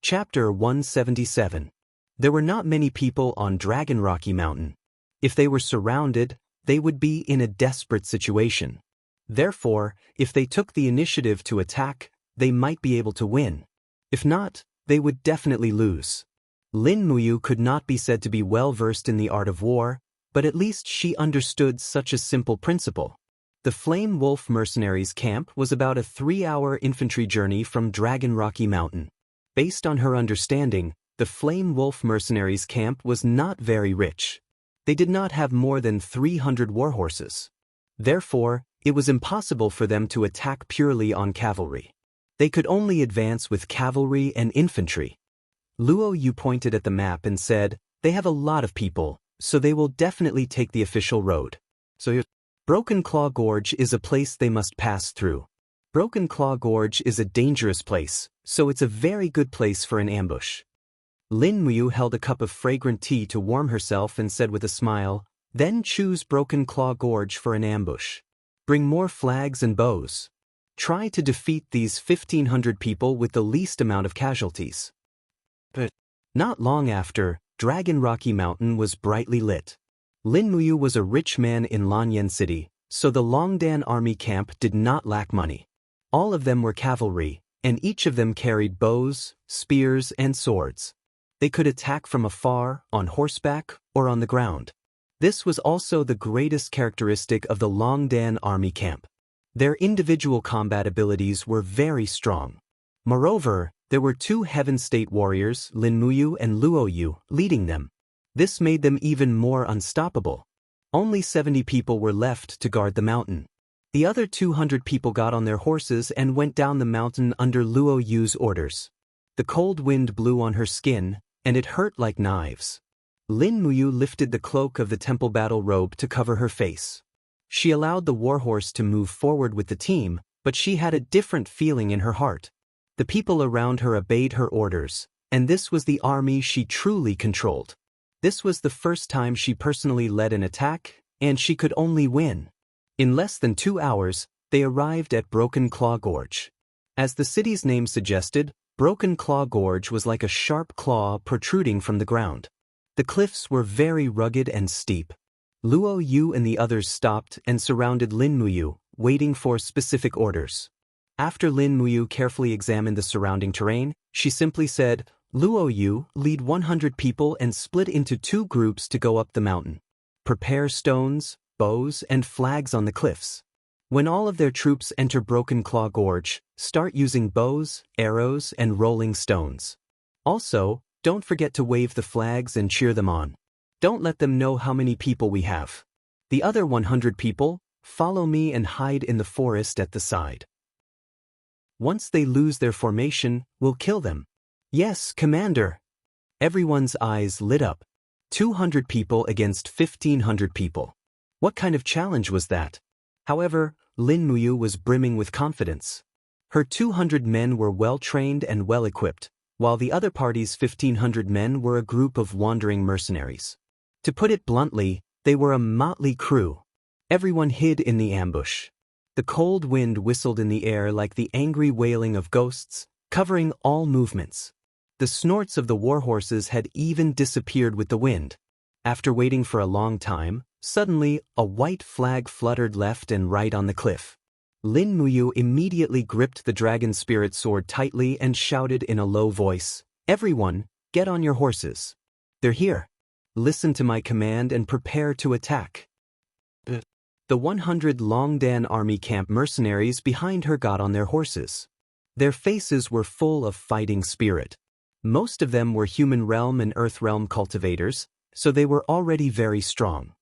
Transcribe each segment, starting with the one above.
Chapter 177. There were not many people on Dragon Rocky Mountain. If they were surrounded, they would be in a desperate situation. Therefore, if they took the initiative to attack, they might be able to win. If not, they would definitely lose. Lin Muyu could not be said to be well versed in the art of war, but at least she understood such a simple principle. The Flame Wolf Mercenaries camp was about a 3-hour infantry journey from Dragon Rocky Mountain. Based on her understanding, the Flame Wolf Mercenaries camp was not very rich. They did not have more than 300 warhorses. Therefore, it was impossible for them to attack purely on cavalry. They could only advance with cavalry and infantry. Luo Yu pointed at the map and said, "They have a lot of people, so they will definitely take the official road. Broken Claw Gorge is a place they must pass through. Broken Claw Gorge is a dangerous place, so it's a very good place for an ambush." Lin Muyu held a cup of fragrant tea to warm herself and said with a smile, "Then choose Broken Claw Gorge for an ambush. Bring more flags and bows. Try to defeat these 1,500 people with the least amount of casualties." But not long after, Dragon Rocky Mountain was brightly lit. Lin Muyu was a rich man in Lanyan City, so the Longdan army camp did not lack money. All of them were cavalry, and each of them carried bows, spears, and swords. They could attack from afar, on horseback, or on the ground. This was also the greatest characteristic of the Longdan army camp. Their individual combat abilities were very strong. Moreover, there were 2 Heaven State warriors, Lin Muyu and Luo Yu, leading them. This made them even more unstoppable. Only 70 people were left to guard the mountain. The other 200 people got on their horses and went down the mountain under Luo Yu's orders. The cold wind blew on her skin, and it hurt like knives. Lin Muyu lifted the cloak of the temple battle robe to cover her face. She allowed the warhorse to move forward with the team, but she had a different feeling in her heart. The people around her obeyed her orders, and this was the army she truly controlled. This was the first time she personally led an attack, and she could only win. In less than 2 hours, they arrived at Broken Claw Gorge. As the city's name suggested, Broken Claw Gorge was like a sharp claw protruding from the ground. The cliffs were very rugged and steep. Luo Yu and the others stopped and surrounded Lin Muyu, waiting for specific orders. After Lin Muyu carefully examined the surrounding terrain, she simply said, "Luo Yu, lead 100 people and split into 2 groups to go up the mountain. Prepare stones, bows, and flags on the cliffs. When all of their troops enter Broken Claw Gorge, start using bows, arrows, and rolling stones. Also, don't forget to wave the flags and cheer them on. Don't let them know how many people we have. The other 100 people, follow me and hide in the forest at the side. Once they lose their formation, we'll kill them." "Yes, Commander." Everyone's eyes lit up. 200 people against 1,500 people. What kind of challenge was that? However, Lin Muyu was brimming with confidence. Her 200 men were well-trained and well-equipped, while the other party's 1,500 men were a group of wandering mercenaries. To put it bluntly, they were a motley crew. Everyone hid in the ambush. The cold wind whistled in the air like the angry wailing of ghosts, covering all movements. The snorts of the warhorses had even disappeared with the wind. After waiting for a long time, suddenly a white flag fluttered left and right on the cliff. Lin Muyu immediately gripped the dragon spirit sword tightly and shouted in a low voice, "Everyone, get on your horses. They're here. Listen to my command and prepare to attack." The 100 Longdan army camp mercenaries behind her got on their horses. Their faces were full of fighting spirit. Most of them were human realm and earth realm cultivators, so they were already very strong.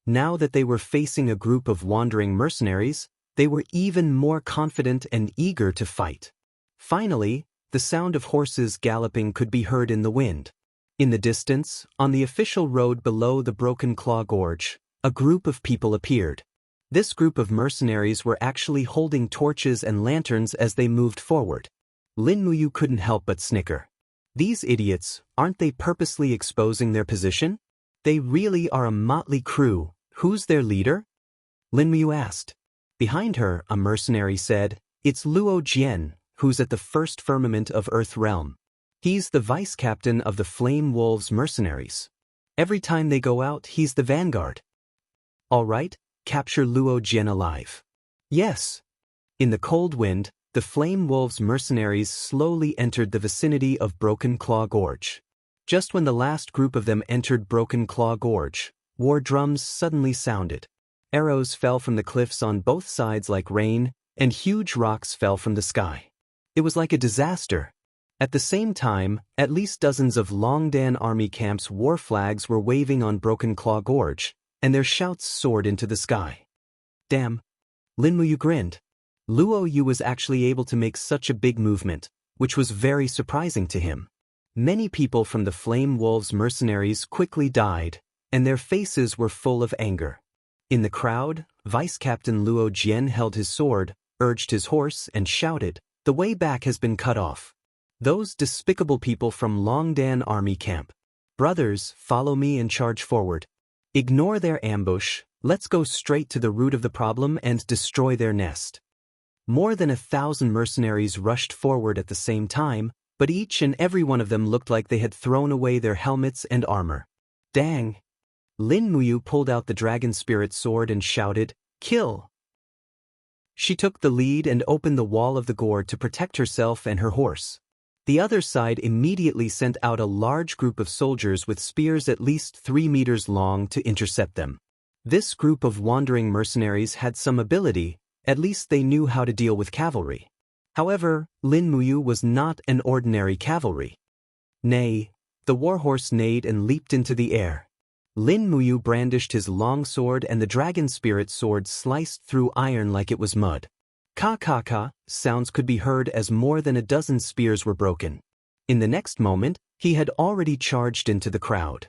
Now that they were facing a group of wandering mercenaries, they were even more confident and eager to fight. Finally, the sound of horses galloping could be heard in the wind. In the distance, on the official road below the Broken Claw Gorge, a group of people appeared. This group of mercenaries were actually holding torches and lanterns as they moved forward. Lin Muyu couldn't help but snicker. These idiots, aren't they purposely exposing their position? They really are a motley crew. Who's their leader? Lin Muyu asked. Behind her, a mercenary said, "It's Luo Jian, who's at the first firmament of Earth Realm." He's the vice captain of the Flame Wolves mercenaries. Every time they go out, he's the vanguard. All right, capture Luo Jian alive. Yes. In the cold wind, the Flame Wolves mercenaries slowly entered the vicinity of Broken Claw Gorge. Just when the last group of them entered Broken Claw Gorge, war drums suddenly sounded. Arrows fell from the cliffs on both sides like rain, and huge rocks fell from the sky. It was like a disaster. At the same time, at least dozens of Longdan army camps' war flags were waving on Broken Claw Gorge, and their shouts soared into the sky. Damn. Lin Muyu grinned. Luo Yu was actually able to make such a big movement, which was very surprising to him. Many people from the Flame Wolves mercenaries quickly died, and their faces were full of anger. In the crowd, Vice Captain Luo Jian held his sword, urged his horse, and shouted, "The way back has been cut off. Those despicable people from Longdan army camp. Brothers, follow me and charge forward. Ignore their ambush, let's go straight to the root of the problem and destroy their nest." More than 1,000 mercenaries rushed forward at the same time, but each and every one of them looked like they had thrown away their helmets and armor. Dang! Lin Muyu pulled out the dragon spirit sword and shouted, "Kill!" She took the lead and opened the wall of the gorge to protect herself and her horse. The other side immediately sent out a large group of soldiers with spears at least 3 meters long to intercept them. This group of wandering mercenaries had some ability, at least they knew how to deal with cavalry. However, Lin Muyu was not an ordinary cavalry. Nay, the warhorse neighed and leaped into the air. Lin Muyu brandished his long sword and the dragon spirit sword sliced through iron like it was mud. Ka-ka-ka, sounds could be heard as more than a dozen spears were broken. In the next moment, he had already charged into the crowd.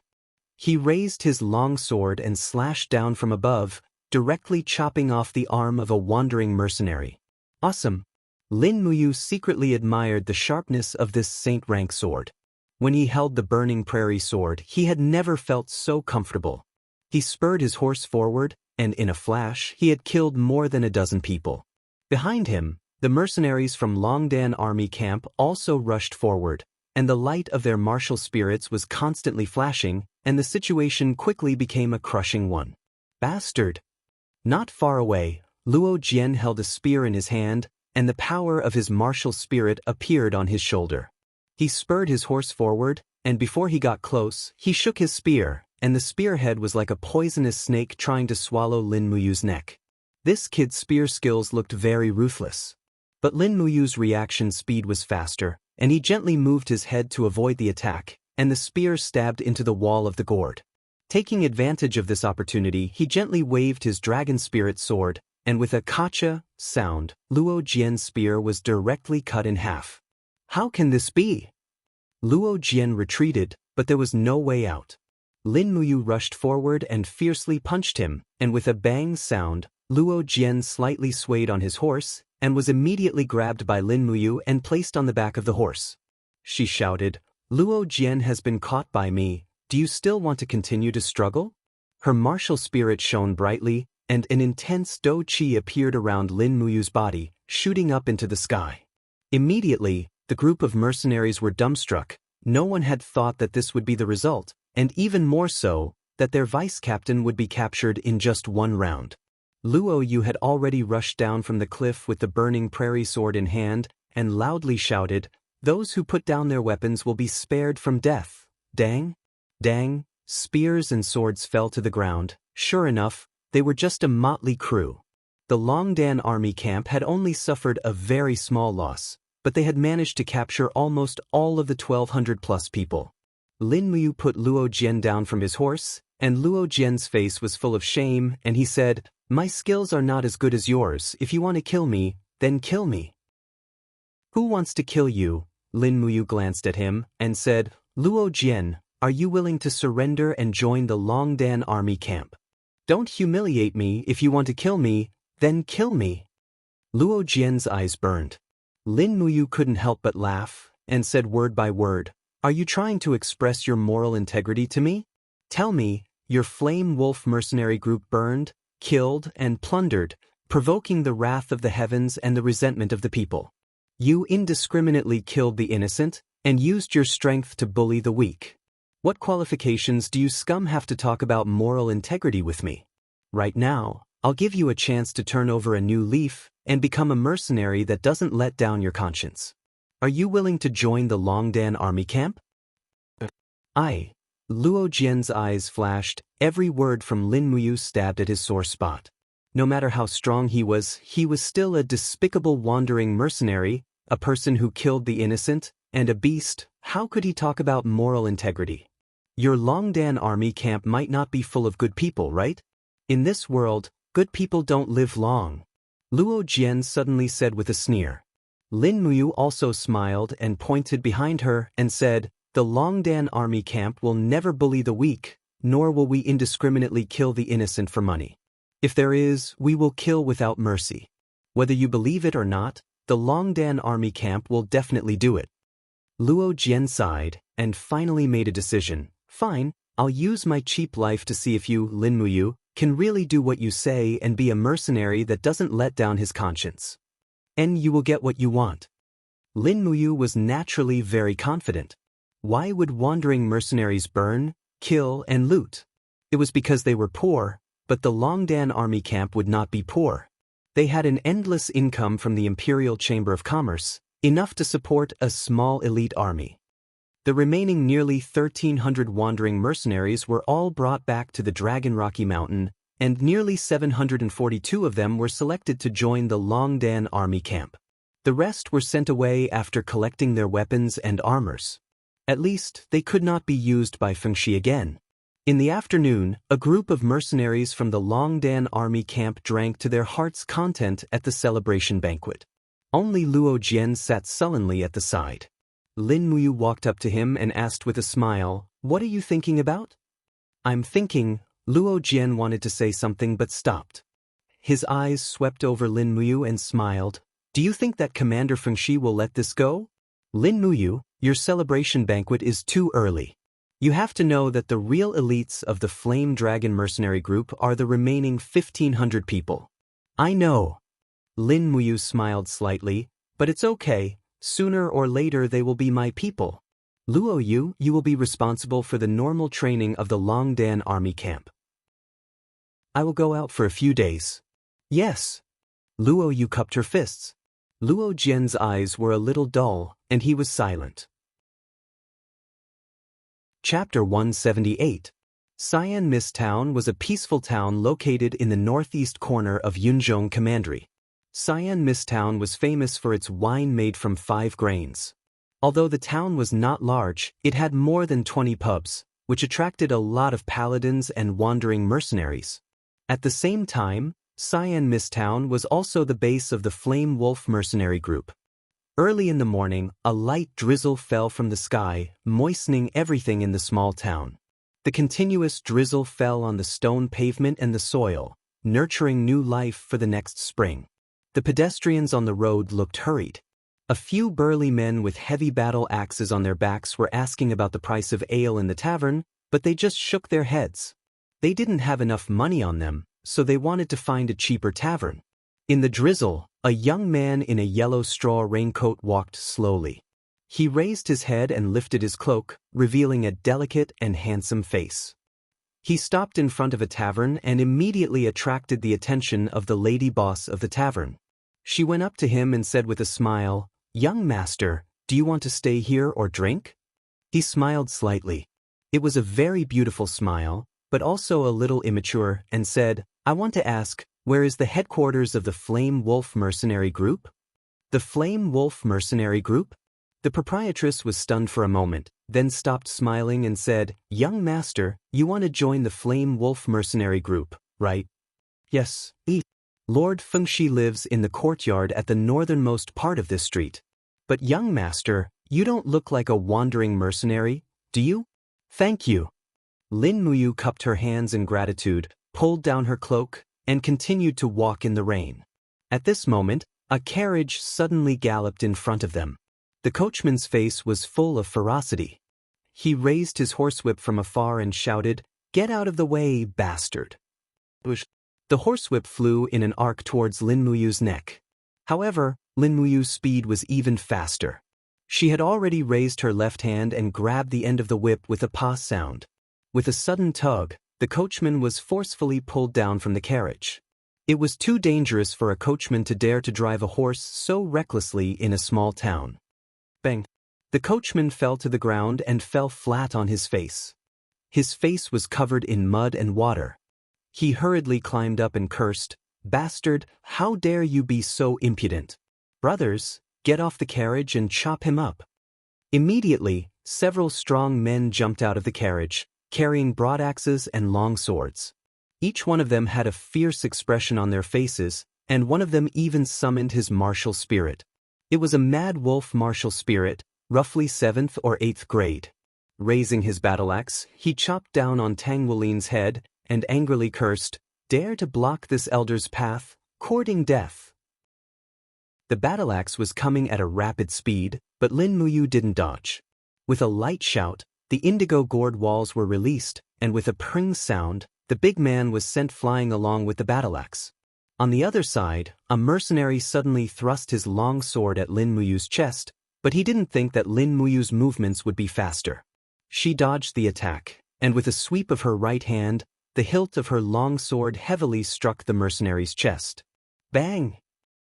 He raised his long sword and slashed down from above, directly chopping off the arm of a wandering mercenary. Awesome! Lin Muyu secretly admired the sharpness of this saint-rank sword. When he held the burning prairie sword, he had never felt so comfortable. He spurred his horse forward, and in a flash, he had killed more than a dozen people. Behind him, the mercenaries from Longdan army camp also rushed forward, and the light of their martial spirits was constantly flashing, and the situation quickly became a crushing one. Bastard! Not far away, Luo Jian held a spear in his hand, and the power of his martial spirit appeared on his shoulder. He spurred his horse forward, and before he got close, he shook his spear, and the spearhead was like a poisonous snake trying to swallow Lin Muyu's neck. This kid's spear skills looked very ruthless. But Lin Muyu's reaction speed was faster, and he gently moved his head to avoid the attack, and the spear stabbed into the wall of the gourd. Taking advantage of this opportunity, he gently waved his dragon spirit sword, and with a kacha sound, Luo Jian's spear was directly cut in half. How can this be? Luo Jian retreated, but there was no way out. Lin Muyu rushed forward and fiercely punched him, and with a bang sound, Luo Jian slightly swayed on his horse, and was immediately grabbed by Lin Muyu and placed on the back of the horse. She shouted, "Luo Jian has been caught by me, do you still want to continue to struggle?" Her martial spirit shone brightly, and an intense do qi appeared around Lin Muyu's body, shooting up into the sky. Immediately, the group of mercenaries were dumbstruck. No one had thought that this would be the result, and even more so, that their vice-captain would be captured in just one round. Luo Yu had already rushed down from the cliff with the burning prairie sword in hand, and loudly shouted, "Those who put down their weapons will be spared from death." Dang! Dang! Spears and swords fell to the ground. Sure enough, they were just a motley crew. The Longdan army camp had only suffered a very small loss, but they had managed to capture almost all of the 1,200+ people. Lin Muyu put Luo Jian down from his horse, and Luo Jian's face was full of shame, and he said, "My skills are not as good as yours. If you want to kill me, then kill me." "Who wants to kill you?" Lin Muyu glanced at him, and said, "Luo Jian, are you willing to surrender and join the Longdan army camp? Don't humiliate me. If you want to kill me, then kill me." Luo Jian's eyes burned. Lin Muyu couldn't help but laugh, and said word by word, "Are you trying to express your moral integrity to me? Tell me, your Flame Wolf mercenary group burned, killed, and plundered, provoking the wrath of the heavens and the resentment of the people. You indiscriminately killed the innocent, and used your strength to bully the weak. What qualifications do you scum have to talk about moral integrity with me? Right now, I'll give you a chance to turn over a new leaf and become a mercenary that doesn't let down your conscience. Are you willing to join the Longdan army camp? Luo Jian's eyes flashed, every word from Lin Muyu stabbed at his sore spot. No matter how strong he was still a despicable wandering mercenary, a person who killed the innocent, and a beast. How could he talk about moral integrity? Your Longdan army camp might not be full of good people, right? In this world, good people don't live long. Luo Jian suddenly said with a sneer. Lin Muyu also smiled and pointed behind her and said, the Longdan army camp will never bully the weak, nor will we indiscriminately kill the innocent for money. If there is, we will kill without mercy. Whether you believe it or not, the Longdan army camp will definitely do it. Luo Jian sighed and finally made a decision. Fine, I'll use my cheap life to see if you, Lin Muyu, can really do what you say and be a mercenary that doesn't let down his conscience. And you will get what you want. Lin Muyu was naturally very confident. Why would wandering mercenaries burn, kill, and loot? It was because they were poor, but the Longdan army camp would not be poor. They had an endless income from the Imperial Chamber of Commerce, enough to support a small elite army. The remaining nearly 1,300 wandering mercenaries were all brought back to the Dragon Rocky Mountain, and nearly 742 of them were selected to join the Longdan army camp. The rest were sent away after collecting their weapons and armors. At least, they could not be used by Fengxi again. In the afternoon, a group of mercenaries from the Longdan army camp drank to their heart's content at the celebration banquet. Only Luo Jian sat sullenly at the side. Lin Muyu walked up to him and asked with a smile, "What are you thinking about?" "I'm thinking," Luo Jian wanted to say something but stopped. His eyes swept over Lin Muyu and smiled. "Do you think that Commander Fengxi will let this go?" "Lin Muyu, your celebration banquet is too early. You have to know that the real elites of the Flame Dragon mercenary group are the remaining 1,500 people." "I know." Lin Muyu smiled slightly, "But it's okay, sooner or later they will be my people. Luo Yu, you will be responsible for the normal training of the Longdan army camp." "I will go out for a few days." "Yes." Luo Yu cupped her fists. Luo Jian's eyes were a little dull, and he was silent. Chapter 178. Sian Mist Town was a peaceful town located in the northeast corner of Yunzhong Commandery. Sian Mist Town was famous for its wine made from 5 grains. Although the town was not large, it had more than 20 pubs, which attracted a lot of paladins and wandering mercenaries. At the same time, Sian Mist Town was also the base of the Flame Wolf mercenary group. Early in the morning, a light drizzle fell from the sky, moistening everything in the small town. The continuous drizzle fell on the stone pavement and the soil, nurturing new life for the next spring. The pedestrians on the road looked hurried. A few burly men with heavy battle axes on their backs were asking about the price of ale in the tavern, but they just shook their heads. They didn't have enough money on them, so they wanted to find a cheaper tavern. In the drizzle, a young man in a yellow straw raincoat walked slowly. He raised his head and lifted his cloak, revealing a delicate and handsome face. He stopped in front of a tavern and immediately attracted the attention of the lady boss of the tavern. She went up to him and said with a smile, "Young master, do you want to stay here or drink?" He smiled slightly. It was a very beautiful smile, but also a little immature, and said, "I want to ask, where is the headquarters of the Flame Wolf mercenary group?" "The Flame Wolf mercenary group?" The proprietress was stunned for a moment, then stopped smiling and said, "Young master, you want to join the Flame Wolf mercenary group, right?" "Yes." "Lord Fengxi lives in the courtyard at the northernmost part of this street. But young master, you don't look like a wandering mercenary, do you?" "Thank you." Lin Muyu cupped her hands in gratitude, pulled down her cloak, and continued to walk in the rain. At this moment, a carriage suddenly galloped in front of them. The coachman's face was full of ferocity. He raised his horsewhip from afar and shouted, "Get out of the way, bastard!" The horsewhip flew in an arc towards Lin Muyu's neck. However, Lin Muyu's speed was even faster. She had already raised her left hand and grabbed the end of the whip with a pa sound. With a sudden tug, the coachman was forcefully pulled down from the carriage. It was too dangerous for a coachman to dare to drive a horse so recklessly in a small town. Bang! The coachman fell to the ground and fell flat on his face. His face was covered in mud and water. He hurriedly climbed up and cursed, "Bastard, how dare you be so impudent? Brothers, get off the carriage and chop him up." Immediately, several strong men jumped out of the carriage, carrying broadaxes and long swords. Each one of them had a fierce expression on their faces, and one of them even summoned his martial spirit. It was a mad wolf martial spirit, roughly 7th or 8th grade. Raising his battleaxe, he chopped down on Tang Wulin's head and angrily cursed, "Dare to block this elder's path, courting death." The battleaxe was coming at a rapid speed, but Lin Muyu didn't dodge. With a light shout, the indigo gourd walls were released, and with a pring sound, the big man was sent flying along with the battleaxe. On the other side, a mercenary suddenly thrust his long sword at Lin Muyu's chest, but he didn't think that Lin Muyu's movements would be faster. She dodged the attack, and with a sweep of her right hand, the hilt of her long sword heavily struck the mercenary's chest. Bang!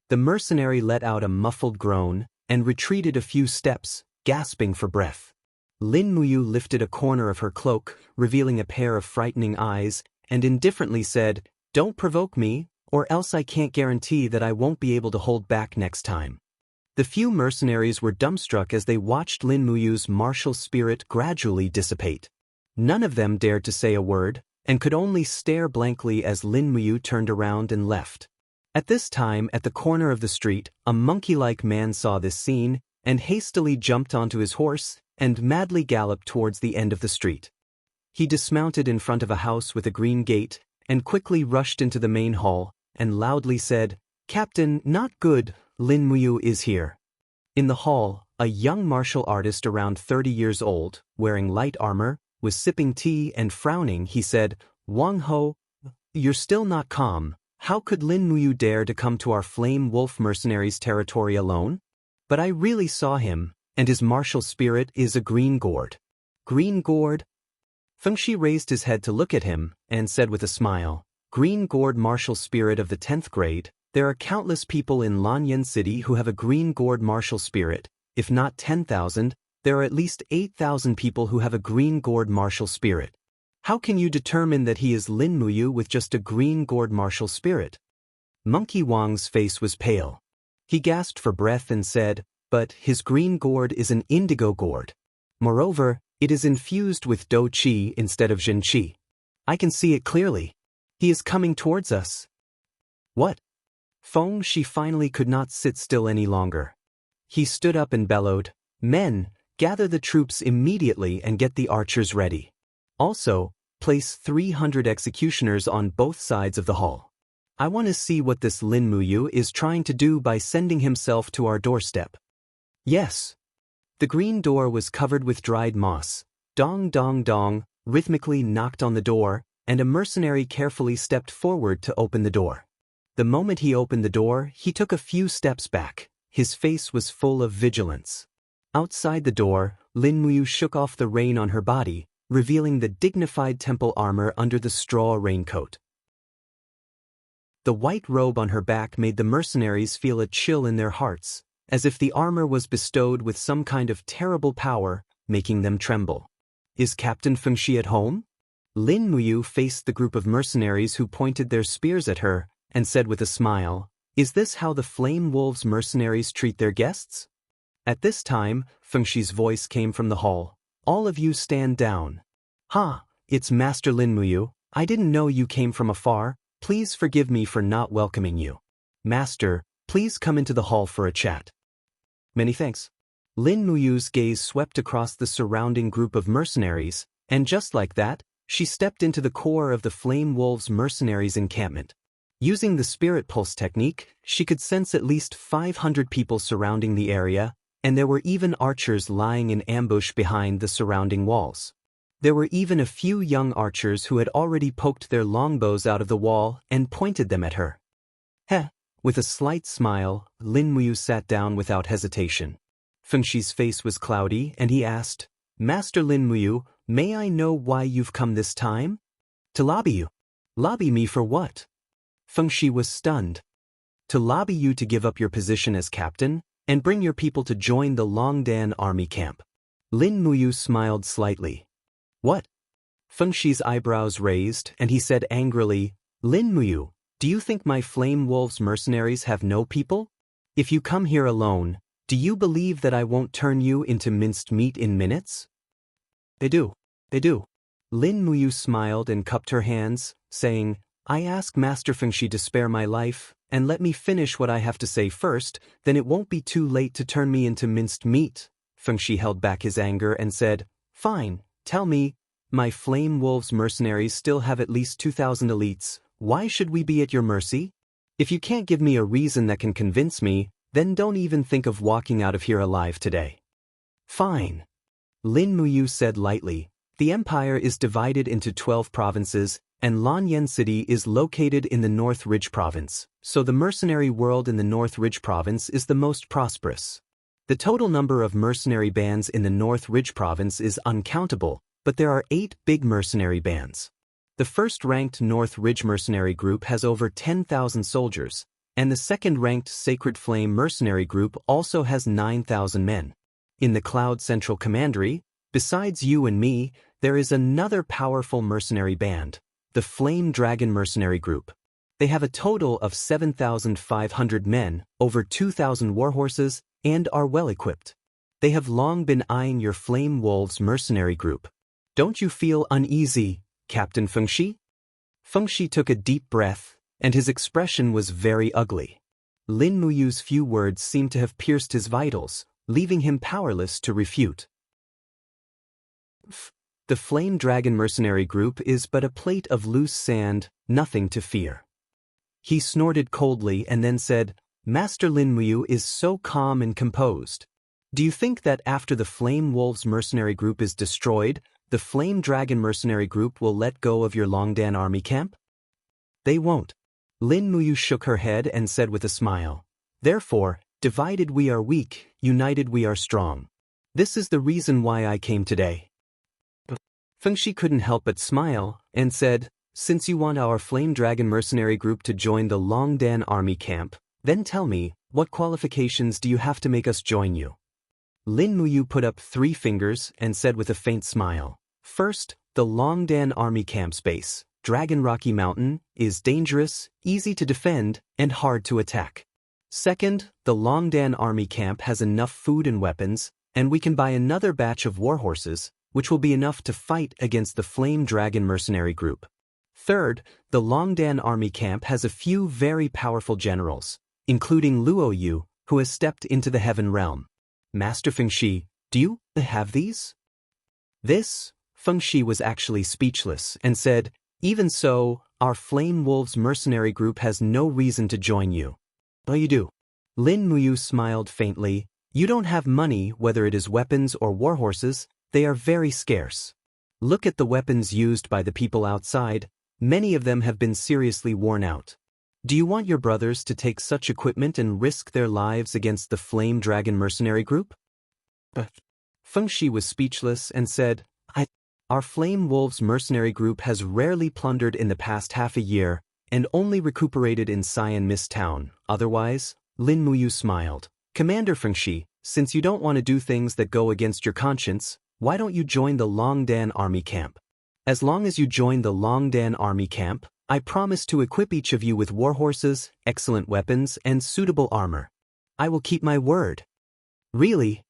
The mercenary let out a muffled groan and retreated a few steps, gasping for breath. Lin Muyu lifted a corner of her cloak, revealing a pair of frightening eyes, and indifferently said, "Don't provoke me, or else I can't guarantee that I won't be able to hold back next time." The few mercenaries were dumbstruck as they watched Lin Muyu's martial spirit gradually dissipate. None of them dared to say a word, and could only stare blankly as Lin Muyu turned around and left. At this time, at the corner of the street, a monkey-like man saw this scene, and hastily jumped onto his horse, and madly galloped towards the end of the street. He dismounted in front of a house with a green gate, and quickly rushed into the main hall, and loudly said, "Captain, not good, Lin Muyu is here." In the hall, a young martial artist around 30 years old, wearing light armor, was sipping tea and frowning. He said, "Wang Ho, you're still not calm. How could Lin Muyu dare to come to our flame wolf mercenaries' territory alone? But I really saw him, and his martial spirit is a green gourd." "Green gourd?" Fengshi raised his head to look at him, and said with a smile, "Green gourd martial spirit of the 10th grade, there are countless people in Lanyan City who have a green gourd martial spirit. If not 10,000, there are at least 8,000 people who have a green gourd martial spirit. How can you determine that he is Lin Muyu with just a green gourd martial spirit?" Monkey Wang's face was pale. He gasped for breath and said, "But his green gourd is an indigo gourd. Moreover, it is infused with Do Qi instead of Jin Qi. I can see it clearly. He is coming towards us." "What?" Feng Shi finally could not sit still any longer. He stood up and bellowed, "Men, gather the troops immediately and get the archers ready. Also, place 300 executioners on both sides of the hall. I want to see what this Lin Muyu is trying to do by sending himself to our doorstep." "Yes." The green door was covered with dried moss. Dong dong dong, rhythmically knocked on the door, and a mercenary carefully stepped forward to open the door. The moment he opened the door, he took a few steps back. His face was full of vigilance. Outside the door, Lin Muyu shook off the rain on her body, revealing the dignified temple armor under the straw raincoat. The white robe on her back made the mercenaries feel a chill in their hearts, as if the armor was bestowed with some kind of terrible power, making them tremble. "Is Captain Fengshi at home?" Lin Muyu faced the group of mercenaries who pointed their spears at her, and said with a smile, "Is this how the Flame Wolves mercenaries treat their guests?" At this time, Fengshi's voice came from the hall. "All of you stand down." "Ha, it's Master Lin Muyu. I didn't know you came from afar. Please forgive me for not welcoming you. Master, please come into the hall for a chat." "Many thanks." Lin Muyu's gaze swept across the surrounding group of mercenaries, and just like that, she stepped into the core of the Flame Wolves mercenaries' encampment. Using the spirit pulse technique, she could sense at least 500 people surrounding the area, and there were even archers lying in ambush behind the surrounding walls. There were even a few young archers who had already poked their longbows out of the wall and pointed them at her. Heh! With a slight smile, Lin Muyu sat down without hesitation. Feng Shi's face was cloudy and he asked, Master Lin Muyu, may I know why you've come this time? To lobby you. Lobby me for what? Feng Shi was stunned. To lobby you to give up your position as captain and bring your people to join the Longdan army camp. Lin Muyu smiled slightly. What? Feng Shi's eyebrows raised and he said angrily, Lin Muyu, do you think my Flame Wolves mercenaries have no people? If you come here alone, do you believe that I won't turn you into minced meat in minutes? I do. Lin Muyu smiled and cupped her hands, saying, I ask Master Feng Shi to spare my life, and let me finish what I have to say first, then it won't be too late to turn me into minced meat. Feng Shi held back his anger and said, Fine, tell me, my Flame Wolves mercenaries still have at least 2,000 elites, why should we be at your mercy? If you can't give me a reason that can convince me, then don't even think of walking out of here alive today. Fine. Lin Muyu said lightly, the empire is divided into 12 provinces, and Lanyan City is located in the North Ridge province, so the mercenary world in the North Ridge province is the most prosperous. The total number of mercenary bands in the North Ridge province is uncountable, but there are 8 big mercenary bands. The first-ranked North Ridge mercenary group has over 10,000 soldiers, and the second-ranked Sacred Flame mercenary group also has 9,000 men. In the Cloud Central Commandery, besides you and me, there is another powerful mercenary band, the Flame Dragon mercenary group. They have a total of 7,500 men, over 2,000 warhorses, and are well-equipped. They have long been eyeing your Flame Wolves mercenary group. Don't you feel uneasy, Captain Feng Shi? Feng Shi took a deep breath, and his expression was very ugly. Lin Muyu's few words seemed to have pierced his vitals, leaving him powerless to refute. The Flame Dragon mercenary group is but a plate of loose sand, nothing to fear. He snorted coldly and then said, Master Lin Muyu is so calm and composed. Do you think that after the Flame Wolves mercenary group is destroyed, the Flame Dragon mercenary group will let go of your Longdan army camp? They won't. Lin Muyu shook her head and said with a smile, Therefore, divided we are weak, united we are strong. This is the reason why I came today. Feng Shi couldn't help but smile, and said, Since you want our Flame Dragon mercenary group to join the Longdan army camp, then tell me, what qualifications do you have to make us join you? Lin Muyu put up 3 fingers and said with a faint smile, First, the Longdan army camp's base, Dragon Rocky Mountain, is dangerous, easy to defend, and hard to attack. Second, the Longdan army camp has enough food and weapons, and we can buy another batch of warhorses, which will be enough to fight against the Flame Dragon mercenary group. Third, the Longdan army camp has a few very powerful generals, including Luo Yu, who has stepped into the Heaven Realm. Master Feng Shi, do you have these? Feng Shi was actually speechless and said, Even so, our Flame Wolves mercenary group has no reason to join you. But you do. Lin Muyu smiled faintly. You don't have money, whether it is weapons or warhorses, they are very scarce. Look at the weapons used by the people outside, many of them have been seriously worn out. Do you want your brothers to take such equipment and risk their lives against the Flame Dragon mercenary group? But Feng Shi was speechless and said, Our Flame Wolves mercenary group has rarely plundered in the past half a year and only recuperated in Cyan Mist Town. Otherwise, Lin Muyu smiled. Commander Feng Shi, since you don't want to do things that go against your conscience, why don't you join the Longdan army camp? As long as you join the Longdan army camp, I promise to equip each of you with warhorses, excellent weapons, and suitable armor. I will keep my word. Really?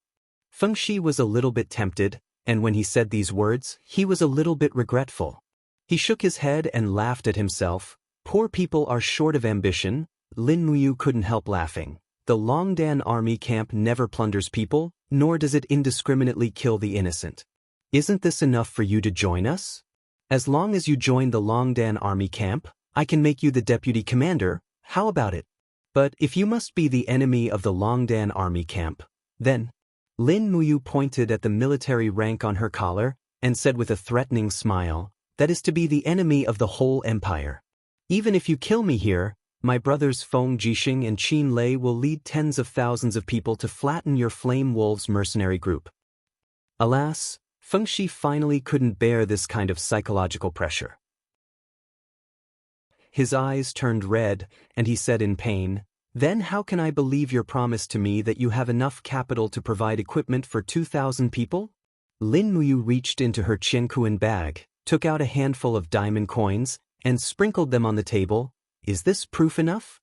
Feng Shi was a little bit tempted, and when he said these words, he was a little bit regretful. He shook his head and laughed at himself. Poor people are short of ambition. Lin Muyu couldn't help laughing. The Longdan army camp never plunders people, nor does it indiscriminately kill the innocent. Isn't this enough for you to join us? As long as you join the Longdan army camp, I can make you the deputy commander. How about it? But if you must be the enemy of the Longdan army camp, then... Lin Muyu pointed at the military rank on her collar and said with a threatening smile, that is to be the enemy of the whole empire. Even if you kill me here, My brothers Feng Jixing and Qin Lei will lead tens of thousands of people to flatten your Flame Wolves mercenary group. Alas, Feng Shi finally couldn't bear this kind of psychological pressure. His eyes turned red, and he said in pain, "Then how can I believe your promise to me that you have enough capital to provide equipment for 2,000 people?" Lin Muyu reached into her Qiankuan bag, took out a handful of diamond coins, and sprinkled them on the table. "Is this proof enough?"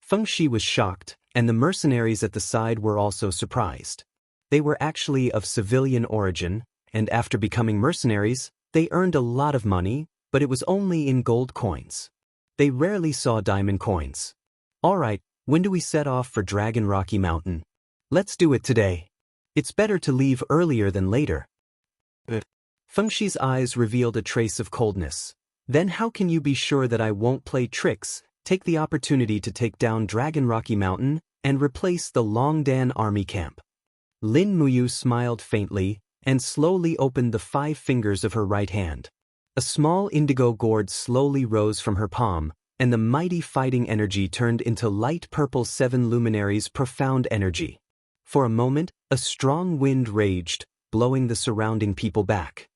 Feng Shi was shocked, and the mercenaries at the side were also surprised. They were actually of civilian origin, and after becoming mercenaries, they earned a lot of money, but it was only in gold coins. They rarely saw diamond coins. "All right, when do we set off for Dragon Rocky Mountain?" "Let's do it today. It's better to leave earlier than later." Feng Shi's eyes revealed a trace of coldness. "Then how can you be sure that I won't play tricks, take the opportunity to take down Dragon Rocky Mountain, and replace the Longdan army camp?" Lin Muyu smiled faintly, and slowly opened the 5 fingers of her right hand. A small indigo gourd slowly rose from her palm, and the mighty fighting energy turned into light purple 7 luminaries' profound energy. For a moment, a strong wind raged, blowing the surrounding people back.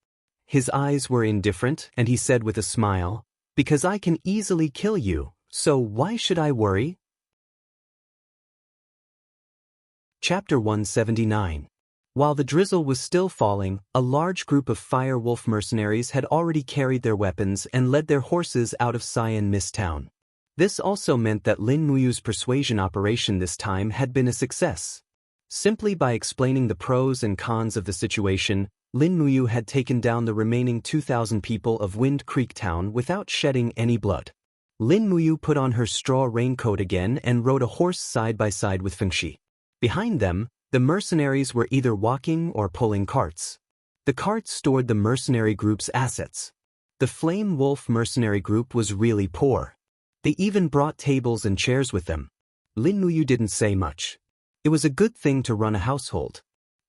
His eyes were indifferent, and he said with a smile, "Because I can easily kill you, so why should I worry?" Chapter 179. While the drizzle was still falling, a large group of Fire Wolf mercenaries had already carried their weapons and led their horses out of Cyan Mist Town. This also meant that Lin Muyu's persuasion operation this time had been a success. Simply by explaining the pros and cons of the situation, Lin Muyu had taken down the remaining 2,000 people of Wind Creek Town without shedding any blood. Lin Muyu put on her straw raincoat again and rode a horse side by side with Feng Shi. Behind them, the mercenaries were either walking or pulling carts. The carts stored the mercenary group's assets. The Flame Wolf mercenary group was really poor. They even brought tables and chairs with them. Lin Muyu didn't say much. It was a good thing to run a household.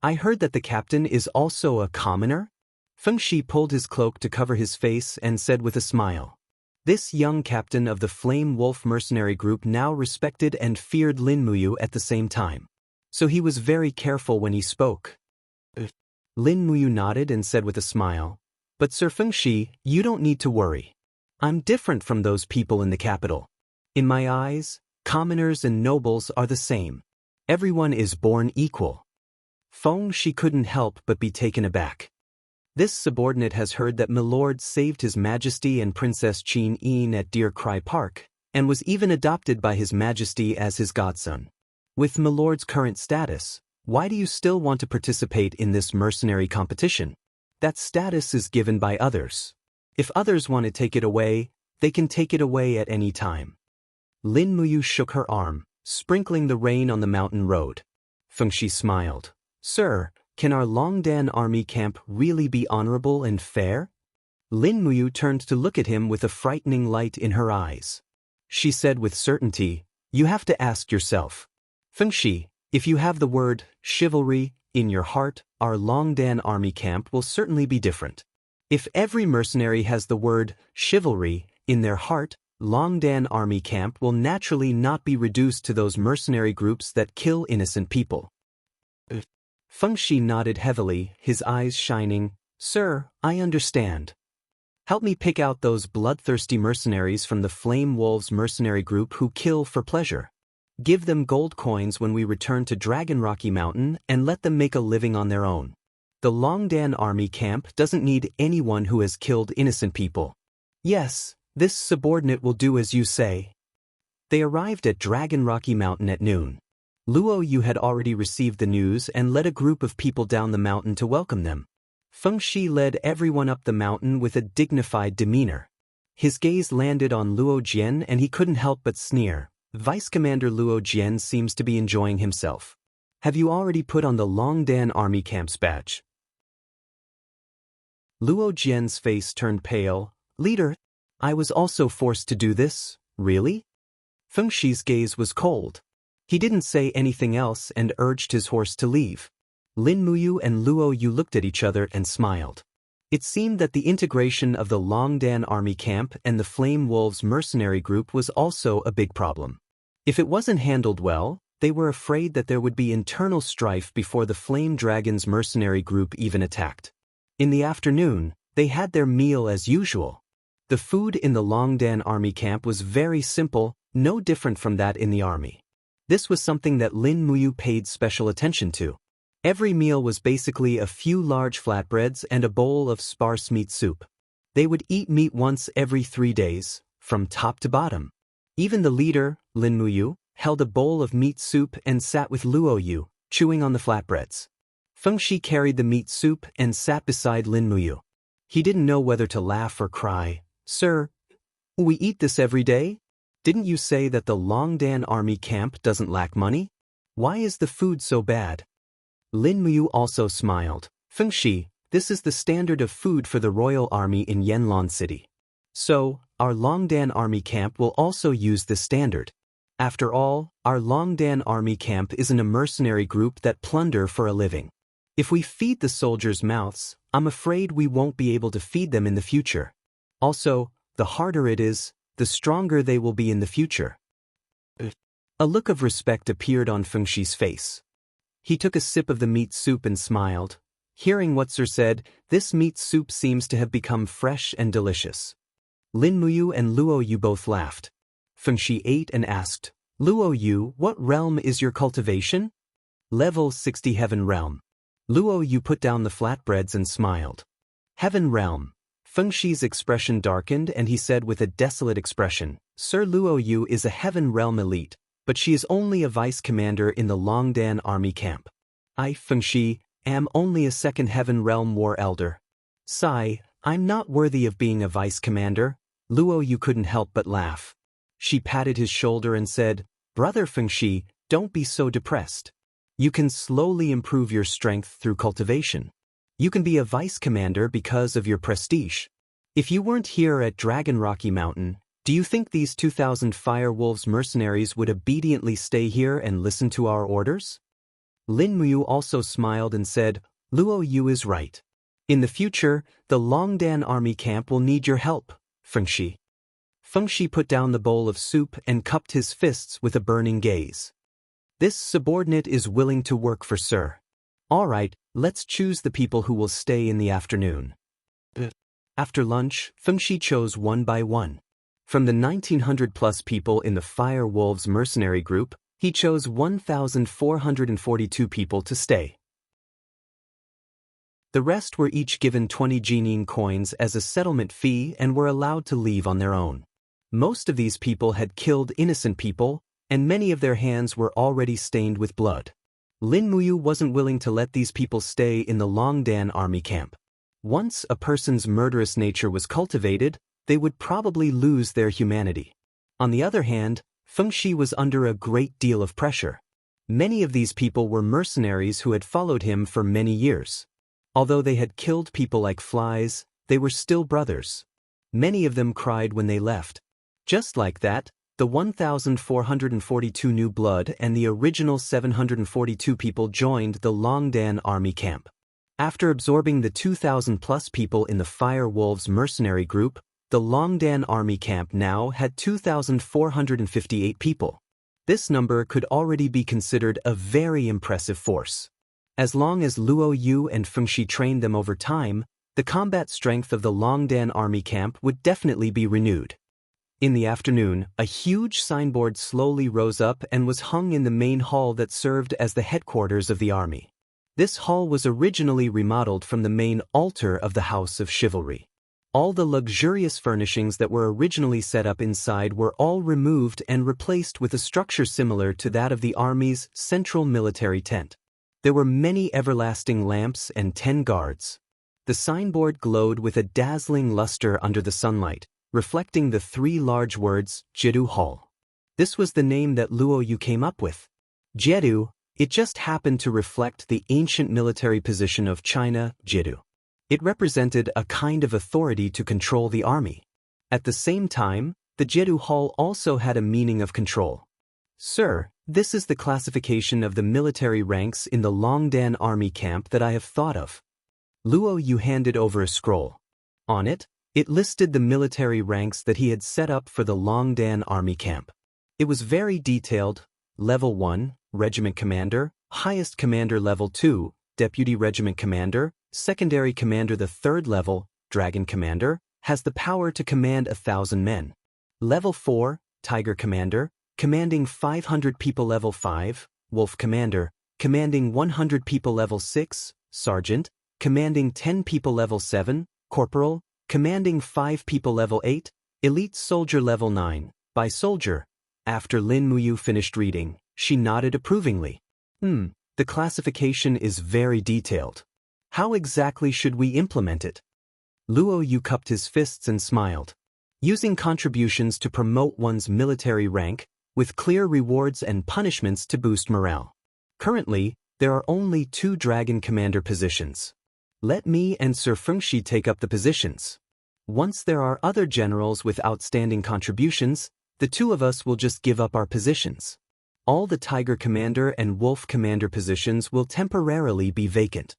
"I heard that the captain is also a commoner?" Feng Shi pulled his cloak to cover his face and said with a smile. This young captain of the Flame Wolf mercenary group now respected and feared Lin Muyu at the same time. So he was very careful when he spoke. Lin Muyu nodded and said with a smile, "But Sir Feng Shi, you don't need to worry. I'm different from those people in the capital. In my eyes, commoners and nobles are the same. Everyone is born equal." Feng Shi couldn't help but be taken aback. This subordinate has heard that Milord saved His Majesty and Princess Qin Yin at Deer Cry Park, and was even adopted by His Majesty as his godson. With Milord's current status, why do you still want to participate in this mercenary competition? That status is given by others. If others want to take it away, they can take it away at any time. Lin Muyu shook her arm, sprinkling the rain on the mountain road. Feng Shi smiled. "Sir, can our Longdan army camp really be honorable and fair?" Lin Muyu turned to look at him with a frightening light in her eyes. She said with certainty, "You have to ask yourself. Feng Shi, if you have the word chivalry in your heart, our Longdan army camp will certainly be different. If every mercenary has the word chivalry in their heart, Longdan army camp will naturally not be reduced to those mercenary groups that kill innocent people." Feng Shi nodded heavily, his eyes shining. "Sir, I understand. Help me pick out those bloodthirsty mercenaries from the Flame Wolves mercenary group who kill for pleasure. Give them gold coins when we return to Dragon Rocky Mountain and let them make a living on their own. The Longdan army camp doesn't need anyone who has killed innocent people." "Yes, this subordinate will do as you say." They arrived at Dragon Rocky Mountain at noon. Luo Yu had already received the news and led a group of people down the mountain to welcome them. Feng Shi led everyone up the mountain with a dignified demeanor. His gaze landed on Luo Jian and he couldn't help but sneer. Vice Commander Luo Jian seems to be enjoying himself. "Have you already put on the Longdan army camp's badge?" Luo Jian's face turned pale. "Leader, I was also forced to do this, really?" Feng Shi's gaze was cold. He didn't say anything else and urged his horse to leave. Lin Muyu and Luo Yu looked at each other and smiled. It seemed that the integration of the Longdan army camp and the Flame Wolves mercenary group was also a big problem. If it wasn't handled well, they were afraid that there would be internal strife before the Flame Dragons mercenary group even attacked. In the afternoon, they had their meal as usual. The food in the Longdan army camp was very simple, no different from that in the army. This was something that Lin Muyu paid special attention to. Every meal was basically a few large flatbreads and a bowl of sparse meat soup. They would eat meat once every 3 days, from top to bottom. Even the leader, Lin Muyu, held a bowl of meat soup and sat with Luo Yu, chewing on the flatbreads. Feng Shi carried the meat soup and sat beside Lin Muyu. He didn't know whether to laugh or cry. "Sir, we eat this every day? Didn't you say that the Longdan army camp doesn't lack money? Why is the food so bad?" Lin Muyu also smiled. "Feng Shi, this is the standard of food for the royal army in Yanlan City. So, our Longdan army camp will also use this standard. After all, our Longdan army camp isn't a mercenary group that plunder for a living. If we feed the soldiers' mouths, I'm afraid we won't be able to feed them in the future. Also, the harder it is, the stronger they will be in the future." A look of respect appeared on Feng Shi's face. He took a sip of the meat soup and smiled. Hearing what Sir said, this meat soup seems to have become fresh and delicious. Lin Muyu and Luo Yu both laughed. Feng Shi ate and asked, "Luo Yu, what realm is your cultivation?" "Level 60 Heaven Realm." Luo Yu put down the flatbreads and smiled. "Heaven Realm." Feng Shi's expression darkened and he said with a desolate expression, "Sir Luo Yu is a Heaven Realm elite, but she is only a vice commander in the Longdan army camp. I, Feng Shi, am only a second Heaven Realm war elder. Sigh, I'm not worthy of being a vice commander." Luo Yu couldn't help but laugh. She patted his shoulder and said, "Brother Feng Shi, don't be so depressed. You can slowly improve your strength through cultivation. You can be a vice commander because of your prestige. If you weren't here at Dragon Rocky Mountain, do you think these 2,000 Fire Wolves mercenaries would obediently stay here and listen to our orders?" Lin Muyu also smiled and said, "Luo Yu is right. In the future, the Longdan army camp will need your help, Feng Shi." Feng Shi put down the bowl of soup and cupped his fists with a burning gaze. "This subordinate is willing to work for Sir. All right, let's choose the people who will stay in the afternoon." After lunch, Feng Shi chose one by one. From the 1,900+ people in the Fire Wolves mercenary group, he chose 1,442 people to stay. The rest were each given 20 Jining coins as a settlement fee and were allowed to leave on their own. Most of these people had killed innocent people, and many of their hands were already stained with blood. Lin Muyu wasn't willing to let these people stay in the Longdan army camp. Once a person's murderous nature was cultivated, they would probably lose their humanity. On the other hand, Feng Shi was under a great deal of pressure. Many of these people were mercenaries who had followed him for many years. Although they had killed people like flies, they were still brothers. Many of them cried when they left. Just like that, the 1,442 new blood and the original 742 people joined the Longdan army camp. After absorbing the 2,000+ people in the Fire Wolves mercenary group, the Longdan army camp now had 2,458 people. This number could already be considered a very impressive force. As long as Luo Yu and Feng Shi trained them over time, the combat strength of the Longdan army camp would definitely be renewed. In the afternoon, a huge signboard slowly rose up and was hung in the main hall that served as the headquarters of the army. This hall was originally remodeled from the main altar of the House of Chivalry. All the luxurious furnishings that were originally set up inside were all removed and replaced with a structure similar to that of the army's central military tent. There were many everlasting lamps and 10 guards. The signboard glowed with a dazzling luster under the sunlight, reflecting the 3 large words, Jidu Hall. This was the name that Luo Yu came up with. Jidu, it just happened to reflect the ancient military position of China, Jidu. It represented a kind of authority to control the army. At the same time, the Jidu Hall also had a meaning of control. "Sir, this is the classification of the military ranks in the Longdan army camp that I have thought of." Luo Yu handed over a scroll. On it, it listed the military ranks that he had set up for the Longdan army camp. It was very detailed: Level 1, Regiment Commander; Highest Commander Level 2, Deputy Regiment Commander; Secondary Commander the 3rd level, Dragon Commander, has the power to command 1,000 men. Level 4, Tiger Commander, commanding 500 people. Level 5, Wolf Commander, commanding 100 people. Level 6, Sergeant, commanding 10 people. Level 7, Corporal, commanding 5 people. Level 8, Elite Soldier. Level 9, by Soldier. After Lin Muyu finished reading, she nodded approvingly. The classification is very detailed. How exactly should we implement it? Luo Yu cupped his fists and smiled. Using contributions to promote one's military rank, with clear rewards and punishments to boost morale. Currently, there are only 2 Dragon Commander positions. Let me and Sir Fengshi take up the positions. Once there are other generals with outstanding contributions, the 2 of us will just give up our positions. All the Tiger Commander and Wolf Commander positions will temporarily be vacant.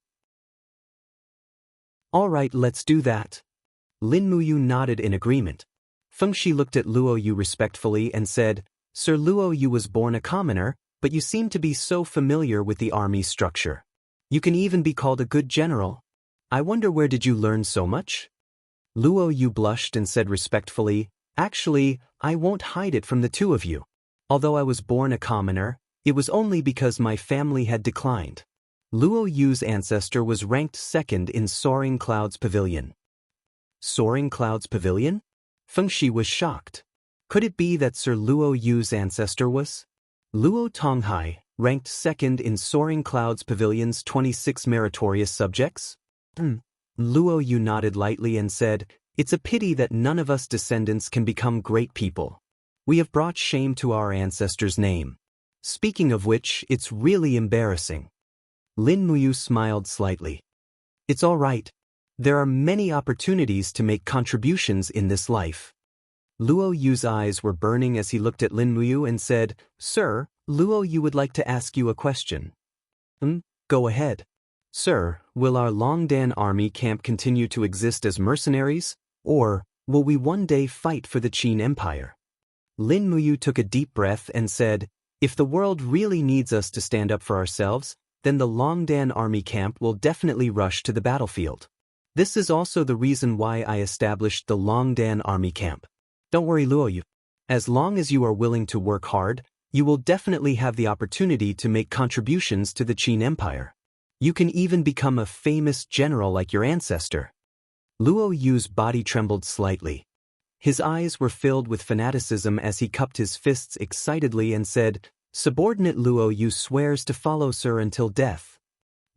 All right, let's do that. Lin Muyu nodded in agreement. Fengshi looked at Luo Yu respectfully and said, Sir Luo Yu was born a commoner, but you seem to be so familiar with the army structure. You can even be called a good general. I wonder, where did you learn so much? Luo Yu blushed and said respectfully, Actually, I won't hide it from the 2 of you. Although I was born a commoner, it was only because my family had declined. Luo Yu's ancestor was ranked 2nd in Soaring Clouds Pavilion. Soaring Clouds Pavilion? Fengshi was shocked. Could it be that Sir Luo Yu's ancestor was? Luo Tonghai, ranked 2nd in Soaring Clouds Pavilion's 26 meritorious subjects? Luo Yu nodded lightly and said, It's a pity that none of us descendants can become great people. We have brought shame to our ancestors' name. Speaking of which, it's really embarrassing. Lin Muyu smiled slightly. It's all right. There are many opportunities to make contributions in this life. Luo Yu's eyes were burning as he looked at Lin Muyu and said, Sir, Luo Yu would like to ask you a question. Go ahead. Sir, will our Longdan army camp continue to exist as mercenaries, or will we one day fight for the Qin Empire? Lin Muyu took a deep breath and said, If the world really needs us to stand up for ourselves, then the Longdan army camp will definitely rush to the battlefield. This is also the reason why I established the Longdan army camp. Don't worry, Luo Yu. As long as you are willing to work hard, you will definitely have the opportunity to make contributions to the Qin Empire. You can even become a famous general like your ancestor. Luo Yu's body trembled slightly. His eyes were filled with fanaticism as he cupped his fists excitedly and said, Subordinate Luo Yu swears to follow Sir until death.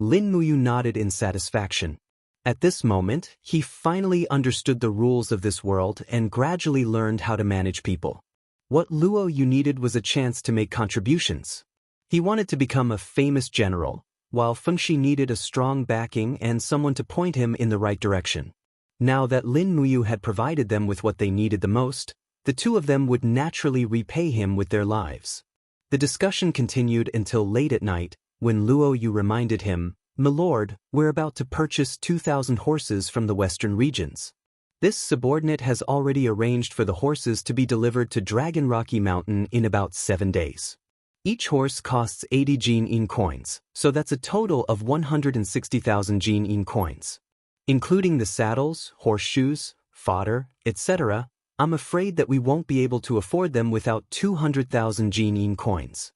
Lin Muyu nodded in satisfaction. At this moment, he finally understood the rules of this world and gradually learned how to manage people. What Luo Yu needed was a chance to make contributions. He wanted to become a famous general, while Fengshi needed a strong backing and someone to point him in the right direction. Now that Lin Muyu had provided them with what they needed the most, the 2 of them would naturally repay him with their lives. The discussion continued until late at night, when Luo Yu reminded him, Milord, we're about to purchase 2,000 horses from the western regions. This subordinate has already arranged for the horses to be delivered to Dragon Rocky Mountain in about 7 days. Each horse costs 80 Jin-in coins, so that's a total of 160,000 Jin-in coins. Including the saddles, horseshoes, fodder, etc., I'm afraid that we won't be able to afford them without 200,000 Jin-in coins.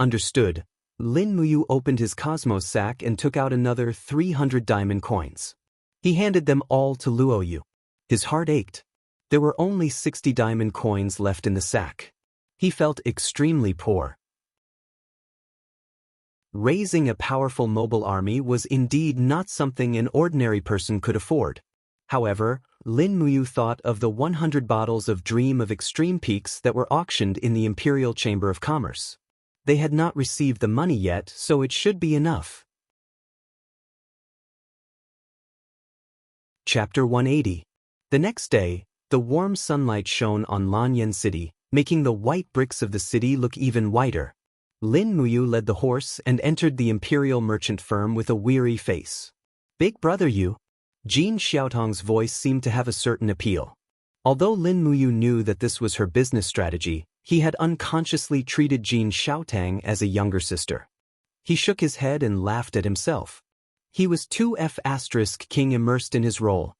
Understood. Lin Muyu opened his Cosmos sack and took out another 300 diamond coins. He handed them all to Luo Yu. His heart ached. There were only 60 diamond coins left in the sack. He felt extremely poor. Raising a powerful mobile army was indeed not something an ordinary person could afford. However, Lin Muyu thought of the 100 bottles of Dream of Extreme Peaks that were auctioned in the Imperial Chamber of Commerce. They had not received the money yet, so it should be enough. Chapter 180. The next day, the warm sunlight shone on Lanyan City, making the white bricks of the city look even whiter. Lin Muyu led the horse and entered the imperial merchant firm with a weary face. Big brother you. Jin Xiaotong's voice seemed to have a certain appeal. Although Lin Muyu knew that this was her business strategy, he had unconsciously treated Jin Xiaotang as a younger sister. He shook his head and laughed at himself. He was 2F** king immersed in his role.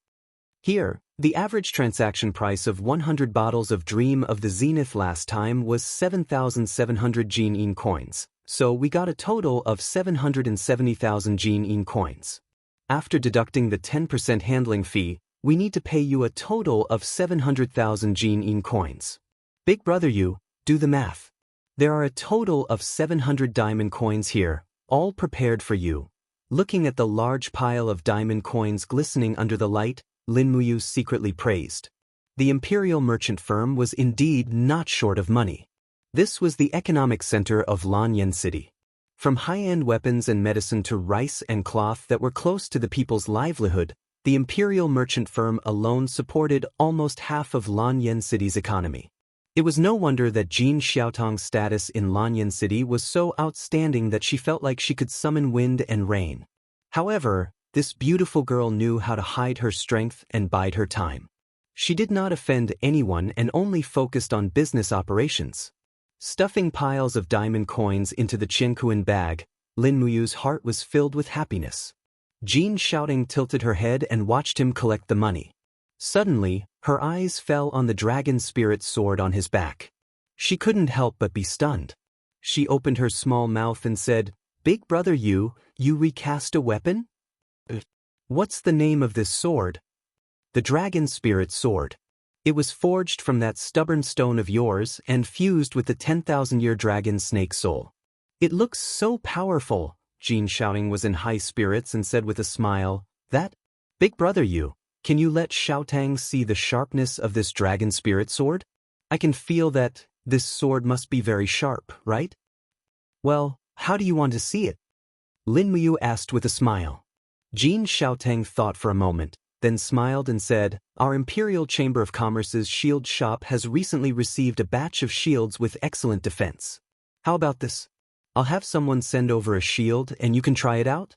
Here, the average transaction price of 100 bottles of Dream of the Zenith last time was 7,700 Jin coins, so we got a total of 770,000 Jin coins. After deducting the 10% handling fee, we need to pay you a total of 700,000 Jin coins. Big brother you, do the math. There are a total of 700 diamond coins here, all prepared for you. Looking at the large pile of diamond coins glistening under the light, Lin Muyu secretly praised. The imperial merchant firm was indeed not short of money. This was the economic center of Lanyan City. From high-end weapons and medicine to rice and cloth that were close to the people's livelihood, the imperial merchant firm alone supported almost half of Lanyan City's economy. It was no wonder that Jin Xiaotong's status in Lanyan City was so outstanding that she felt like she could summon wind and rain. However, this beautiful girl knew how to hide her strength and bide her time. She did not offend anyone and only focused on business operations. Stuffing piles of diamond coins into the Jianghu bag, Lin Muyu's heart was filled with happiness. Jin Xiaotang tilted her head and watched him collect the money. Suddenly, her eyes fell on the dragon spirit sword on his back. She couldn't help but be stunned. She opened her small mouth and said, "Big brother you recast a weapon? What's the name of this sword?" "The dragon spirit sword. It was forged from that stubborn stone of yours and fused with the 10,000-year dragon snake soul. It looks so powerful." Jin Xiaotang was in high spirits and said with a smile, "That? Big brother you, can you let Xiaotang see the sharpness of this dragon spirit sword? I can feel that this sword must be very sharp, right?" "Well, how do you want to see it?" Lin Muyu asked with a smile. Jin Xiaotang thought for a moment, then smiled and said, "Our Imperial Chamber of Commerce's shield shop has recently received a batch of shields with excellent defense. How about this? I'll have someone send over a shield and you can try it out?"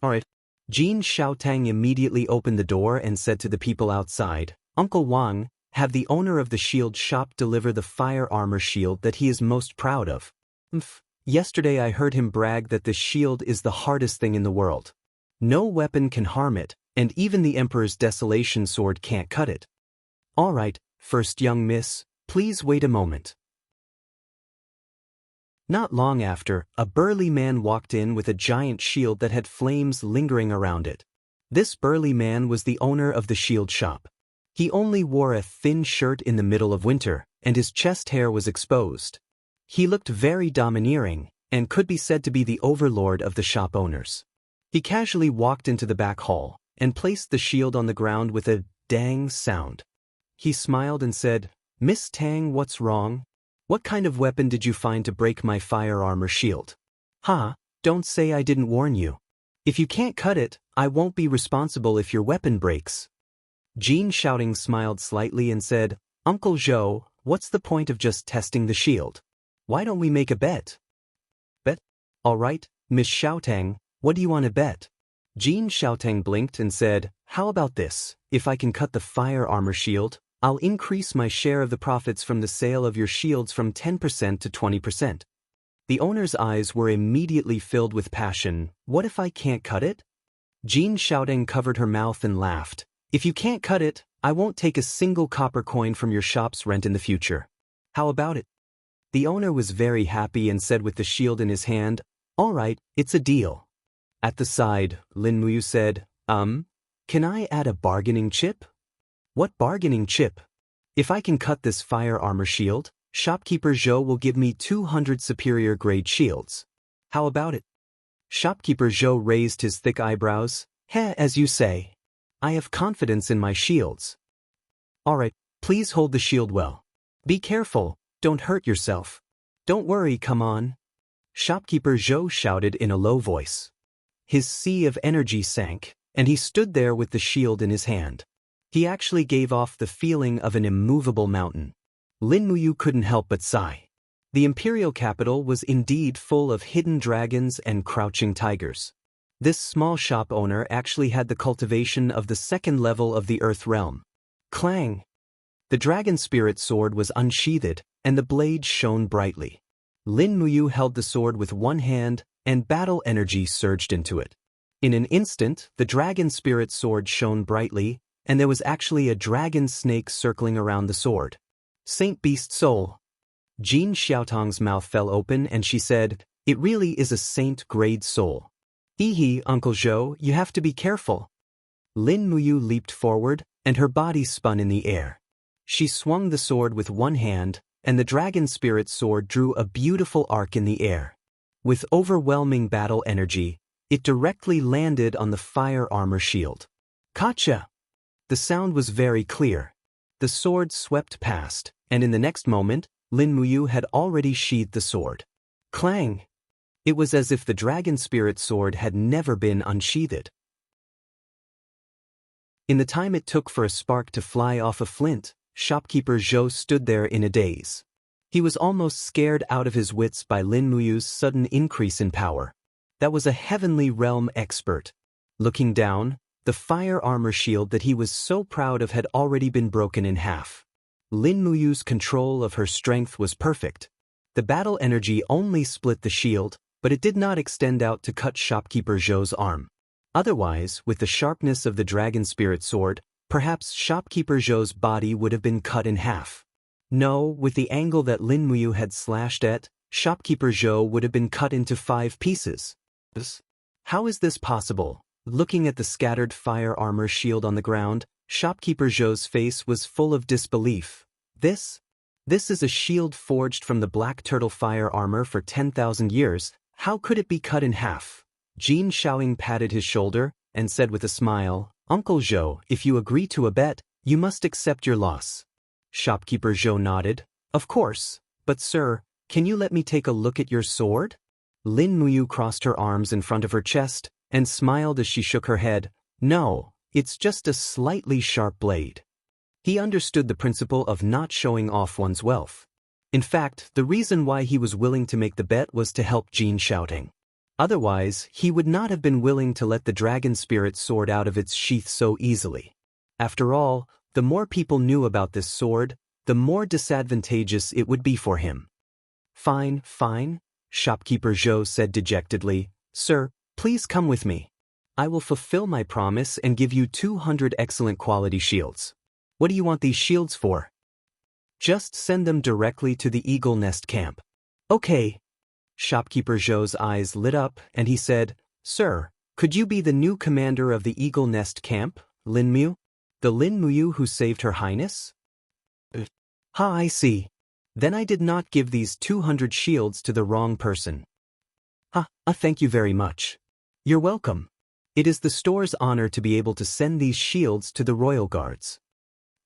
"All right." Jin Xiaotang immediately opened the door and said to the people outside, "Uncle Wang, have the owner of the shield shop deliver the fire armor shield that he is most proud of. Yesterday I heard him brag that this shield is the hardest thing in the world. No weapon can harm it, and even the Emperor's Desolation sword can't cut it." "All right, first young miss, please wait a moment." Not long after, a burly man walked in with a giant shield that had flames lingering around it. This burly man was the owner of the shield shop. He only wore a thin shirt in the middle of winter, and his chest hair was exposed. He looked very domineering, and could be said to be the overlord of the shop owners. He casually walked into the back hall, and placed the shield on the ground with a dang sound. He smiled and said, "Miss Tang, what's wrong? What kind of weapon did you find to break my fire armor shield?" "Ha, don't say I didn't warn you. If you can't cut it, I won't be responsible if your weapon breaks." Jin Xiaotang smiled slightly and said, "Uncle Zhou, what's the point of just testing the shield? Why don't we make a bet?" "Bet? All right, Miss Xiaotang, what do you want to bet?" Jin Xiaotang blinked and said, "How about this? If I can cut the fire armor shield, I'll increase my share of the profits from the sale of your shields from 10% to 20%. The owner's eyes were immediately filled with passion. "What if I can't cut it?" Jin Xiaotang covered her mouth and laughed. "If you can't cut it, I won't take a single copper coin from your shop's rent in the future. How about it?" The owner was very happy and said with the shield in his hand, "All right, it's a deal." At the side, Lin Muyu said, Can I add a bargaining chip?" "What bargaining chip?" "If I can cut this fire armor shield, shopkeeper Zhou will give me 200 superior grade shields. How about it?" Shopkeeper Zhou raised his thick eyebrows. As you say. I have confidence in my shields." "All right, please hold the shield well. Be careful, don't hurt yourself." "Don't worry, come on." Shopkeeper Zhou shouted in a low voice. His sea of energy sank, and he stood there with the shield in his hand. He actually gave off the feeling of an immovable mountain. Lin Muyu couldn't help but sigh. The imperial capital was indeed full of hidden dragons and crouching tigers. This small shop owner actually had the cultivation of the second level of the Earth realm. Clang! The dragon spirit sword was unsheathed, and the blade shone brightly. Lin Muyu held the sword with one hand, and battle energy surged into it. In an instant, the dragon spirit sword shone brightly, and there was actually a dragon snake circling around the sword. Saint Beast Soul. Jin Xiaotong's mouth fell open and she said, "It really is a saint-grade soul." "Hee, Uncle Zhou, you have to be careful." Lin Muyu leaped forward, and her body spun in the air. She swung the sword with one hand, and the dragon spirit sword drew a beautiful arc in the air. With overwhelming battle energy, it directly landed on the fire armor shield. Gotcha! The sound was very clear. The sword swept past, and in the next moment, Lin Muyu had already sheathed the sword. Clang! It was as if the dragon spirit sword had never been unsheathed. In the time it took for a spark to fly off a flint, shopkeeper Zhou stood there in a daze. He was almost scared out of his wits by Lin Muyu's sudden increase in power. That was a heavenly realm expert. Looking down, the fire armor shield that he was so proud of had already been broken in half. Lin Muyu's control of her strength was perfect. The battle energy only split the shield, but it did not extend out to cut shopkeeper Zhou's arm. Otherwise, with the sharpness of the dragon spirit sword, perhaps shopkeeper Zhou's body would have been cut in half. No, with the angle that Lin Muyu had slashed at, shopkeeper Zhou would have been cut into 5 pieces. How is this possible? Looking at the scattered fire armor shield on the ground, shopkeeper Zhou's face was full of disbelief. This is a shield forged from the black turtle fire armor for 10,000 years. How could it be cut in half? Jin Shaoing patted his shoulder and said with a smile, "Uncle Zhou, if you agree to a bet, you must accept your loss." Shopkeeper Zhou nodded. "Of course, but sir, can you let me take a look at your sword?" Lin Muyu crossed her arms in front of her chest and smiled as she shook her head. "No, it's just a slightly sharp blade." He understood the principle of not showing off one's wealth. In fact, the reason why he was willing to make the bet was to help Jin Shaoting. Otherwise, he would not have been willing to let the dragon spirit sword out of its sheath so easily. After all, the more people knew about this sword, the more disadvantageous it would be for him. "Fine, fine," shopkeeper Zhou said dejectedly. "Sir, please come with me. I will fulfill my promise and give you 200 excellent quality shields." "What do you want these shields for?" "Just send them directly to the Eagle Nest camp." "Okay." Shopkeeper Zhou's eyes lit up and he said, "Sir, could you be the new commander of the Eagle Nest camp, Lin Muyu? The Lin Muyu who saved Her Highness?" I see. Then I did not give these 200 shields to the wrong person." Thank you very much." "You're welcome. It is the store's honor to be able to send these shields to the royal guards."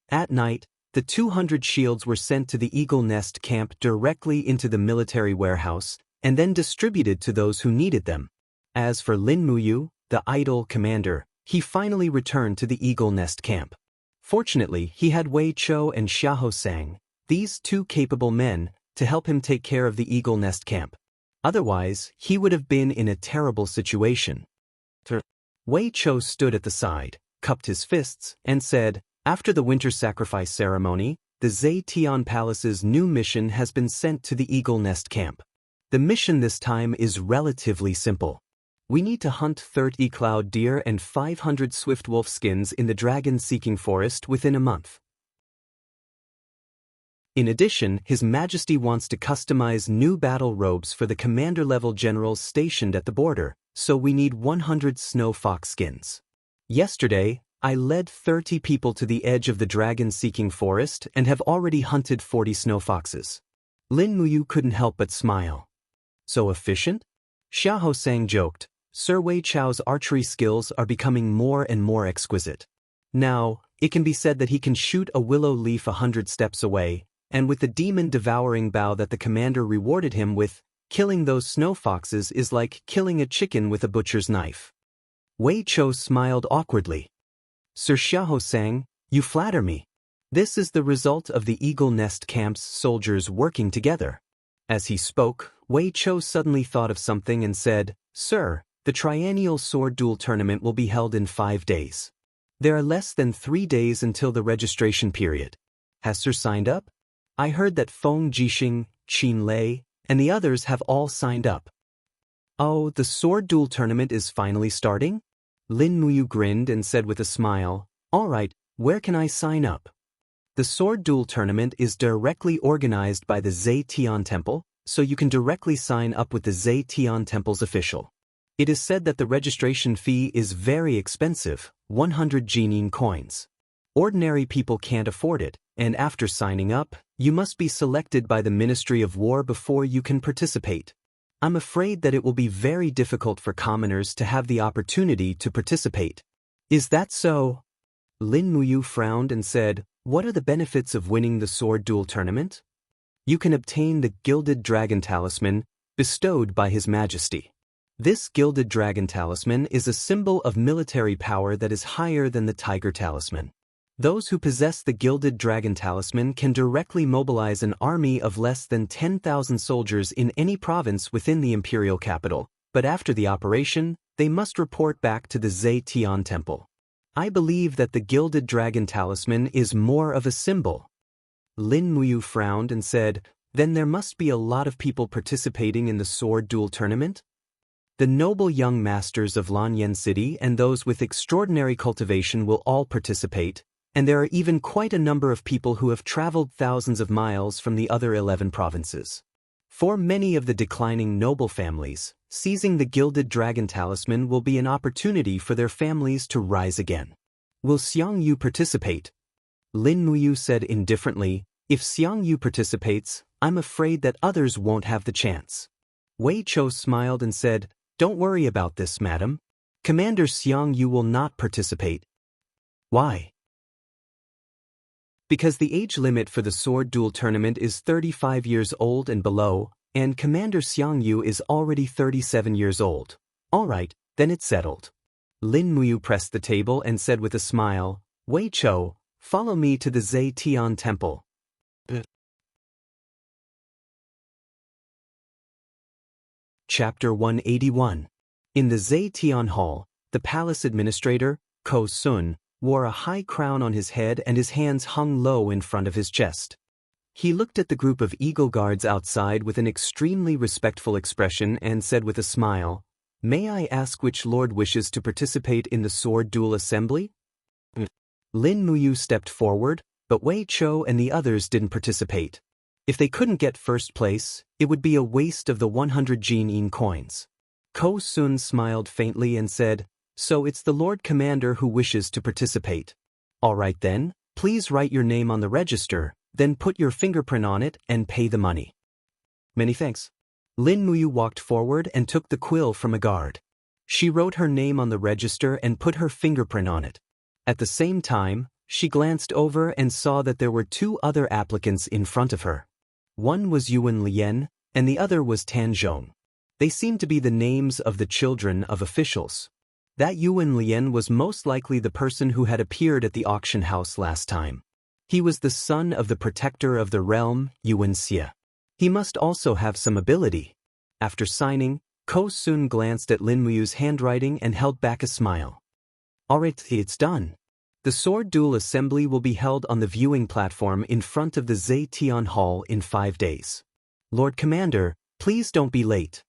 At night, the 200 shields were sent to the Eagle Nest camp directly into the military warehouse, and then distributed to those who needed them. As for Lin Muyu, the idle commander, he finally returned to the Eagle Nest camp. Fortunately, he had Wei Chou and Xia Hosang, these 2 capable men, to help him take care of the Eagle Nest camp. Otherwise, he would have been in a terrible situation. Wei Chou stood at the side, cupped his fists, and said, "After the winter sacrifice ceremony, the Zetian Palace's new mission has been sent to the Eagle Nest camp. The mission this time is relatively simple. We need to hunt 30 cloud deer and 500 swift wolf skins in the dragon-seeking forest within a month. In addition, His Majesty wants to customize new battle robes for the commander-level generals stationed at the border, so we need 100 snow fox skins. Yesterday, I led 30 people to the edge of the dragon-seeking forest and have already hunted 40 snow foxes." Lin Muyu couldn't help but smile. "So efficient?" Xia Hosang joked. "Sir Wei Chao's archery skills are becoming more and more exquisite. Now, it can be said that he can shoot a willow leaf 100 steps away, and with the demon-devouring bow that the commander rewarded him with, killing those snow foxes is like killing a chicken with a butcher's knife." Wei Chou smiled awkwardly. "Sir Xia Hosang, you flatter me. This is the result of the Eagle Nest camp's soldiers working together." As he spoke, Wei Chou suddenly thought of something and said, "Sir, The triennial sword duel tournament will be held in 5 days. There are less than 3 days until the registration period. Has Sir signed up? I heard that Feng Jixing, Qin Lei, and the others have all signed up. Oh, the sword duel tournament is finally starting? Lin Muyu grinned and said with a smile, "All right, where can I sign up?" The sword duel tournament is directly organized by the Zetian Temple, so you can directly sign up with the Zetian Temple's official. It is said that the registration fee is very expensive, 100 Jinin coins. Ordinary people can't afford it, and after signing up, you must be selected by the Ministry of War before you can participate. I'm afraid that it will be very difficult for commoners to have the opportunity to participate. Is that so? Lin Muyu frowned and said, "What are the benefits of winning the sword duel tournament?" You can obtain the Gilded Dragon Talisman bestowed by His Majesty. This Gilded Dragon Talisman is a symbol of military power that is higher than the Tiger Talisman. Those who possess the Gilded Dragon Talisman can directly mobilize an army of less than 10,000 soldiers in any province within the imperial capital, but after the operation, they must report back to the Zetian Temple. I believe that the Gilded Dragon Talisman is more of a symbol. Lin Muyu frowned and said, "Then there must be a lot of people participating in the sword duel tournament?" The noble young masters of Lanyan City and those with extraordinary cultivation will all participate, and there are even quite a number of people who have traveled thousands of miles from the other 11 provinces. For many of the declining noble families, seizing the Gilded Dragon Talisman will be an opportunity for their families to rise again. Will Xiangyu participate? Lin Muyu said indifferently, "If Xiangyu participates, I'm afraid that others won't have the chance." Wei Chou smiled and said, "Don't worry about this, madam. Commander Xiangyu will not participate." Why? Because the age limit for the sword duel tournament is 35 years old and below, and Commander Xiangyu is already 37 years old. All right, then it's settled. Lin Muyu pressed the table and said with a smile, "Wei Chou, follow me to the Zetian Temple." Chapter 181. In the Zetian Hall, the palace administrator, Ko Sun, wore a high crown on his head and his hands hung low in front of his chest. He looked at the group of eagle guards outside with an extremely respectful expression and said with a smile, "May I ask which lord wishes to participate in the sword duel assembly?" Lin Muyu stepped forward, but Wei Chou and the others didn't participate. If they couldn't get first place, it would be a waste of the 100 Jinin coins. Ko Sun smiled faintly and said, "So it's the Lord Commander who wishes to participate. All right then, please write your name on the register, then put your fingerprint on it and pay the money." "Many thanks." Lin Muyu walked forward and took the quill from a guard. She wrote her name on the register and put her fingerprint on it. At the same time, she glanced over and saw that there were 2 other applicants in front of her. One was Yuan Lian, and the other was Tan Zhong. They seemed to be the names of the children of officials. That Yuan Lian was most likely the person who had appeared at the auction house last time. He was the son of the protector of the realm, Yuan Xie. He must also have some ability. After signing, Ko Sun glanced at Lin Muyu's handwriting and held back a smile. "Alright, it's done. The sword duel assembly will be held on the viewing platform in front of the Zetian Hall in 5 days. Lord Commander, please don't be late."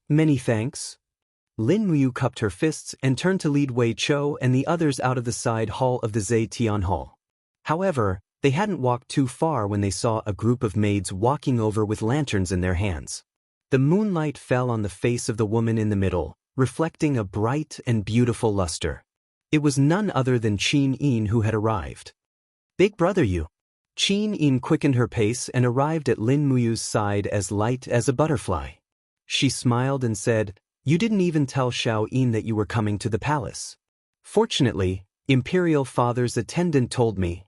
Many thanks." Lin Muyu cupped her fists and turned to lead Wei Chou and the others out of the side hall of the Zetian Hall. However, they hadn't walked too far when they saw a group of maids walking over with lanterns in their hands. The moonlight fell on the face of the woman in the middle, reflecting a bright and beautiful luster. It was none other than Qin Yin who had arrived. "Big brother you." Qin Yin quickened her pace and arrived at Lin Muyu's side as light as a butterfly. She smiled and said, "You didn't even tell Xiao Yin that you were coming to the palace." "Fortunately, Imperial Father's attendant told me."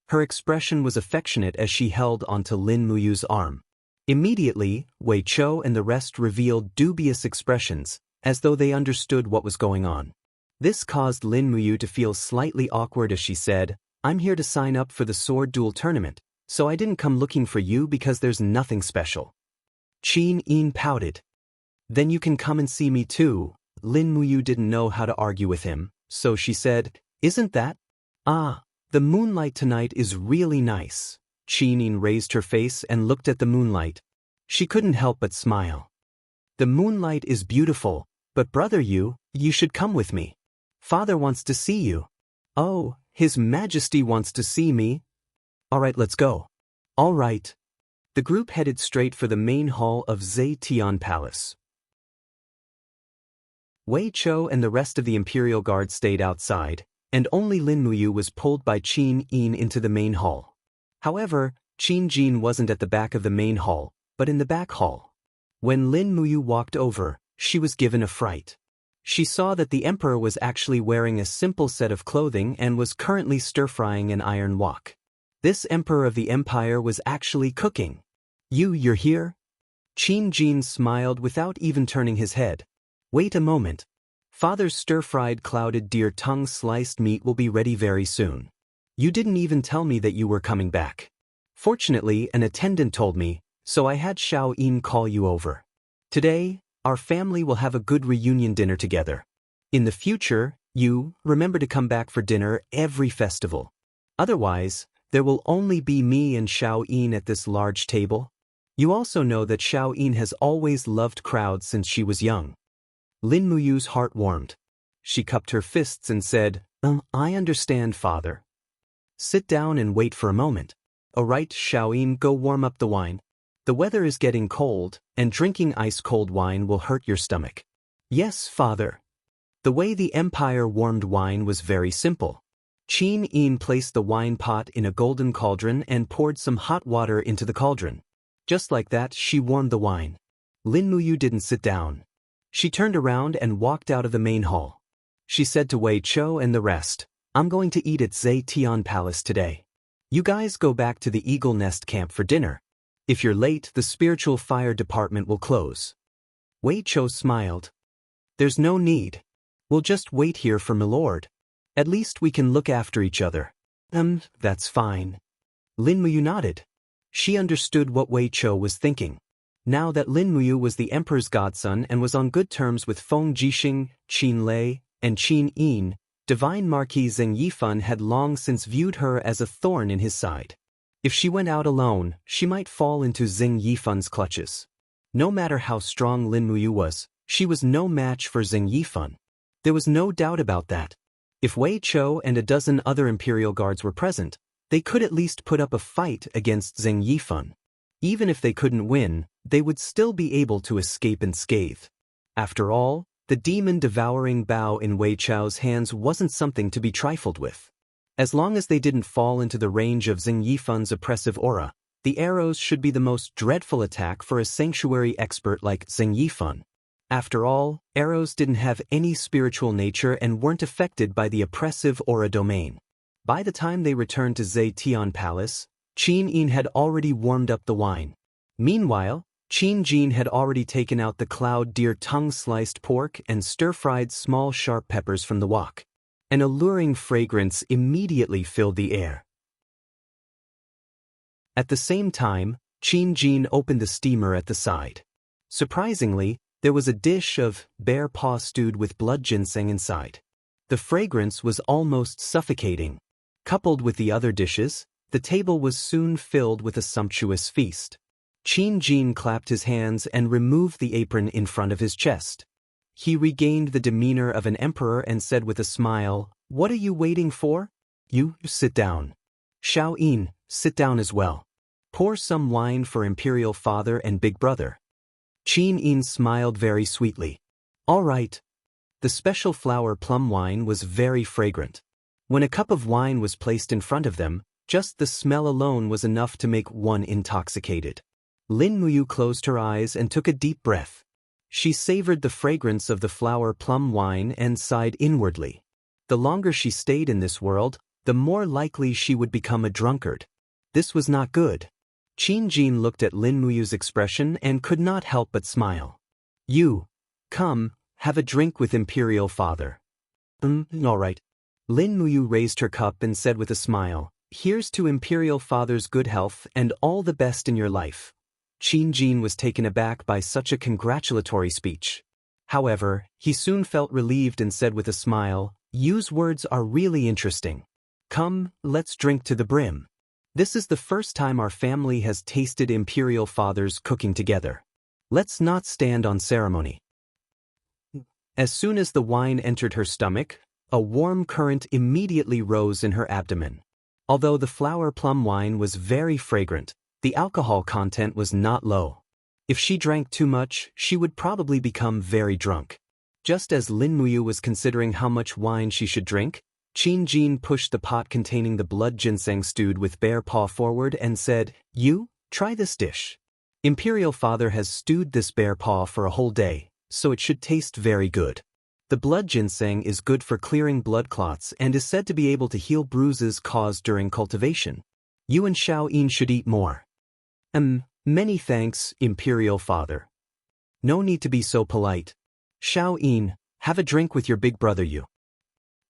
Her expression was affectionate as she held onto Lin Muyu's arm. Immediately, Wei Chou and the rest revealed dubious expressions, as though they understood what was going on. This caused Lin Muyu to feel slightly awkward as she said, "I'm here to sign up for the sword duel tournament, so I didn't come looking for you because there's nothing special." Qin Yin pouted. "Then you can come and see me too." Lin Muyu didn't know how to argue with him, so she said, "Isn't that? Ah, the moonlight tonight is really nice." Qin Yin raised her face and looked at the moonlight. She couldn't help but smile. "The moonlight is beautiful, but brother you should come with me. Father wants to see you." "Oh, His Majesty wants to see me? Alright, let's go." "Alright." The group headed straight for the main hall of Zetian Palace. Wei Chou and the rest of the Imperial Guard stayed outside, and only Lin Muyu was pulled by Qin Yin into the main hall. However, Qin Jin wasn't at the back of the main hall, but in the back hall. When Lin Muyu walked over, she was given a fright. She saw that the emperor was actually wearing a simple set of clothing and was currently stir-frying an iron wok. This emperor of the empire was actually cooking. You're here?" Qin Jin smiled without even turning his head. "Wait a moment. Father's stir-fried clouded deer tongue sliced meat will be ready very soon. You didn't even tell me that you were coming back. Fortunately, an attendant told me, so I had Xiao Yin call you over. Today, our family will have a good reunion dinner together. In the future, you remember to come back for dinner every festival. Otherwise, there will only be me and Xiao Yin at this large table. You also know that Xiao Yin has always loved crowds since she was young." Lin Muyu's heart warmed. She cupped her fists and said, I understand, father. Sit down and wait for a moment. Alright, Xiao Yin, go warm up the wine. The weather is getting cold, and drinking ice-cold wine will hurt your stomach." "Yes, father." The way the empire warmed wine was very simple. Qin Yin placed the wine pot in a golden cauldron and poured some hot water into the cauldron. Just like that, she warmed the wine. Lin Muyu didn't sit down. She turned around and walked out of the main hall. She said to Wei Chou and the rest, "I'm going to eat at Zetian Palace today. You guys go back to the Eagle Nest camp for dinner. If you're late, the spiritual fire department will close." Wei Chou smiled. "There's no need. We'll just wait here for Milord. At least we can look after each other." That's fine." Lin Muyu nodded. She understood what Wei Chou was thinking. Now that Lin Muyu was the emperor's godson and was on good terms with Feng Jixing, Qin Lei, and Qin Yin, Divine Marquis Zheng Yifan had long since viewed her as a thorn in his side. If she went out alone, she might fall into Zheng Yifan's clutches. No matter how strong Lin Muyu was, she was no match for Zheng Yifan. There was no doubt about that. If Wei Chou and a dozen other imperial guards were present, they could at least put up a fight against Zheng Yifan. Even if they couldn't win, they would still be able to escape unscathed. After all, the demon-devouring bow in Wei Chou's hands wasn't something to be trifled with. As long as they didn't fall into the range of Zheng Yifan's oppressive aura, the arrows should be the most dreadful attack for a sanctuary expert like Zheng Yifan. After all, arrows didn't have any spiritual nature and weren't affected by the oppressive aura domain. By the time they returned to Zetian Palace, Qin Yin had already warmed up the wine. Meanwhile, Qin Jin had already taken out the cloud deer tongue-sliced pork and stir-fried small sharp peppers from the wok. An alluring fragrance immediately filled the air. At the same time, Qin Jin opened the steamer at the side. Surprisingly, there was a dish of bear paw stewed with blood ginseng inside. The fragrance was almost suffocating. Coupled with the other dishes, the table was soon filled with a sumptuous feast. Qin Jin clapped his hands and removed the apron in front of his chest. He regained the demeanor of an emperor and said with a smile, "What are you waiting for? You sit down. Xiao Yin, sit down as well. Pour some wine for Imperial Father and Big Brother." Qin Yin smiled very sweetly. "All right." The special flower plum wine was very fragrant. When a cup of wine was placed in front of them, just the smell alone was enough to make one intoxicated. Lin Muyu closed her eyes and took a deep breath. She savored the fragrance of the flower plum wine and sighed inwardly. The longer she stayed in this world, the more likely she would become a drunkard. This was not good. Qin Jin looked at Lin Muyu's expression and could not help but smile. "You, come, have a drink with Imperial Father." All right." Lin Muyu raised her cup and said with a smile, "Here's to Imperial Father's good health and all the best in your life." Qin Jin was taken aback by such a congratulatory speech. However, he soon felt relieved and said with a smile, "Yu's words are really interesting. Come, let's drink to the brim. This is the first time our family has tasted Imperial Father's cooking together. Let's not stand on ceremony." As soon as the wine entered her stomach, a warm current immediately rose in her abdomen. Although the flower plum wine was very fragrant, the alcohol content was not low. If she drank too much, she would probably become very drunk. Just as Lin Muyu was considering how much wine she should drink, Qin Jin pushed the pot containing the blood ginseng stewed with bear paw forward and said, "You, try this dish. Imperial Father has stewed this bear paw for a whole day, so it should taste very good. The blood ginseng is good for clearing blood clots and is said to be able to heal bruises caused during cultivation. You and Xiao Yin should eat more." Many thanks, Imperial Father. No need to be so polite. Xiao Yin, have a drink with your big brother Yu.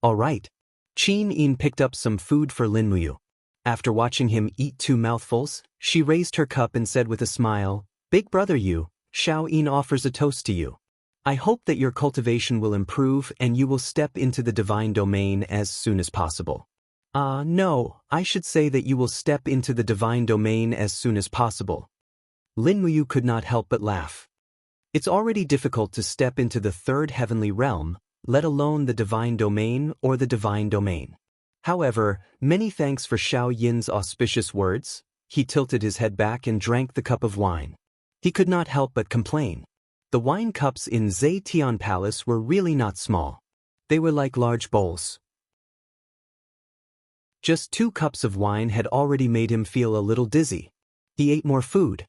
All right. Qin Yin picked up some food for Lin Muyu. After watching him eat 2 mouthfuls, she raised her cup and said with a smile, "Big brother Yu, Xiao Yin offers a toast to you. I hope that your cultivation will improve and you will step into the divine domain as soon as possible." No, I should say that you will step into the divine domain as soon as possible. Lin Muyu could not help but laugh. It's already difficult to step into the 3rd heavenly realm, let alone the divine domain or the divine domain. However, many thanks for Xiao Yin's auspicious words. He tilted his head back and drank the cup of wine. He could not help but complain. The wine cups in Zetian Palace were really not small. They were like large bowls. Just 2 cups of wine had already made him feel a little dizzy. He ate more food.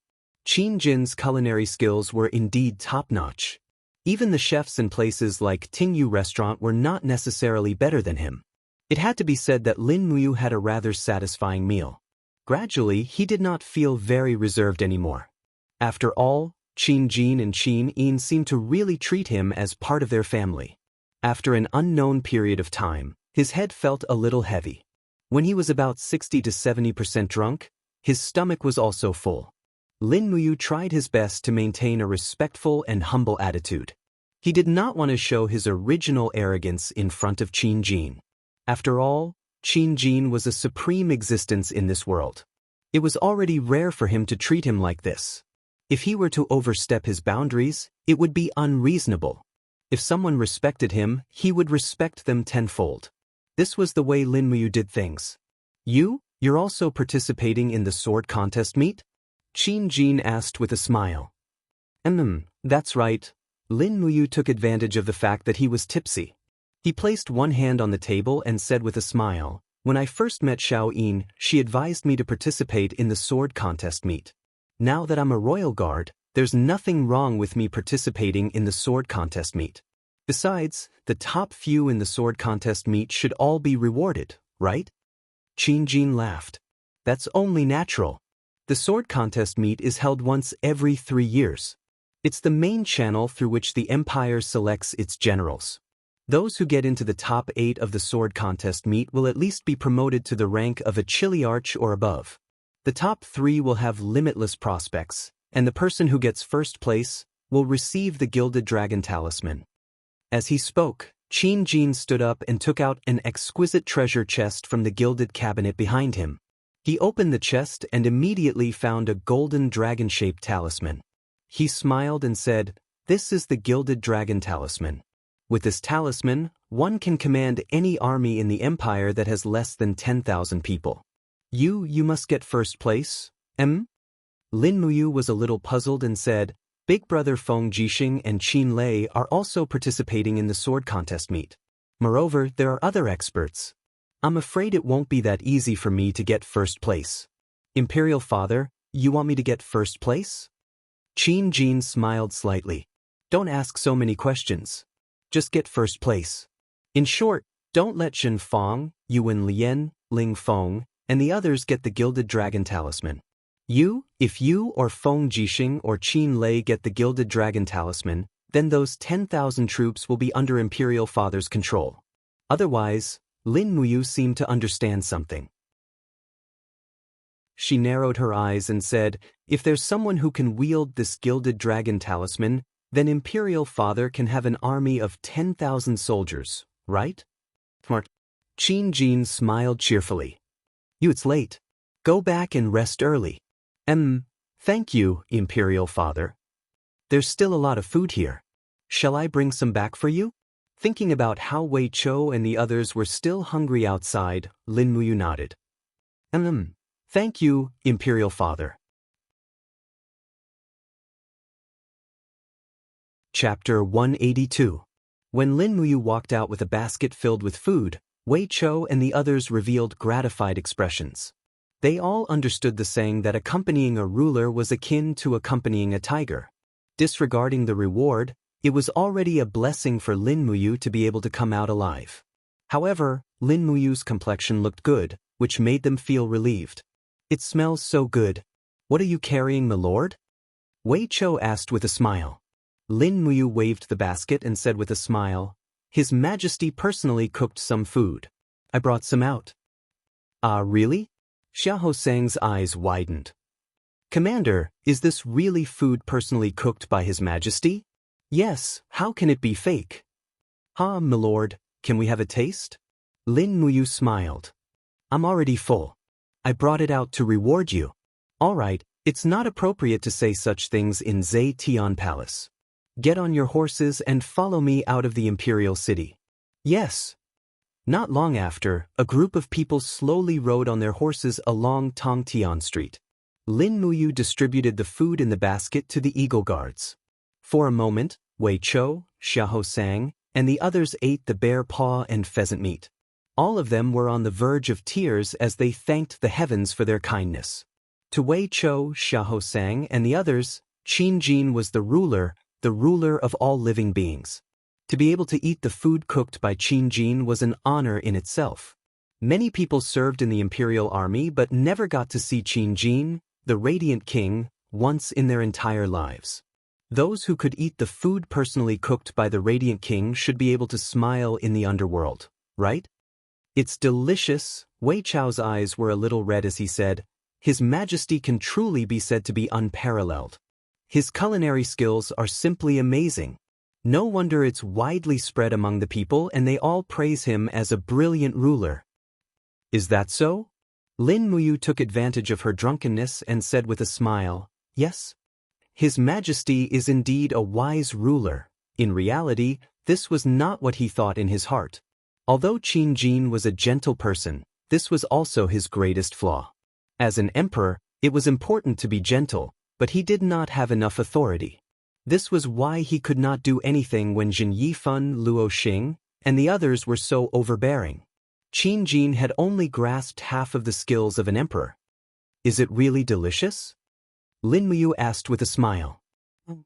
Qin Jin's culinary skills were indeed top-notch. Even the chefs in places like Tingyu Restaurant were not necessarily better than him. It had to be said that Lin Muyu had a rather satisfying meal. Gradually, he did not feel very reserved anymore. After all, Qin Jin and Qin Yin seemed to really treat him as part of their family. After an unknown period of time, his head felt a little heavy. When he was about 60 to 70% drunk, his stomach was also full. Lin Muyu tried his best to maintain a respectful and humble attitude. He did not want to show his original arrogance in front of Qin Jin. After all, Qin Jin was a supreme existence in this world. It was already rare for him to treat him like this. If he were to overstep his boundaries, it would be unreasonable. If someone respected him, he would respect them tenfold. This was the way Lin Muyu did things. You're also participating in the sword contest meet? Qin Jin asked with a smile. That's right. Lin Muyu took advantage of the fact that he was tipsy. He placed one hand on the table and said with a smile, "When I first met Xiao Yin, she advised me to participate in the sword contest meet. Now that I'm a royal guard, there's nothing wrong with me participating in the sword contest meet. Besides, the top few in the sword contest meet should all be rewarded, right?" Qin Jin laughed. "That's only natural. The sword contest meet is held once every 3 years. It's the main channel through which the empire selects its generals. Those who get into the top 8 of the sword contest meet will at least be promoted to the rank of a Chiliarch or above. The top 3 will have limitless prospects, and the person who gets first place will receive the Gilded Dragon Talisman." As he spoke, Qin Jin stood up and took out an exquisite treasure chest from the gilded cabinet behind him. He opened the chest and immediately found a golden dragon-shaped talisman. He smiled and said, "This is the Gilded Dragon Talisman. With this talisman, one can command any army in the empire that has less than 10,000 people. You must get first place, Lin Muyu was a little puzzled and said, "Big brother Feng Jixing and Qin Lei are also participating in the sword contest meet. Moreover, there are other experts. I'm afraid it won't be that easy for me to get first place." "Imperial Father, you want me to get first place?" Qin Jin smiled slightly. "Don't ask so many questions. Just get first place. In short, don't let Shen Fong, Yuan Lian, Ling Feng, and the others get the Gilded Dragon Talisman. If you or Feng Jixing or Qin Lei get the Gilded Dragon Talisman, then those 10,000 troops will be under Imperial Father's control. Otherwise," Lin Muyu seemed to understand something. She narrowed her eyes and said, "If there's someone who can wield this Gilded Dragon Talisman, Then Imperial Father can have an army of 10,000 soldiers, right? Smart. Qin Jin smiled cheerfully. It's late. Go back and rest early. Thank you, Imperial Father. There's still a lot of food here. Shall I bring some back for you? Thinking about how Wei Chou and the others were still hungry outside, Lin Muyu nodded. Thank you, Imperial Father. Chapter 182. When Lin Muyu walked out with a basket filled with food, Wei Chou and the others revealed gratified expressions. They all understood the saying that accompanying a ruler was akin to accompanying a tiger. Disregarding the reward, it was already a blessing for Lin Muyu to be able to come out alive. However, Lin Muyu's complexion looked good, which made them feel relieved. It smells so good. What are you carrying, my lord? Wei Chou asked with a smile. Lin Muyu waved the basket and said with a smile, His Majesty personally cooked some food. I brought some out. Ah, really? Xia Hosang's eyes widened. Commander, is this really food personally cooked by His Majesty? Yes, how can it be fake? Ha, my lord, can we have a taste? Lin Muyu smiled. I'm already full. I brought it out to reward you. All right, it's not appropriate to say such things in Zhe Tian Palace. Get on your horses and follow me out of the imperial city. Yes. Not long after, a group of people slowly rode on their horses along Tongtian Street. Lin Muyu distributed the food in the basket to the eagle guards. For a moment, Wei Chou, Xia Hosang, and the others ate the bear paw and pheasant meat. All of them were on the verge of tears as they thanked the heavens for their kindness. To Wei Chou, Xia Hosang, and the others, Qin Jin was the ruler of all living beings. To be able to eat the food cooked by Qin Jin was an honor in itself. Many people served in the imperial army but never got to see Qin Jin, the radiant king, once in their entire lives. Those who could eat the food personally cooked by the radiant king should be able to smile in the underworld, right? It's delicious. Wei Chou's eyes were a little red as he said, His Majesty can truly be said to be unparalleled. His culinary skills are simply amazing. No wonder it's widely spread among the people and they all praise him as a brilliant ruler. Is that so? Lin Muyu took advantage of her drunkenness and said with a smile, Yes. His Majesty is indeed a wise ruler. In reality, this was not what he thought in his heart. Although Qin Jin was a gentle person, this was also his greatest flaw. As an emperor, it was important to be gentle, but he did not have enough authority. This was why he could not do anything when Jin Yifan, Luo Xing, and the others were so overbearing. Qin Jin had only grasped half of the skills of an emperor. Is it really delicious? Lin Muyu asked with a smile.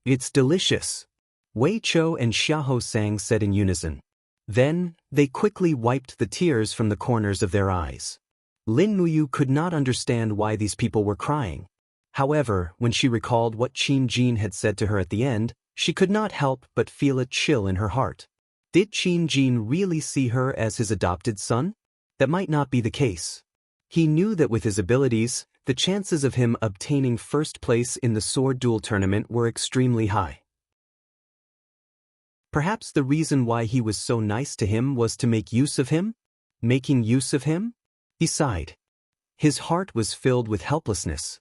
It's delicious. Wei Chou and Xia Hosang said in unison. Then, they quickly wiped the tears from the corners of their eyes. Lin Muyu could not understand why these people were crying. However, when she recalled what Qin Jin had said to her at the end, she could not help but feel a chill in her heart. Did Qin Jin really see her as his adopted son? That might not be the case. He knew that with his abilities, the chances of him obtaining first place in the sword duel tournament were extremely high. Perhaps the reason why he was so nice to him was to make use of him? Making use of him? He sighed. His heart was filled with helplessness.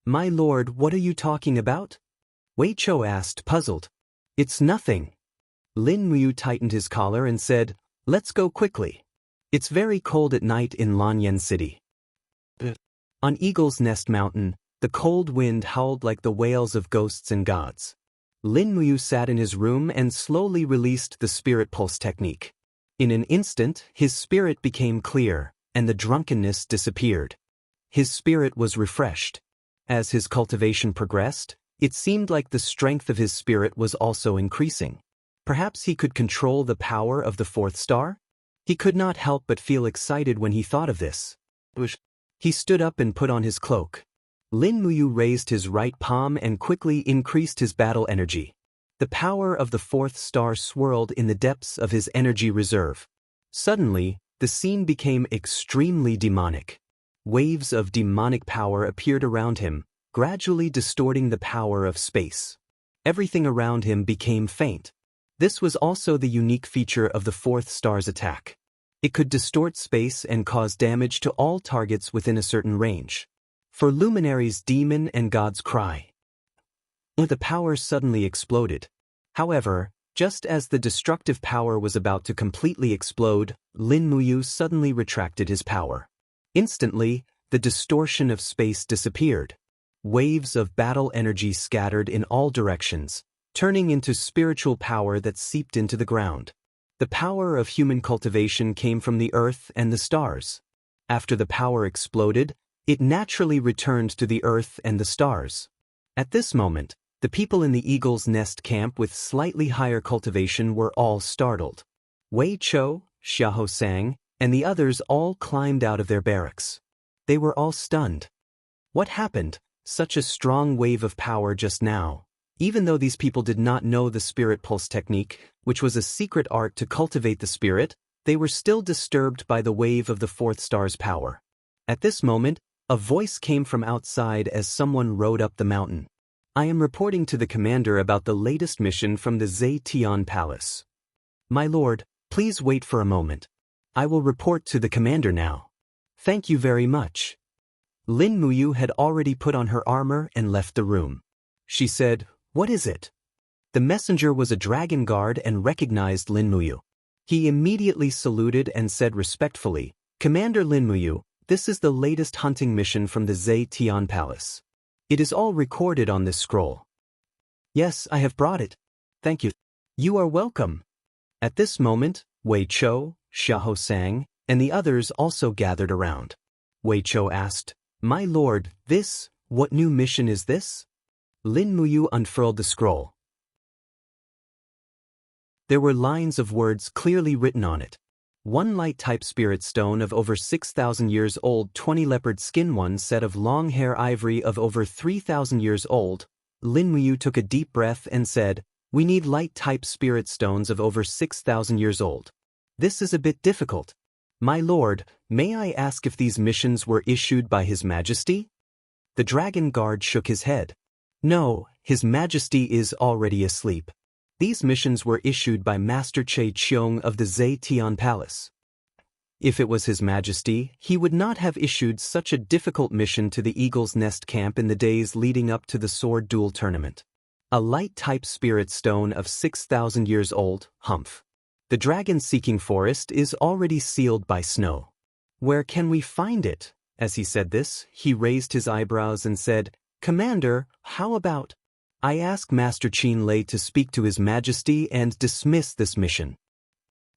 My lord, what are you talking about? Wei Chou asked, puzzled. It's nothing. Lin Muyu tightened his collar and said, Let's go quickly. It's very cold at night in Lanyan City. On Eagle's Nest Mountain, the cold wind howled like the wails of ghosts and gods. Lin Muyu sat in his room and slowly released the spirit pulse technique. In an instant, his spirit became clear, and the drunkenness disappeared. His spirit was refreshed. As his cultivation progressed, it seemed like the strength of his spirit was also increasing. Perhaps he could control the power of the fourth star? He could not help but feel excited when he thought of this. He stood up and put on his cloak. Lin Muyu raised his right palm and quickly increased his battle energy. The power of the fourth star swirled in the depths of his energy reserve. Suddenly, the scene became extremely demonic. Waves of demonic power appeared around him, gradually distorting the power of space. Everything around him became faint. This was also the unique feature of the fourth star's attack. It could distort space and cause damage to all targets within a certain range. For Luminary's Demon and God's Cry, the power suddenly exploded. However, just as the destructive power was about to completely explode, Lin Muyu suddenly retracted his power. Instantly, the distortion of space disappeared. Waves of battle energy scattered in all directions, turning into spiritual power that seeped into the ground. The power of human cultivation came from the earth and the stars. After the power exploded, it naturally returned to the earth and the stars. At this moment, the people in the Eagle's Nest camp with slightly higher cultivation were all startled. Wei Chou, Xiahou Sang, and the others all climbed out of their barracks. They were all stunned. What happened? Such a strong wave of power just now. Even though these people did not know the spirit pulse technique, which was a secret art to cultivate the spirit, they were still disturbed by the wave of the fourth star's power. At this moment, a voice came from outside as someone rode up the mountain. I am reporting to the commander about the latest mission from the Zetian Palace. My lord, please wait for a moment. I will report to the commander now. Thank you very much. Lin Muyu had already put on her armor and left the room. She said, "What is it?" The messenger was a dragon guard and recognized Lin Muyu. He immediately saluted and said respectfully, "Commander Lin Muyu, this is the latest hunting mission from the Zetian Palace. It is all recorded on this scroll." "Yes, I have brought it. Thank you." "You are welcome." At this moment, Wei Chou, Xiahou Sang, and the others also gathered around. Wei Chou asked, "My lord, what new mission is this?" Lin Muyu unfurled the scroll. There were lines of words clearly written on it. 1 light-type spirit stone of over 6,000 years old, 20 leopard skin, 1 set of long hair ivory of over 3,000 years old. Lin Muyu took a deep breath and said, "We need light-type spirit stones of over 6,000 years old. This is a bit difficult. My lord, may I ask if these missions were issued by His Majesty?" The dragon guard shook his head. "No, His Majesty is already asleep. These missions were issued by Master Che Qiong of the Zetian Palace. If it was His Majesty, he would not have issued such a difficult mission to the Eagle's Nest camp in the days leading up to the sword duel tournament. A light-type spirit stone of 6,000 years old, humph. The dragon-seeking forest is already sealed by snow. Where can we find it?" As he said this, he raised his eyebrows and said, "Commander, how about I ask Master Qin Lei to speak to His Majesty and dismiss this mission?"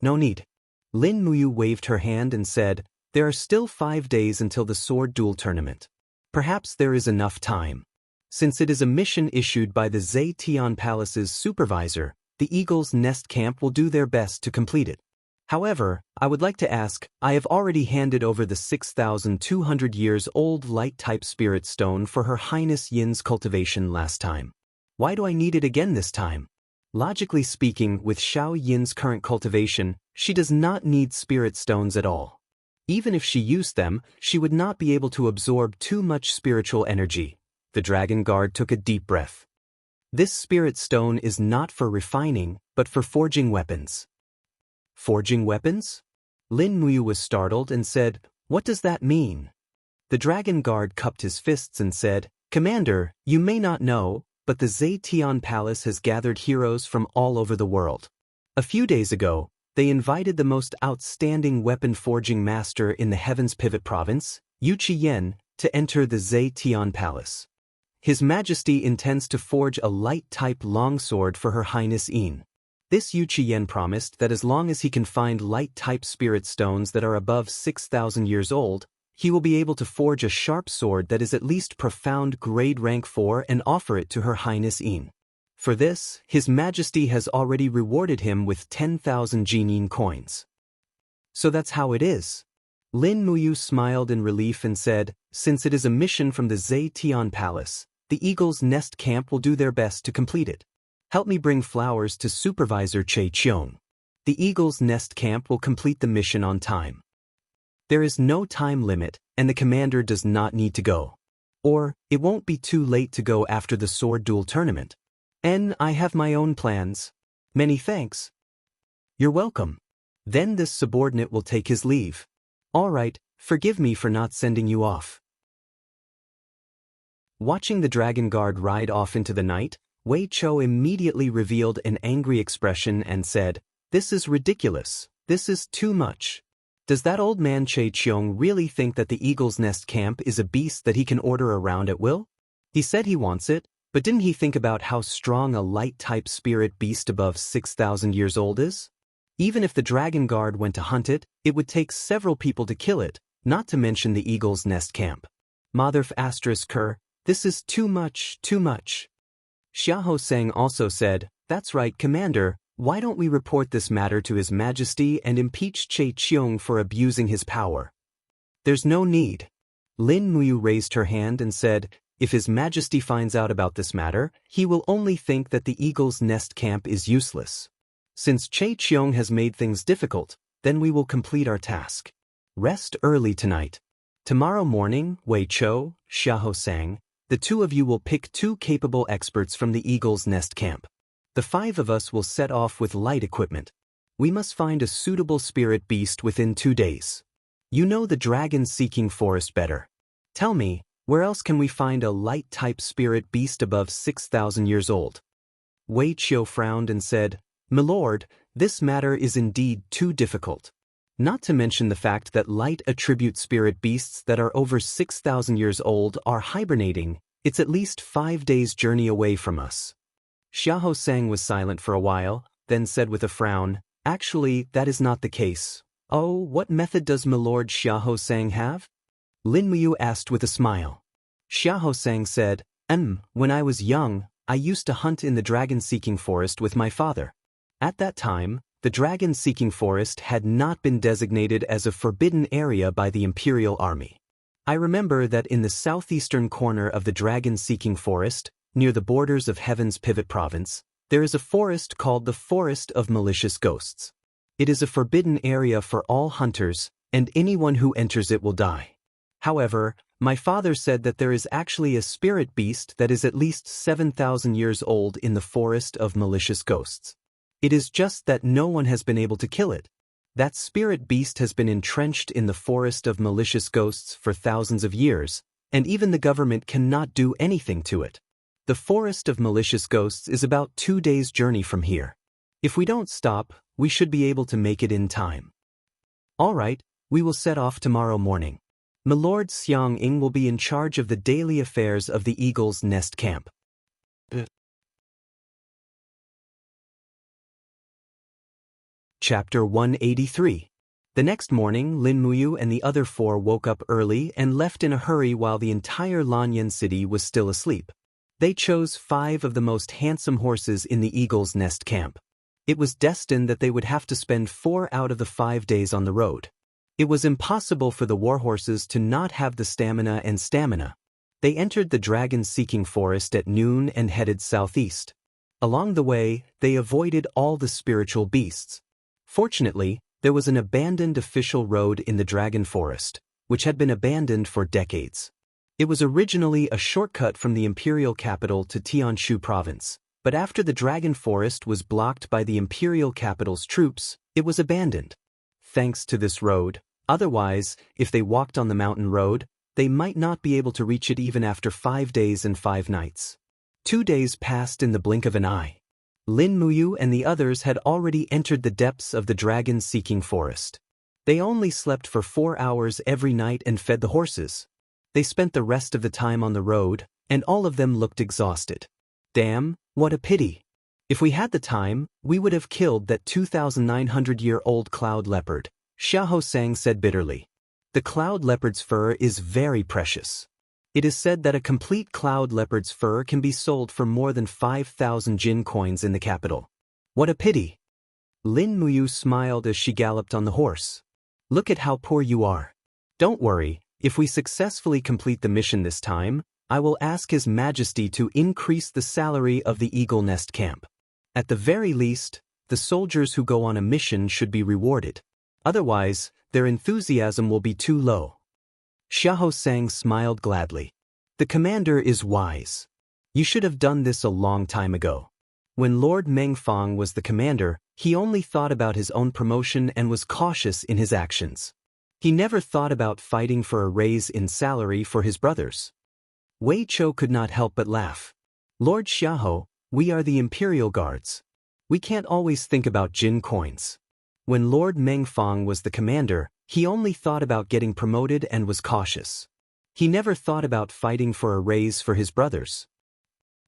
"No need." Lin Muyu waved her hand and said, "There are still 5 days until the sword duel tournament. Perhaps there is enough time. Since it is a mission issued by the Zetian Palace's supervisor, the Eagle's Nest camp will do their best to complete it. However, I would like to ask, I have already handed over the 6,200 years old light-type spirit stone for Her Highness Yin's cultivation last time. Why do I need it again this time? Logically speaking, with Xiao Yin's current cultivation, she does not need spirit stones at all. Even if she used them, she would not be able to absorb too much spiritual energy." The dragon guard took a deep breath. "This spirit stone is not for refining, but for forging weapons." "Forging weapons?" Lin Muyu was startled and said, "What does that mean?" The dragon guard cupped his fists and said, "Commander, you may not know, but the Zetian Palace has gathered heroes from all over the world. A few days ago, they invited the most outstanding weapon forging master in the Heaven's Pivot Province, Yu Yen, to enter the Zetian Palace. His Majesty intends to forge a light-type longsword for Her Highness Yin. This Yu Yen promised that as long as he can find light-type spirit stones that are above 6,000 years old, he will be able to forge a sharp sword that is at least profound grade rank 4 and offer it to Her Highness Yin. For this, His Majesty has already rewarded him with 10,000 Jinin coins." "So that's how it is." Lin Muyu smiled in relief and said, "Since it is a mission from the Zetian Palace, the Eagle's Nest camp will do their best to complete it. Help me bring flowers to Supervisor Che Qiong. The Eagle's Nest camp will complete the mission on time. There is no time limit, and the commander does not need to go. Or, it won't be too late to go after the sword duel tournament." I have my own plans. Many thanks. You're welcome. Then this subordinate will take his leave. All right, forgive me for not sending you off. Watching the dragon guard ride off into the night, Wei Chou immediately revealed an angry expression and said, "This is ridiculous. This is too much. Does that old man Che Chiong really think that the Eagle's Nest camp is a beast that he can order around at will? He said he wants it, but didn't he think about how strong a light-type spirit beast above 6,000 years old is? Even if the dragon guard went to hunt it, it would take several people to kill it, not to mention the Eagle's Nest camp. Motherf asterisk her, this is too much, too much." Xiahou Sang also said, "That's right, Commander, why don't we report this matter to His Majesty and impeach Che Chiong for abusing his power?" "There's no need." Lin Muyu raised her hand and said, "If His Majesty finds out about this matter, he will only think that the Eagle's Nest camp is useless. Since Che Chiong has made things difficult, then we will complete our task. Rest early tonight. Tomorrow morning, Wei Chou, Xiahou Sang, the two of you will pick 2 capable experts from the Eagle's Nest camp. The 5 of us will set off with light equipment. We must find a suitable spirit beast within 2 days. You know the dragon-seeking forest better. Tell me, where else can we find a light-type spirit beast above 6,000 years old?" Wei Chou frowned and said, "My lord, this matter is indeed too difficult. Not to mention the fact that light-attribute spirit beasts that are over 6,000 years old are hibernating. It's at least 5 days' journey away from us." Xiahou Sang was silent for a while, then said with a frown, "Actually, that is not the case." "Oh, what method does my lord Xiahou Sang have?" Lin Muyu asked with a smile. Xiahou Sang said, When I was young, I used to hunt in the dragon-seeking forest with my father. At that time, the dragon-seeking forest had not been designated as a forbidden area by the Imperial Army. I remember that in the southeastern corner of the dragon-seeking forest, near the borders of Heaven's Pivot Province, there is a forest called the Forest of Malicious Ghosts. It is a forbidden area for all hunters, and anyone who enters it will die. However, my father said that there is actually a spirit beast that is at least 7,000 years old in the Forest of Malicious Ghosts. It is just that no one has been able to kill it. That spirit beast has been entrenched in the Forest of Malicious Ghosts for thousands of years, and even the government cannot do anything to it. The Forest of Malicious Ghosts is about 2 days' journey from here. If we don't stop, we should be able to make it in time. All right, we will set off tomorrow morning. My Lord Xiang Ying will be in charge of the daily affairs of the Eagle's Nest camp. Chapter 183. The next morning, Lin Muyu and the other 4 woke up early and left in a hurry while the entire Lanyan city was still asleep. They chose 5 of the most handsome horses in the Eagle's Nest camp. It was destined that they would have to spend 4 out of the 5 days on the road. It was impossible for the warhorses to not have the stamina. They entered the dragon-seeking forest at noon and headed southeast. Along the way, they avoided all the spiritual beasts. Fortunately, there was an abandoned official road in the dragon forest, which had been abandoned for decades. It was originally a shortcut from the imperial capital to Tianshu province, but after the dragon forest was blocked by the imperial capital's troops, it was abandoned. Thanks to this road, otherwise, if they walked on the mountain road, they might not be able to reach it even after 5 days and 5 nights. 2 days passed in the blink of an eye. Lin Muyu and the others had already entered the depths of the dragon-seeking forest. They only slept for 4 hours every night and fed the horses. They spent the rest of the time on the road, and all of them looked exhausted. Damn, what a pity. If we had the time, we would have killed that 2,900-year-old cloud leopard, Xiahou Sang said bitterly. The cloud leopard's fur is very precious. It is said that a complete cloud leopard's fur can be sold for more than 5,000 jin coins in the capital. What a pity. Lin Muyu smiled as she galloped on the horse. Look at how poor you are. Don't worry, if we successfully complete the mission this time, I will ask His Majesty to increase the salary of the Eagle Nest camp. At the very least, the soldiers who go on a mission should be rewarded. Otherwise, their enthusiasm will be too low. Xiahou Sang smiled gladly. The commander is wise. You should have done this a long time ago. When Lord Mengfang was the commander, he only thought about his own promotion and was cautious in his actions. He never thought about fighting for a raise in salary for his brothers. Wei Chou could not help but laugh. Lord Xiahou, we are the Imperial Guards. We can't always think about Jin coins. When Lord Mengfang was the commander, he only thought about getting promoted and was cautious. He never thought about fighting for a raise for his brothers.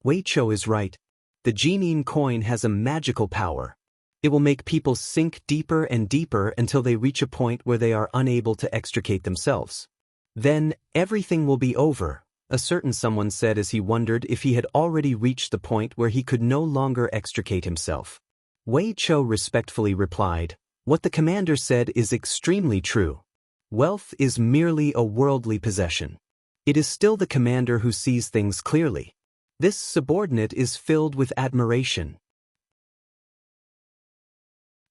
Wei Chou is right. The Jin coin has a magical power. It will make people sink deeper and deeper until they reach a point where they are unable to extricate themselves. Then, everything will be over, a certain someone said as he wondered if he had already reached the point where he could no longer extricate himself. Wei Chou respectfully replied, "What the commander said is extremely true. Wealth is merely a worldly possession. It is still the commander who sees things clearly. This subordinate is filled with admiration."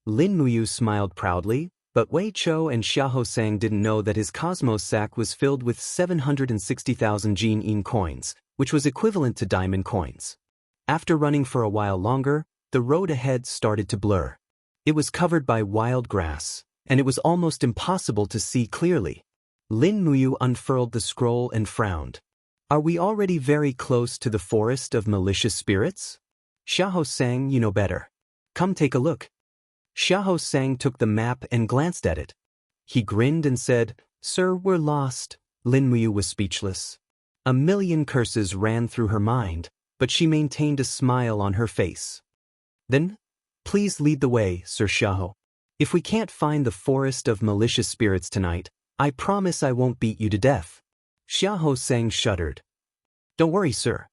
Lin Muyu smiled proudly, but Wei Chou and Xiahou Sang didn't know that his cosmos sack was filled with 760,000 Jin coins, which was equivalent to diamond coins. After running for a while longer, the road ahead started to blur. It was covered by wild grass, and it was almost impossible to see clearly. Lin Muyu unfurled the scroll and frowned. "Are we already very close to the forest of malicious spirits?" Xiahou Sang, you know better. Come take a look. Xiahou Sang took the map and glanced at it. He grinned and said, "Sir, we're lost." Lin Muyu was speechless. A million curses ran through her mind, but she maintained a smile on her face. "Then, please lead the way, Sir Xiahou. If we can't find the forest of malicious spirits tonight, I promise I won't beat you to death." Xiahou Sang shuddered. "Don't worry, sir.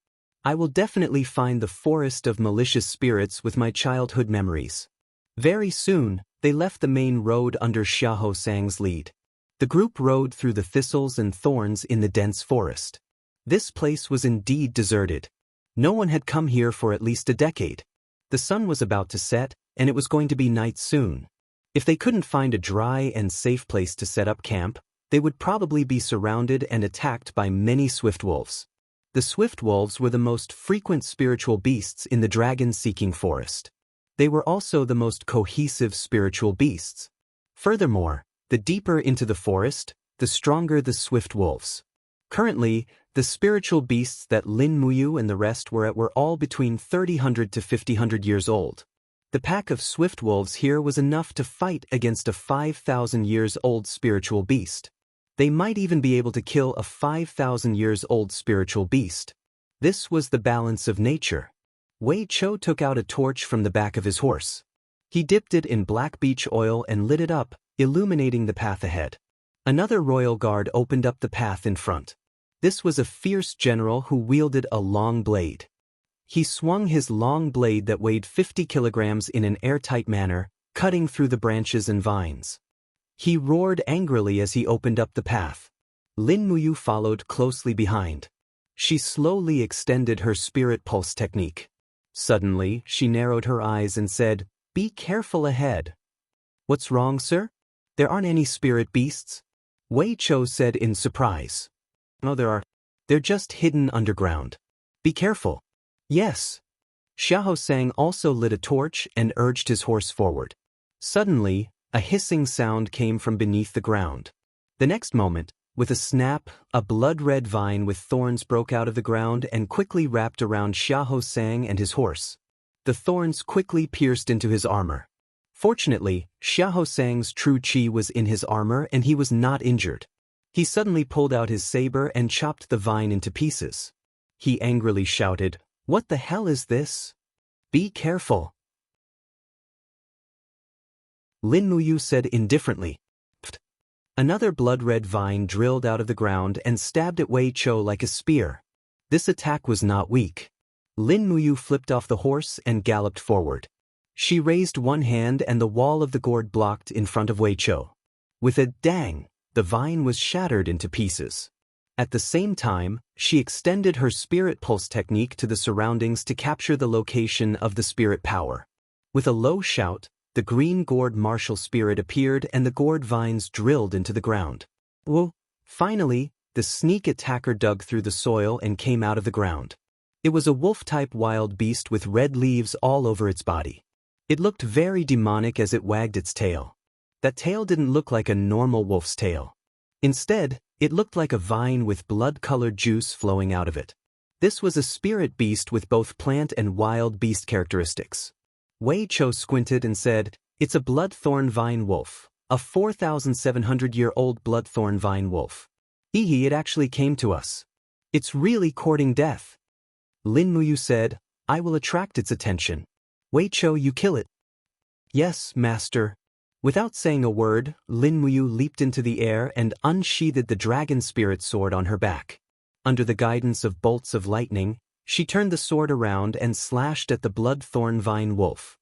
I will definitely find the forest of malicious spirits with my childhood memories." Very soon, they left the main road under Xiahou Sang's lead. The group rode through the thistles and thorns in the dense forest. This place was indeed deserted. No one had come here for at least a decade. The sun was about to set, and it was going to be night soon. If they couldn't find a dry and safe place to set up camp, they would probably be surrounded and attacked by many swift wolves. The swift wolves were the most frequent spiritual beasts in the dragon-seeking forest. They were also the most cohesive spiritual beasts. Furthermore, the deeper into the forest, the stronger the swift wolves. Currently, the spiritual beasts that Lin Muyu and the rest were at were all between 300 to 500 years old. The pack of swift wolves here was enough to fight against a 5,000 years old spiritual beast. They might even be able to kill a 5,000 years old spiritual beast. This was the balance of nature. Wei Chou took out a torch from the back of his horse. He dipped it in black beech oil and lit it up, illuminating the path ahead. Another royal guard opened up the path in front. This was a fierce general who wielded a long blade. He swung his long blade that weighed 50 kilograms in an airtight manner, cutting through the branches and vines. He roared angrily as he opened up the path. Lin Muyu followed closely behind. She slowly extended her spirit pulse technique. Suddenly, she narrowed her eyes and said, "Be careful ahead." "What's wrong, sir? There aren't any spirit beasts?" Wei Chou said in surprise. "No, there are. They're just hidden underground. Be careful." "Yes." Xiahou Sang also lit a torch and urged his horse forward. Suddenly, a hissing sound came from beneath the ground. The next moment, with a snap, a blood-red vine with thorns broke out of the ground and quickly wrapped around Xiahou Sang and his horse. The thorns quickly pierced into his armor. Fortunately, Xiahou Sang's true qi was in his armor and he was not injured. He suddenly pulled out his saber and chopped the vine into pieces. He angrily shouted, "What the hell is this? Be careful." Lin Muyu said indifferently. Another blood-red vine drilled out of the ground and stabbed at Wei Chou like a spear. This attack was not weak. Lin Muyu flipped off the horse and galloped forward. She raised one hand and the wall of the gourd blocked in front of Wei Chou. With a dang, the vine was shattered into pieces. At the same time, she extended her spirit pulse technique to the surroundings to capture the location of the spirit power. With a low shout, the green gourd martial spirit appeared and the gourd vines drilled into the ground. Whoa! Finally, the sneak attacker dug through the soil and came out of the ground. It was a wolf-type wild beast with red leaves all over its body. It looked very demonic as it wagged its tail. That tail didn't look like a normal wolf's tail. Instead, it looked like a vine with blood-colored juice flowing out of it. This was a spirit beast with both plant and wild beast characteristics. Wei Chou squinted and said, "It's a bloodthorn vine wolf, a 4,700-year-old bloodthorn vine wolf. It actually came to us. It's really courting death." Lin Muyu said, "I will attract its attention. Wei Chou, you kill it." "Yes, master." Without saying a word, Lin Muyu leaped into the air and unsheathed the dragon spirit sword on her back. Under the guidance of bolts of lightning, she turned the sword around and slashed at the bloodthorn vine wolf.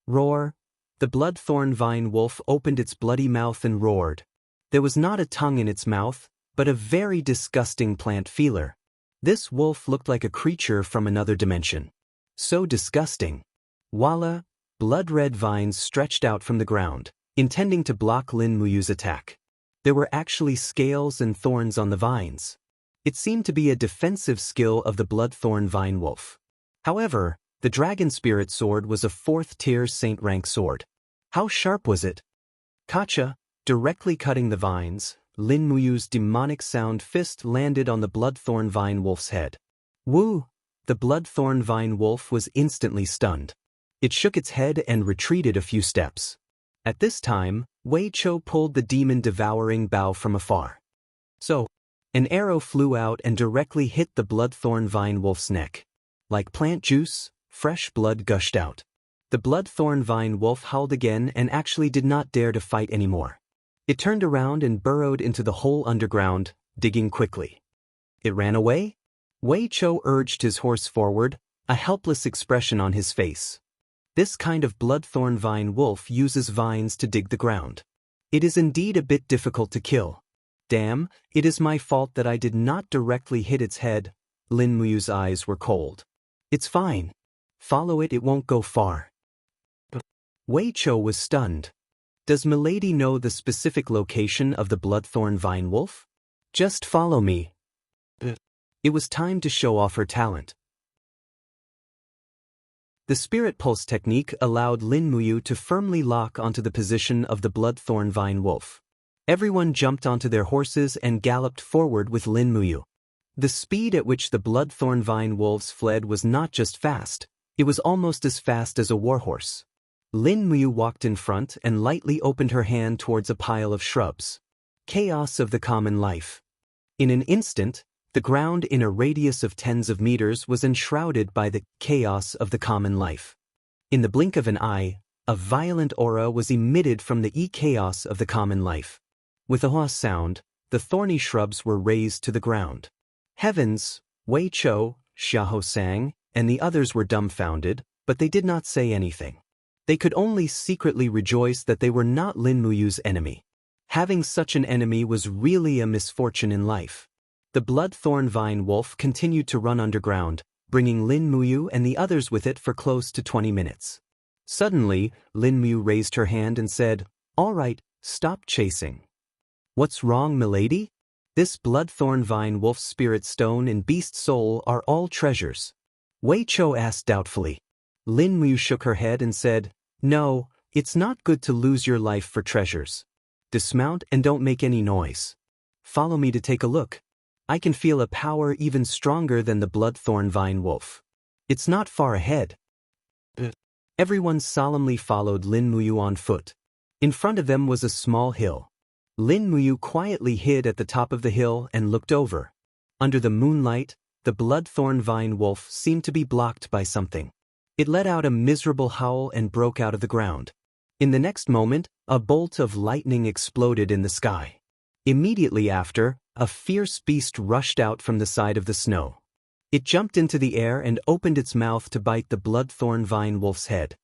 Roar! The bloodthorn vine wolf opened its bloody mouth and roared. There was not a tongue in its mouth, but a very disgusting plant feeler. This wolf looked like a creature from another dimension. So disgusting. Voila! Blood-red vines stretched out from the ground, intending to block Lin Muyu's attack. There were actually scales and thorns on the vines. It seemed to be a defensive skill of the bloodthorn vine wolf. However, the dragon spirit sword was a 4th-tier saint rank sword. How sharp was it? Kacha, directly cutting the vines, Lin Muyu's demonic sound fist landed on the bloodthorn vine wolf's head. Woo! The bloodthorn vine wolf was instantly stunned. It shook its head and retreated a few steps. At this time, Wei Chou pulled the demon-devouring bow from afar. So, an arrow flew out and directly hit the bloodthorn vine wolf's neck. Like plant juice, fresh blood gushed out. The bloodthorn vine wolf howled again and actually did not dare to fight anymore. It turned around and burrowed into the hole underground, digging quickly. It ran away? Wei Chou urged his horse forward, a helpless expression on his face. This kind of bloodthorn vine wolf uses vines to dig the ground. It is indeed a bit difficult to kill. Damn, it is my fault that I did not directly hit its head. Lin Muyu's eyes were cold. It's fine. Follow it, it won't go far. Wei Chou was stunned. Does Milady know the specific location of the bloodthorn vine wolf? Just follow me. It was time to show off her talent. The spirit pulse technique allowed Lin Muyu to firmly lock onto the position of the bloodthorn vine wolf. Everyone jumped onto their horses and galloped forward with Lin Muyu. The speed at which the bloodthorn vine wolves fled was not just fast, it was almost as fast as a warhorse. Lin Muyu walked in front and lightly opened her hand towards a pile of shrubs. Chaos of the common life. In an instant, the ground in a radius of tens of meters was enshrouded by the chaos of the common life. In the blink of an eye, a violent aura was emitted from the chaos of the common life. With a "ha" sound, the thorny shrubs were razed to the ground. Heavens! Wei Chou, Xiahou sang, and the others were dumbfounded, but they did not say anything. They could only secretly rejoice that they were not Lin Muyu's enemy. Having such an enemy was really a misfortune in life. The bloodthorn vine wolf continued to run underground, bringing Lin Muyu and the others with it for close to 20 minutes. Suddenly, Lin Muyu raised her hand and said, "All right, stop chasing." "What's wrong, milady? This bloodthorn vine wolf's spirit stone and beast soul are all treasures." Wei Chou asked doubtfully. Lin Muyu shook her head and said, "No, it's not good to lose your life for treasures. Dismount and don't make any noise. Follow me to take a look. I can feel a power even stronger than the bloodthorn vine wolf. It's not far ahead." Everyone solemnly followed Lin Muyu on foot. In front of them was a small hill. Lin Muyu quietly hid at the top of the hill and looked over. Under the moonlight, the bloodthorn vine wolf seemed to be blocked by something. It let out a miserable howl and broke out of the ground. In the next moment, a bolt of lightning exploded in the sky. Immediately after, a fierce beast rushed out from the side of the snow. It jumped into the air and opened its mouth to bite the bloodthorn vine wolf's head.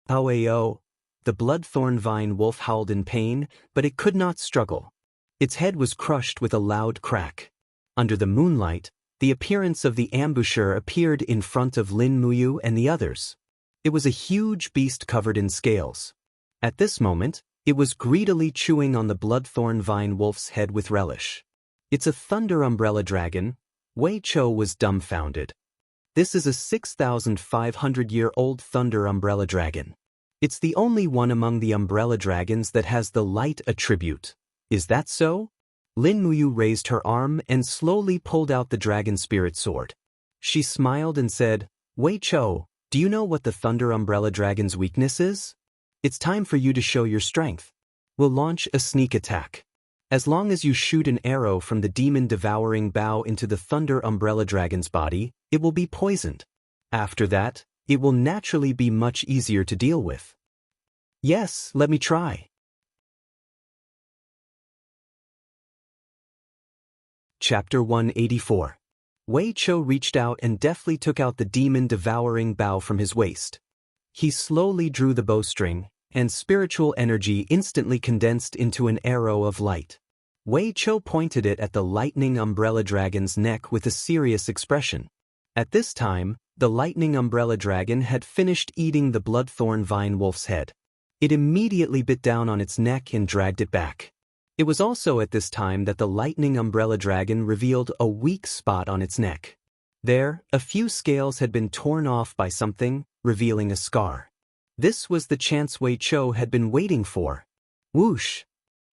"Ow-ay-oh!" The bloodthorn vine wolf howled in pain, but it could not struggle. Its head was crushed with a loud crack. Under the moonlight, the appearance of the ambusher appeared in front of Lin Muyu and the others. It was a huge beast covered in scales. At this moment, it was greedily chewing on the bloodthorn vine wolf's head with relish. "It's a thunder umbrella dragon." Wei Chou was dumbfounded. This is a 6,500-year-old thunder umbrella dragon. It's the only one among the umbrella dragons that has the light attribute. Is that so? Lin Muyu raised her arm and slowly pulled out the dragon spirit sword. She smiled and said, Wei Chou, do you know what the thunder umbrella dragon's weakness is? It's time for you to show your strength. We'll launch a sneak attack. As long as you shoot an arrow from the demon-devouring bow into the thunder umbrella dragon's body, it will be poisoned. After that, it will naturally be much easier to deal with. Yes, let me try. Chapter 184. Wei Chou reached out and deftly took out the demon-devouring bow from his waist. He slowly drew the bowstring, and spiritual energy instantly condensed into an arrow of light. Wei Chou pointed it at the lightning umbrella dragon's neck with a serious expression. At this time, the lightning umbrella dragon had finished eating the bloodthorn vine wolf's head. It immediately bit down on its neck and dragged it back. It was also at this time that the lightning umbrella dragon revealed a weak spot on its neck. There, a few scales had been torn off by something, revealing a scar. This was the chance Wei Chou had been waiting for. Whoosh!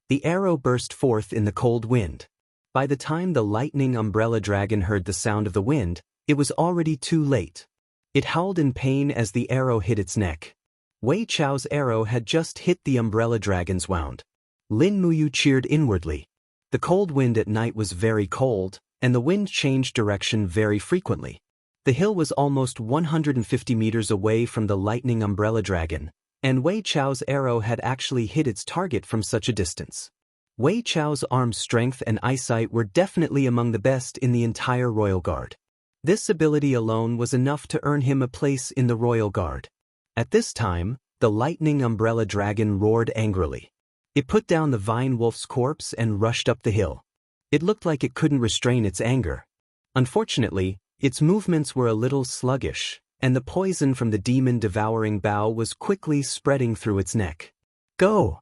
The arrow burst forth in the cold wind. By the time the lightning umbrella dragon heard the sound of the wind, it was already too late. It howled in pain as the arrow hit its neck. Wei Chou's arrow had just hit the umbrella dragon's wound. Lin Muyu cheered inwardly. The cold wind at night was very cold, and the wind changed direction very frequently. The hill was almost 150 meters away from the lightning umbrella dragon, and Wei Chou's arrow had actually hit its target from such a distance. Wei Chou's arm strength and eyesight were definitely among the best in the entire Royal Guard. This ability alone was enough to earn him a place in the Royal Guard. At this time, the lightning umbrella dragon roared angrily. It put down the vine wolf's corpse and rushed up the hill. It looked like it couldn't restrain its anger. Unfortunately, its movements were a little sluggish, and the poison from the demon-devouring bow was quickly spreading through its neck. Go!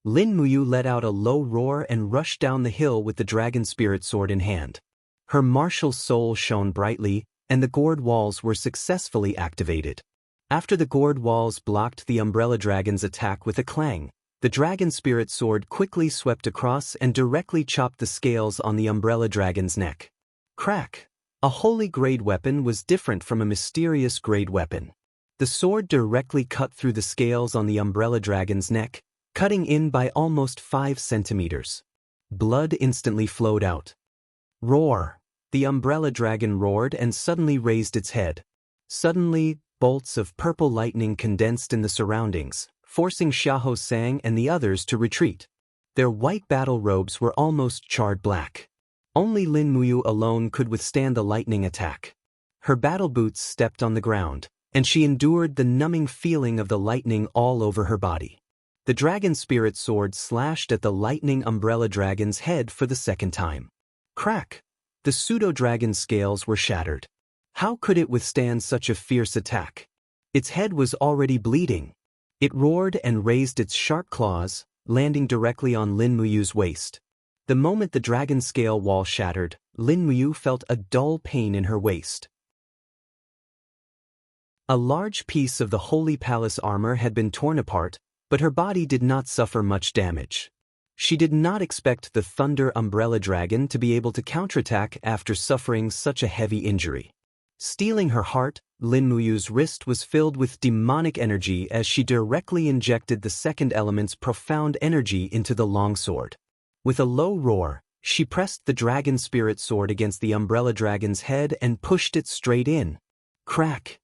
Lin Muyu let out a low roar and rushed down the hill with the dragon spirit sword in hand. Her martial soul shone brightly, and the gourd walls were successfully activated. After the gourd walls blocked the umbrella dragon's attack with a clang, the dragon spirit sword quickly swept across and directly chopped the scales on the umbrella dragon's neck. Crack! A holy grade weapon was different from a mysterious grade weapon. The sword directly cut through the scales on the umbrella dragon's neck, cutting in by almost 5 centimeters. Blood instantly flowed out. Roar! The umbrella dragon roared and suddenly raised its head. Suddenly, bolts of purple lightning condensed in the surroundings, forcing Xiahou Sang and the others to retreat. Their white battle robes were almost charred black. Only Lin Muyu alone could withstand the lightning attack. Her battle boots stepped on the ground, and she endured the numbing feeling of the lightning all over her body. The dragon spirit sword slashed at the lightning umbrella dragon's head for the second time. Crack! The pseudo-dragon scales were shattered. How could it withstand such a fierce attack? Its head was already bleeding. It roared and raised its sharp claws, landing directly on Lin Muyu's waist. The moment the dragon scale wall shattered, Lin Muyu felt a dull pain in her waist. A large piece of the Holy Palace armor had been torn apart, but her body did not suffer much damage. She did not expect the Thunder Umbrella Dragon to be able to counterattack after suffering such a heavy injury. Stealing her heart, Lin Muyu's wrist was filled with demonic energy as she directly injected the second element's profound energy into the longsword. With a low roar, she pressed the dragon spirit sword against the umbrella dragon's head and pushed it straight in. Crack!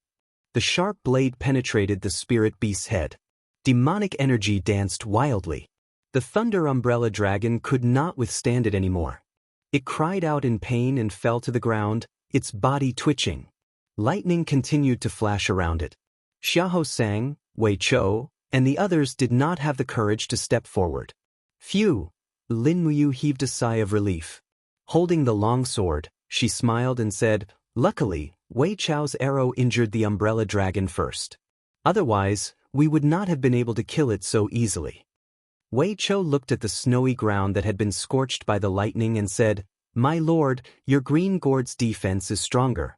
The sharp blade penetrated the spirit beast's head. Demonic energy danced wildly. The Thunder Umbrella Dragon could not withstand it anymore. It cried out in pain and fell to the ground, its body twitching. Lightning continued to flash around it. Xiahou Sang, Wei Chou, and the others did not have the courage to step forward. Phew! Lin Muyu heaved a sigh of relief. Holding the long sword, she smiled and said, "Luckily, Wei Chou's arrow injured the umbrella dragon first. Otherwise, we would not have been able to kill it so easily." Wei Chou looked at the snowy ground that had been scorched by the lightning and said, "My lord, your green gourd's defense is stronger."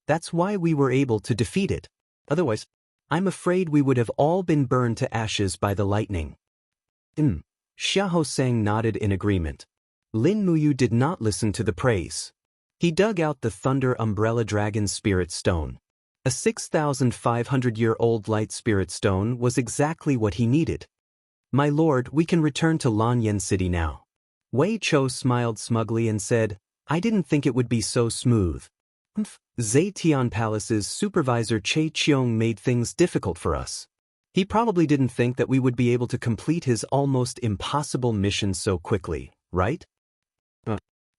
That's why we were able to defeat it. Otherwise, I'm afraid we would have all been burned to ashes by the lightning. Xiahou Sang nodded in agreement. Lin Muyu did not listen to the praise. He dug out the Thunder Umbrella Dragon's Spirit Stone. A 6,500-year-old light spirit stone was exactly what he needed. My lord, we can return to Lanyan City now. Wei Chou smiled smugly and said, I didn't think it would be so smooth. Zetian Palace's supervisor Che Qiong made things difficult for us. He probably didn't think that we would be able to complete his almost impossible mission so quickly, right?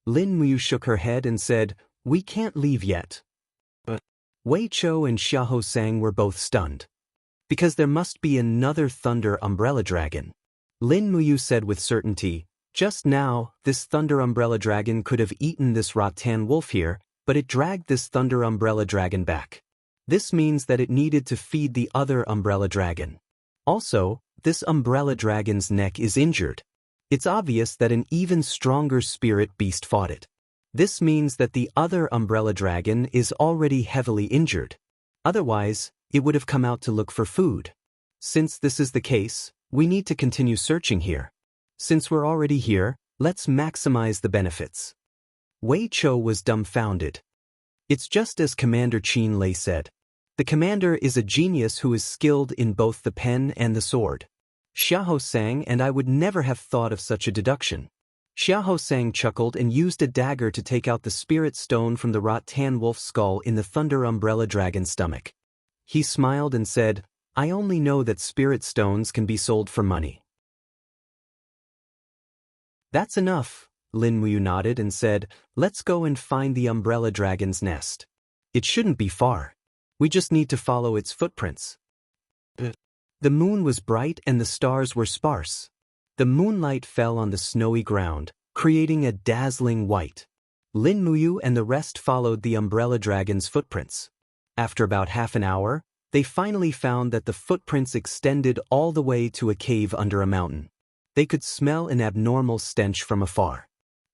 Lin Muyu shook her head and said, we can't leave yet. Wei Chou and Xiahou Sang were both stunned. Because there must be another Thunder Umbrella Dragon. Lin Muyu said with certainty, just now, this Thunder Umbrella Dragon could have eaten this rattan wolf here, but it dragged this Thunder Umbrella Dragon back. This means that it needed to feed the other Umbrella Dragon. Also, this Umbrella Dragon's neck is injured. It's obvious that an even stronger spirit beast fought it. This means that the other Umbrella Dragon is already heavily injured. Otherwise, it would have come out to look for food. Since this is the case, we need to continue searching here. Since we're already here, let's maximize the benefits. Wei Chou was dumbfounded. It's just as Commander Qin Lei said. The commander is a genius who is skilled in both the pen and the sword. Xiahou Sang and I would never have thought of such a deduction. Xiahou Sang chuckled and used a dagger to take out the spirit stone from the rattan wolf skull in the Thunder Umbrella Dragon's stomach. He smiled and said, I only know that spirit stones can be sold for money. That's enough, Lin Muyu nodded and said, let's go and find the Umbrella Dragon's nest. It shouldn't be far. We just need to follow its footprints. The moon was bright and the stars were sparse. The moonlight fell on the snowy ground, creating a dazzling white. Lin Muyu and the rest followed the Umbrella Dragon's footprints. After about half an hour, they finally found that the footprints extended all the way to a cave under a mountain. They could smell an abnormal stench from afar.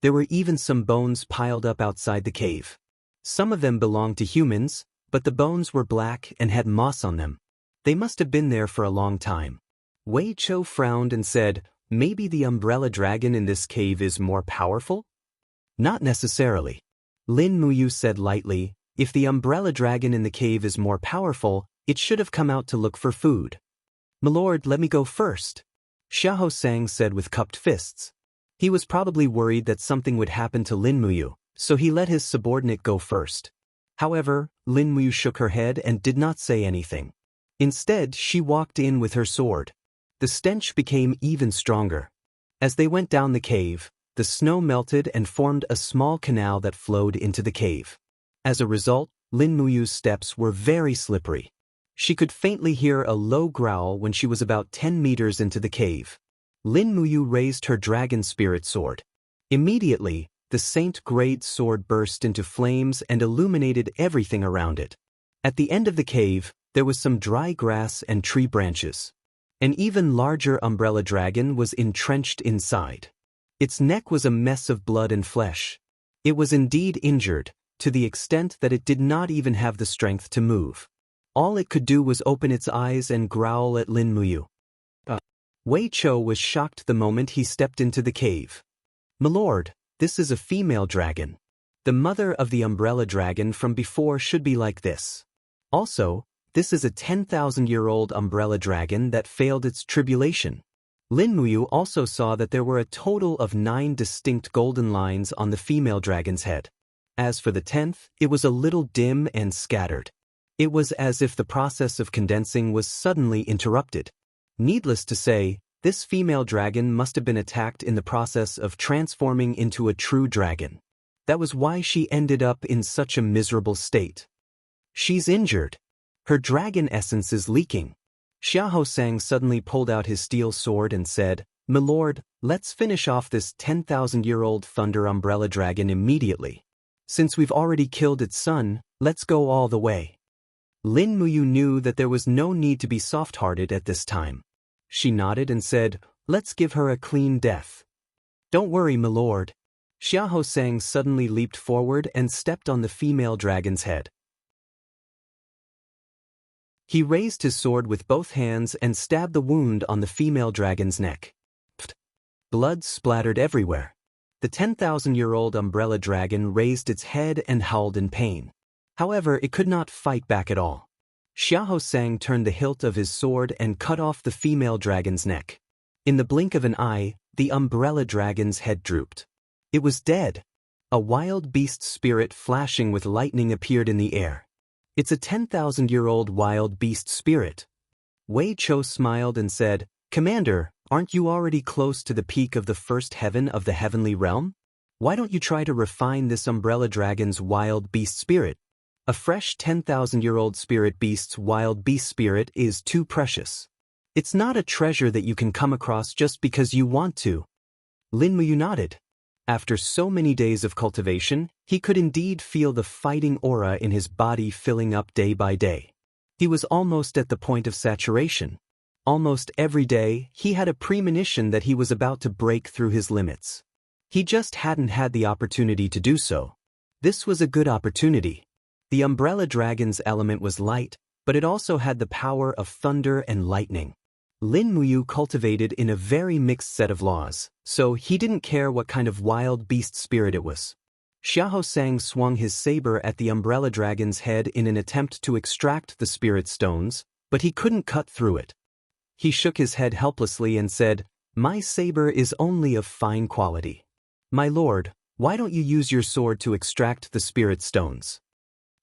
There were even some bones piled up outside the cave. Some of them belonged to humans, but the bones were black and had moss on them. They must have been there for a long time. Wei Chou frowned and said, maybe the Umbrella Dragon in this cave is more powerful? Not necessarily. Lin Muyu said lightly, if the Umbrella Dragon in the cave is more powerful, it should have come out to look for food. My lord, let me go first. Xiahou Sang said with cupped fists. He was probably worried that something would happen to Lin Muyu, so he let his subordinate go first. However, Lin Muyu shook her head and did not say anything. Instead, she walked in with her sword. The stench became even stronger. As they went down the cave, the snow melted and formed a small canal that flowed into the cave. As a result, Lin Muyu's steps were very slippery. She could faintly hear a low growl when she was about 10 meters into the cave. Lin Muyu raised her dragon spirit sword. Immediately, the Saint-grade sword burst into flames and illuminated everything around it. At the end of the cave, there was some dry grass and tree branches. An even larger Umbrella Dragon was entrenched inside. Its neck was a mess of blood and flesh. It was indeed injured, to the extent that it did not even have the strength to move. All it could do was open its eyes and growl at Lin Muyu. Wei Chou was shocked the moment he stepped into the cave. My lord, this is a female dragon. The mother of the Umbrella Dragon from before should be like this. Also, this is a 10,000-year-old Umbrella Dragon that failed its tribulation. Lin Muyu also saw that there were a total of 9 distinct golden lines on the female dragon's head. As for the 10th, it was a little dim and scattered. It was as if the process of condensing was suddenly interrupted. Needless to say, this female dragon must have been attacked in the process of transforming into a true dragon. That was why she ended up in such a miserable state. She's injured. Her dragon essence is leaking. Xiahou Sang suddenly pulled out his steel sword and said, My lord, let's finish off this 10,000-year-old Thunder Umbrella Dragon immediately. Since we've already killed its son, let's go all the way. Lin Muyu knew that there was no need to be soft-hearted at this time. She nodded and said, Let's give her a clean death. Don't worry, my lord. Xiahou Sang suddenly leaped forward and stepped on the female dragon's head. He raised his sword with both hands and stabbed the wound on the female dragon's neck. Pfft. Blood splattered everywhere. The 10,000-year-old umbrella dragon raised its head and howled in pain. However, it could not fight back at all. Xiahou Sang turned the hilt of his sword and cut off the female dragon's neck. In the blink of an eye, the umbrella dragon's head drooped. It was dead. A wild beast spirit flashing with lightning appeared in the air. It's a 10,000-year-old wild beast spirit. Wei Chou smiled and said, "Commander, aren't you already close to the peak of the first heaven of the heavenly realm? Why don't you try to refine this umbrella dragon's wild beast spirit? A fresh 10,000-year-old spirit beast's wild beast spirit is too precious. It's not a treasure that you can come across just because you want to." Lin Muyu nodded. After so many days of cultivation, he could indeed feel the fighting aura in his body filling up day by day. He was almost at the point of saturation. Almost every day, he had a premonition that he was about to break through his limits. He just hadn't had the opportunity to do so. This was a good opportunity. The umbrella dragon's element was light, but it also had the power of thunder and lightning. Lin Muyu cultivated in a very mixed set of laws, so he didn't care what kind of wild beast spirit it was. Xiahou Sang swung his saber at the umbrella dragon's head in an attempt to extract the spirit stones, but he couldn't cut through it. He shook his head helplessly and said, "My saber is only of fine quality. My lord, why don't you use your sword to extract the spirit stones?"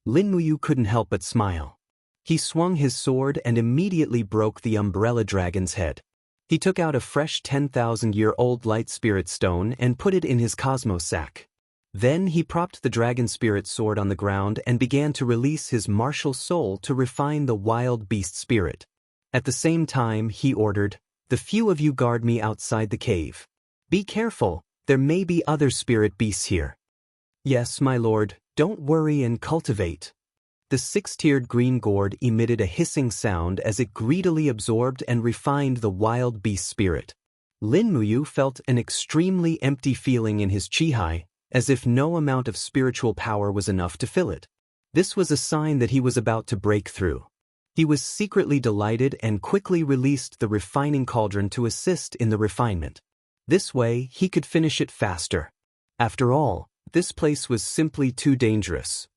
Lin Muyu couldn't help but smile. He swung his sword and immediately broke the umbrella dragon's head. He took out a fresh 10,000-year-old light spirit stone and put it in his cosmos sack. Then he propped the dragon spirit sword on the ground and began to release his martial soul to refine the wild beast spirit. At the same time, he ordered, "The few of you guard me outside the cave. Be careful, there may be other spirit beasts here." "Yes, my lord, don't worry and cultivate." The six-tiered green gourd emitted a hissing sound as it greedily absorbed and refined the wild beast spirit. Lin Muyu felt an extremely empty feeling in his chi, as if no amount of spiritual power was enough to fill it. This was a sign that he was about to break through. He was secretly delighted and quickly released the refining cauldron to assist in the refinement. This way, he could finish it faster. After all, this place was simply too dangerous.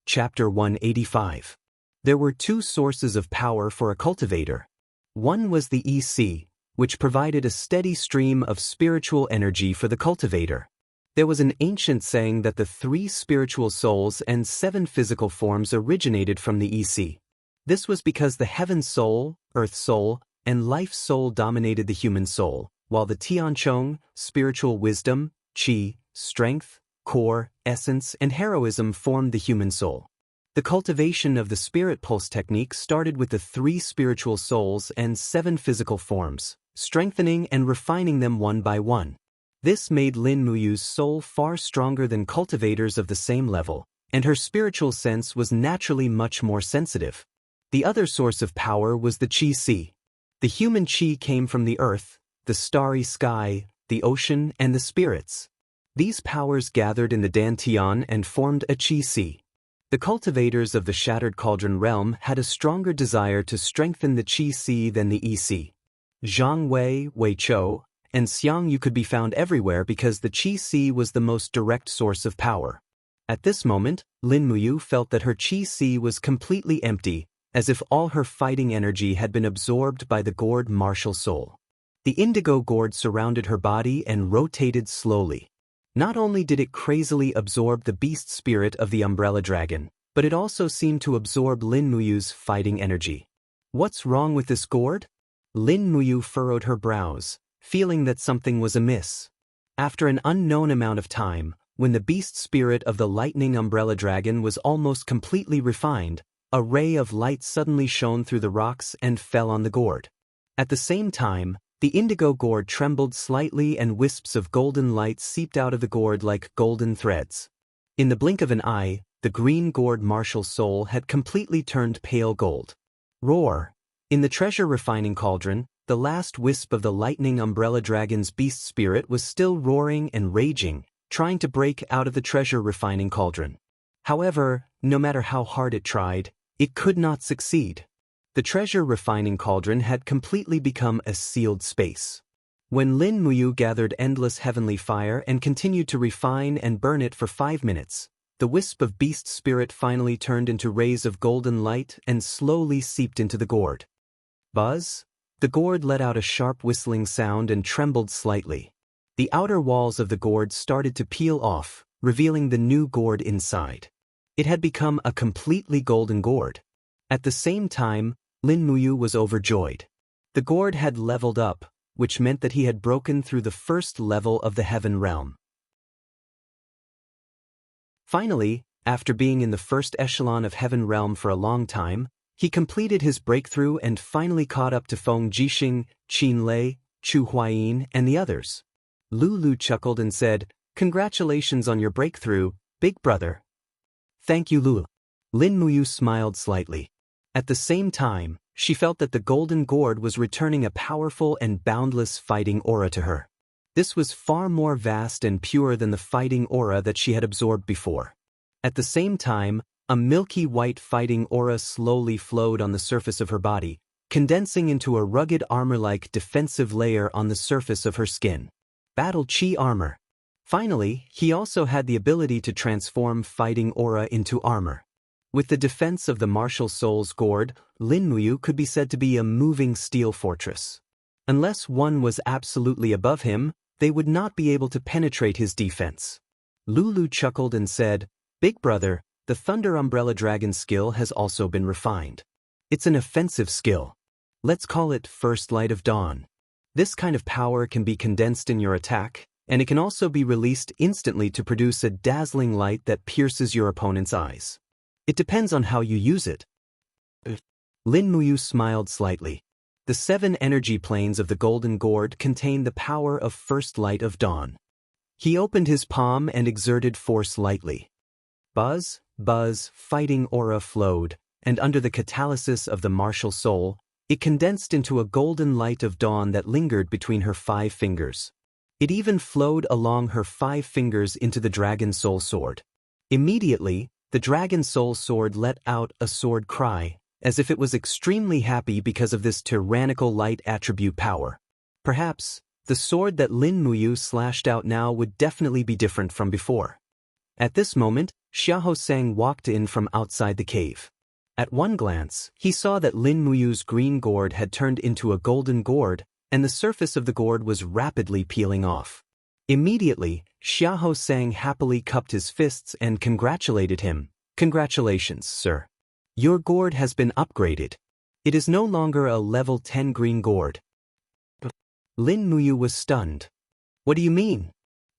Chapter 185. There were two sources of power for a cultivator. One was the EC, which provided a steady stream of spiritual energy for the cultivator. There was an ancient saying that the 3 spiritual souls and 7 physical forms originated from the EC. This was because the heaven soul, earth soul, and life soul dominated the human soul, while the Tianchong, spiritual wisdom, qi, strength, core, essence, and heroism formed the human soul. The cultivation of the spirit pulse technique started with the 3 spiritual souls and 7 physical forms, strengthening and refining them one by one. This made Lin Muyu's soul far stronger than cultivators of the same level, and her spiritual sense was naturally much more sensitive. The other source of power was the qi. The human qi came from the earth, the starry sky, the ocean, and the spirits. These powers gathered in the Dantian and formed a qi. The cultivators of the Shattered Cauldron realm had a stronger desire to strengthen the qi than the EC. Zhang Wei, Wei Chou, and Xianghu could be found everywhere because the qi was the most direct source of power. At this moment, Lin Muyu felt that her qi was completely empty, as if all her fighting energy had been absorbed by the gourd martial soul. The indigo gourd surrounded her body and rotated slowly. Not only did it crazily absorb the beast spirit of the umbrella dragon, but it also seemed to absorb Lin Muyu's fighting energy. "What's wrong with this gourd?" Lin Muyu furrowed her brows, feeling that something was amiss. After an unknown amount of time, when the beast spirit of the lightning umbrella dragon was almost completely refined, a ray of light suddenly shone through the rocks and fell on the gourd. At the same time, the indigo gourd trembled slightly and wisps of golden light seeped out of the gourd like golden threads. In the blink of an eye, the green gourd martial soul had completely turned pale gold. Roar! In the treasure refining cauldron, the last wisp of the lightning umbrella dragon's beast spirit was still roaring and raging, trying to break out of the treasure refining cauldron. However, no matter how hard it tried, it could not succeed. The treasure refining cauldron had completely become a sealed space. When Lin Muyu gathered endless heavenly fire and continued to refine and burn it for 5 minutes, the wisp of beast spirit finally turned into rays of golden light and slowly seeped into the gourd. Buzz? The gourd let out a sharp whistling sound and trembled slightly. The outer walls of the gourd started to peel off, revealing the new gourd inside. It had become a completely golden gourd. At the same time, Lin Muyu was overjoyed. The gourd had leveled up, which meant that he had broken through the first level of the heaven realm. Finally, after being in the first echelon of heaven realm for a long time, he completed his breakthrough and finally caught up to Feng Jixing, Qin Lei, Chu Huayin, and the others. Lulu chuckled and said, "Congratulations on your breakthrough, big brother." "Thank you, Lulu." Lin Muyu smiled slightly. At the same time, she felt that the golden gourd was returning a powerful and boundless fighting aura to her. This was far more vast and pure than the fighting aura that she had absorbed before. At the same time, a milky white fighting aura slowly flowed on the surface of her body, condensing into a rugged armor-like defensive layer on the surface of her skin. Battle Chi armor. Finally, he also had the ability to transform fighting aura into armor. With the defense of the martial soul's gourd, Lin Muyu could be said to be a moving steel fortress. Unless one was absolutely above him, they would not be able to penetrate his defense. Lulu chuckled and said, "Big brother, the Thunder Umbrella Dragon skill has also been refined. It's an offensive skill. Let's call it First Light of Dawn. This kind of power can be condensed in your attack, and it can also be released instantly to produce a dazzling light that pierces your opponent's eyes. It depends on how you use it." Lin Muyu smiled slightly. The 7 energy planes of the golden gourd contain the power of First Light of Dawn. He opened his palm and exerted force lightly. Buzz, buzz, fighting aura flowed, and under the catalysis of the martial soul, it condensed into a golden light of dawn that lingered between her 5 fingers. It even flowed along her 5 fingers into the dragon soul sword. Immediately, the dragon soul sword let out a sword cry, as if it was extremely happy because of this tyrannical light attribute power. Perhaps, the sword that Lin Muyu slashed out now would definitely be different from before. At this moment, Xiahou Sang walked in from outside the cave. At one glance, he saw that Lin Muyu's green gourd had turned into a golden gourd, and the surface of the gourd was rapidly peeling off. Immediately, Xiahou Sang happily cupped his fists and congratulated him. "Congratulations, sir. Your gourd has been upgraded. It is no longer a level 10 green gourd." Lin Muyu was stunned. "What do you mean?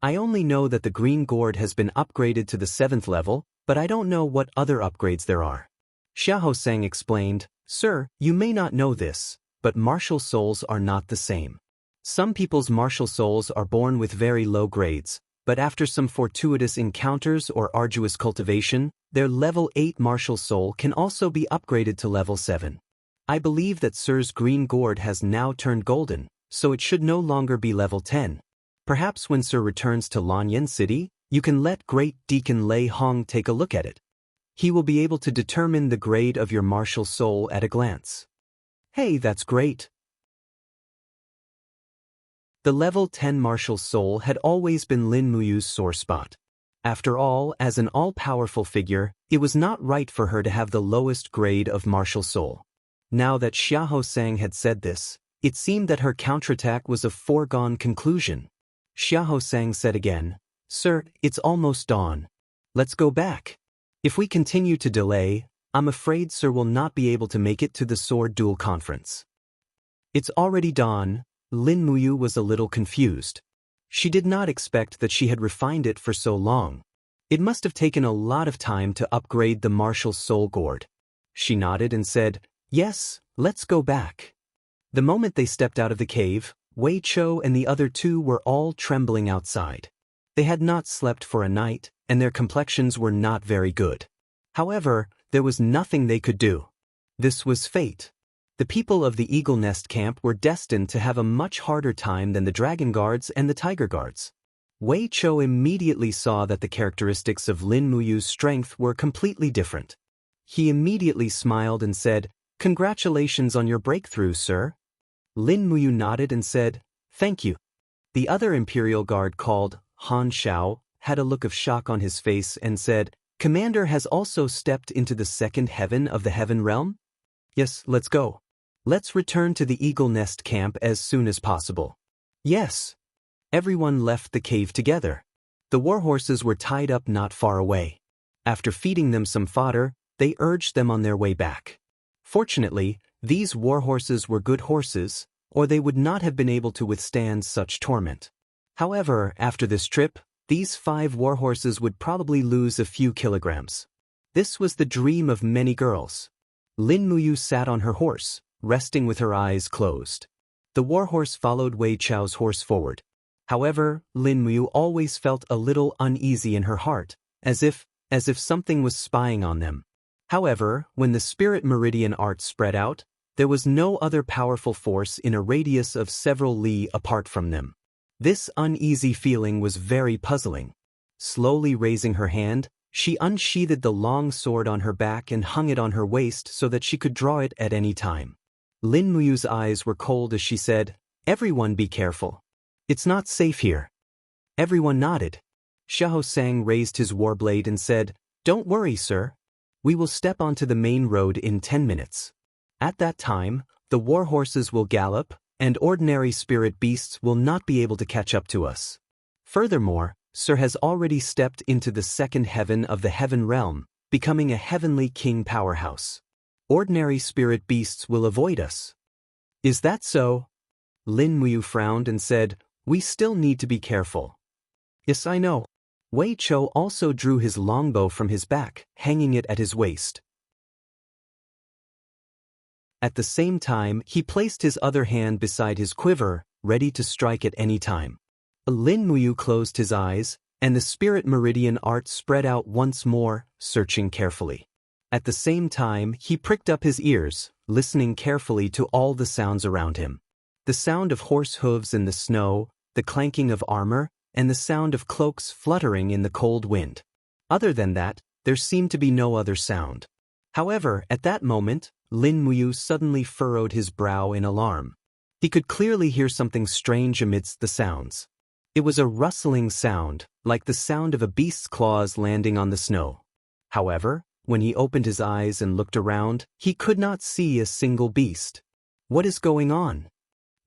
I only know that the green gourd has been upgraded to the 7th level, but I don't know what other upgrades there are." Xiahou Sang explained, "Sir, you may not know this, but martial souls are not the same. Some people's martial souls are born with very low grades, but after some fortuitous encounters or arduous cultivation, their level 8 martial soul can also be upgraded to level 7. I believe that Sir's green gourd has now turned golden, so it should no longer be level 10. Perhaps when Sir returns to Lanyan City, you can let Great Deacon Lei Hong take a look at it. He will be able to determine the grade of your martial soul at a glance." "Hey, that's great." The level 10 martial soul had always been Lin Muyu's sore spot. After all, as an all-powerful figure, it was not right for her to have the lowest grade of martial soul. Now that Xiahou Sang had said this, it seemed that her counterattack was a foregone conclusion. Xiahou Sang said again, "Sir, it's almost dawn. Let's go back. If we continue to delay, I'm afraid Sir will not be able to make it to the Sword Duel Conference." "It's already dawn." Lin Muyu was a little confused. She did not expect that she had refined it for so long. It must have taken a lot of time to upgrade the martial soul gourd. She nodded and said, "Yes, let's go back." The moment they stepped out of the cave, Wei Chou and the other 2 were all trembling outside. They had not slept for a night, and their complexions were not very good. However, there was nothing they could do. This was fate. The people of the Eagle Nest camp were destined to have a much harder time than the Dragon Guards and the Tiger Guards. Wei Chou immediately saw that the characteristics of Lin Muyu's strength were completely different. He immediately smiled and said, "Congratulations on your breakthrough, sir." Lin Muyu nodded and said, "Thank you." The other Imperial Guard called Han Shao had a look of shock on his face and said, "Commander has also stepped into the second heaven of the Heaven Realm? Yes, let's go. Let's return to the Eagle Nest camp as soon as possible." Yes. Everyone left the cave together. The warhorses were tied up not far away. After feeding them some fodder, they urged them on their way back. Fortunately, these warhorses were good horses, or they would not have been able to withstand such torment. However, after this trip, these 5 warhorses would probably lose a few kilograms. This was the dream of many girls. Lin Muyu sat on her horse, resting with her eyes closed. The warhorse followed Wei Chou's horse forward. However, Lin Muyu always felt a little uneasy in her heart, as if something was spying on them. However, when the spirit meridian arc spread out, there was no other powerful force in a radius of several li apart from them. This uneasy feeling was very puzzling. Slowly raising her hand, she unsheathed the long sword on her back and hung it on her waist so that she could draw it at any time. Lin Muyu's eyes were cold as she said, "Everyone be careful. It's not safe here." Everyone nodded. Xiahou Sang raised his warblade and said, "Don't worry, sir. We will step onto the main road in 10 minutes. At that time, the warhorses will gallop, and ordinary spirit beasts will not be able to catch up to us. Furthermore, Sir has already stepped into the second heaven of the Heaven Realm, becoming a heavenly king powerhouse. Ordinary spirit beasts will avoid us." "Is that so?" Lin Muyu frowned and said, "We still need to be careful." "Yes, I know." Wei Chou also drew his longbow from his back, hanging it at his waist. At the same time, he placed his other hand beside his quiver, ready to strike at any time. Lin Muyu closed his eyes, and the spirit meridian arc spread out once more, searching carefully. At the same time, he pricked up his ears, listening carefully to all the sounds around him. The sound of horse hooves in the snow, the clanking of armor, and the sound of cloaks fluttering in the cold wind. Other than that, there seemed to be no other sound. However, at that moment, Lin Muyu suddenly furrowed his brow in alarm. He could clearly hear something strange amidst the sounds. It was a rustling sound, like the sound of a beast's claws landing on the snow. However, when he opened his eyes and looked around, he could not see a single beast. What is going on?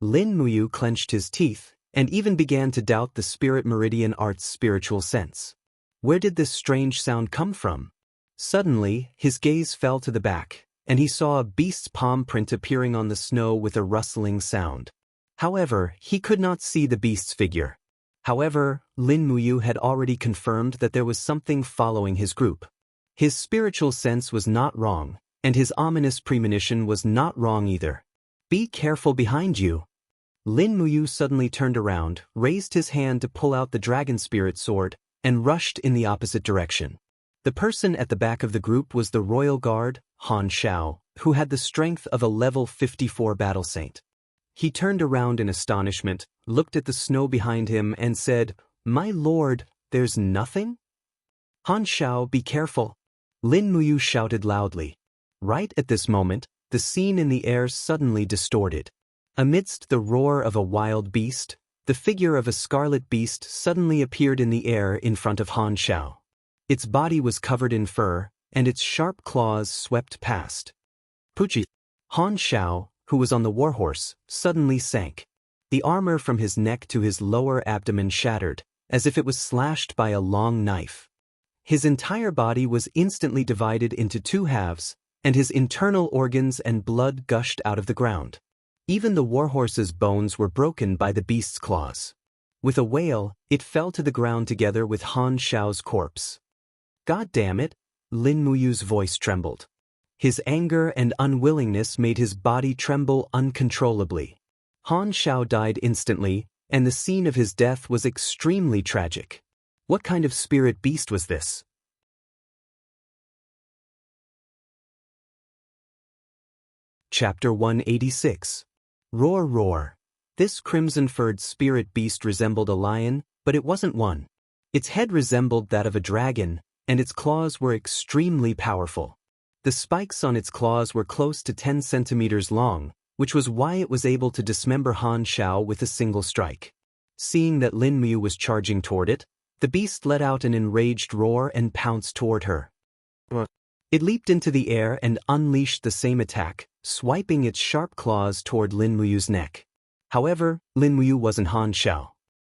Lin Muyu clenched his teeth, and even began to doubt the spirit meridian arc's spiritual sense. Where did this strange sound come from? Suddenly, his gaze fell to the back, and he saw a beast's palm print appearing on the snow with a rustling sound. However, he could not see the beast's figure. However, Lin Muyu had already confirmed that there was something following his group. His spiritual sense was not wrong, and his ominous premonition was not wrong either. "Be careful behind you." Lin Muyu suddenly turned around, raised his hand to pull out the dragon spirit sword, and rushed in the opposite direction. The person at the back of the group was the royal guard, Han Shao, who had the strength of a level 54 battle saint. He turned around in astonishment, looked at the snow behind him and said, "My lord, there's nothing?" "Han Shao, be careful!" Lin Muyu shouted loudly. Right at this moment, the scene in the air suddenly distorted. Amidst the roar of a wild beast, the figure of a scarlet beast suddenly appeared in the air in front of Han Shao. Its body was covered in fur, and its sharp claws swept past. Puchi! Han Shao, who was on the warhorse, suddenly sank. The armor from his neck to his lower abdomen shattered, as if it was slashed by a long knife. His entire body was instantly divided into 2 halves, and his internal organs and blood gushed out of the ground. Even the warhorse's bones were broken by the beast's claws. With a wail, it fell to the ground together with Han Shao's corpse. "God damn it!" Lin Muyu's voice trembled. His anger and unwillingness made his body tremble uncontrollably. Han Shao died instantly, and the scene of his death was extremely tragic. What kind of spirit beast was this? Chapter 186. Roar Roar. This crimson-furred spirit beast resembled a lion, but it wasn't one. Its head resembled that of a dragon, and its claws were extremely powerful. The spikes on its claws were close to 10 centimeters long, which was why it was able to dismember Han Xiao with a single strike. Seeing that Lin Mu was charging toward it, the beast let out an enraged roar and pounced toward her. It leaped into the air and unleashed the same attack, swiping its sharp claws toward Lin Muyu's neck. However, Lin Muyu wasn't Han Xiao.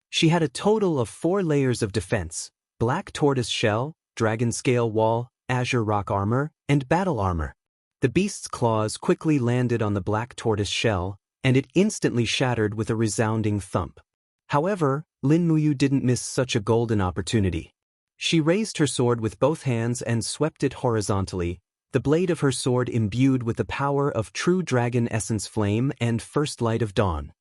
She had a total of 4 layers of defense: black tortoise shell, dragon scale wall, azure rock armor, and battle armor. The beast's claws quickly landed on the black tortoise shell, and it instantly shattered with a resounding thump. However, Lin Muyu didn't miss such a golden opportunity. She raised her sword with both hands and swept it horizontally, the blade of her sword imbued with the power of true dragon essence flame and first light of dawn.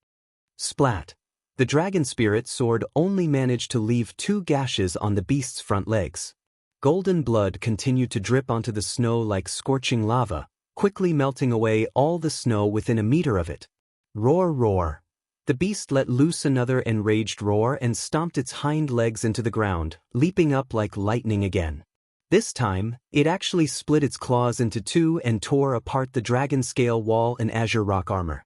Splat! The dragon spirit sword only managed to leave 2 gashes on the beast's front legs. Golden blood continued to drip onto the snow like scorching lava, quickly melting away all the snow within a meter of it. Roar, roar! The beast let loose another enraged roar and stomped its hind legs into the ground, leaping up like lightning again. This time, it actually split its claws into 2 and tore apart the dragon scale wall and azure rock armor.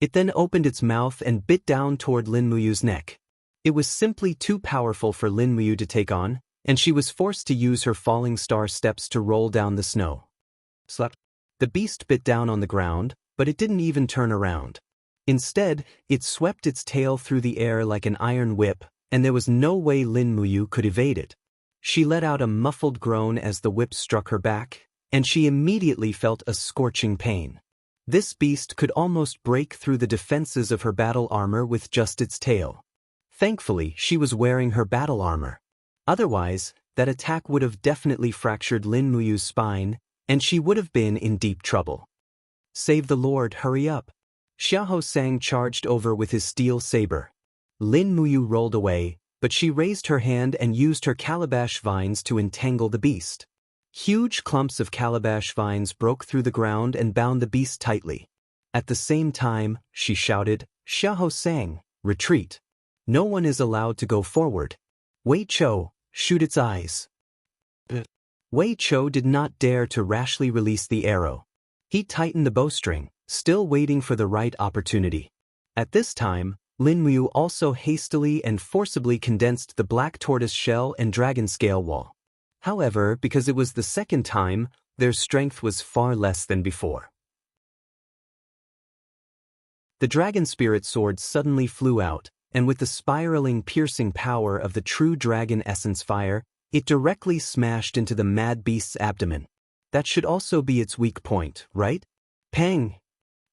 It then opened its mouth and bit down toward Lin Muyu's neck. It was simply too powerful for Lin Muyu to take on, and she was forced to use her falling star steps to roll down the snow. Slap! The beast bit down on the ground, but it didn't even turn around. Instead, it swept its tail through the air like an iron whip, and there was no way Lin Muyu could evade it. She let out a muffled groan as the whip struck her back, and she immediately felt a scorching pain. This beast could almost break through the defenses of her battle armor with just its tail. Thankfully, she was wearing her battle armor. Otherwise, that attack would have definitely fractured Lin Muyu's spine, and she would have been in deep trouble. Save the Lord, hurry up! Xiahou Sang charged over with his steel saber. Lin Muyu rolled away, but she raised her hand and used her calabash vines to entangle the beast. Huge clumps of calabash vines broke through the ground and bound the beast tightly. At the same time, she shouted, "Xiahou Sang, retreat! No one is allowed to go forward. Wei Chou, shoot its eyes." Wei Chou did not dare to rashly release the arrow. He tightened the bowstring, still waiting for the right opportunity. At this time, Lin Muyu also hastily and forcibly condensed the black tortoise shell and dragon scale wall. However, because it was the second time, their strength was far less than before. The dragon spirit sword suddenly flew out, and with the spiraling, piercing power of the true dragon essence fire, it directly smashed into the mad beast's abdomen. That should also be its weak point, right? Pang!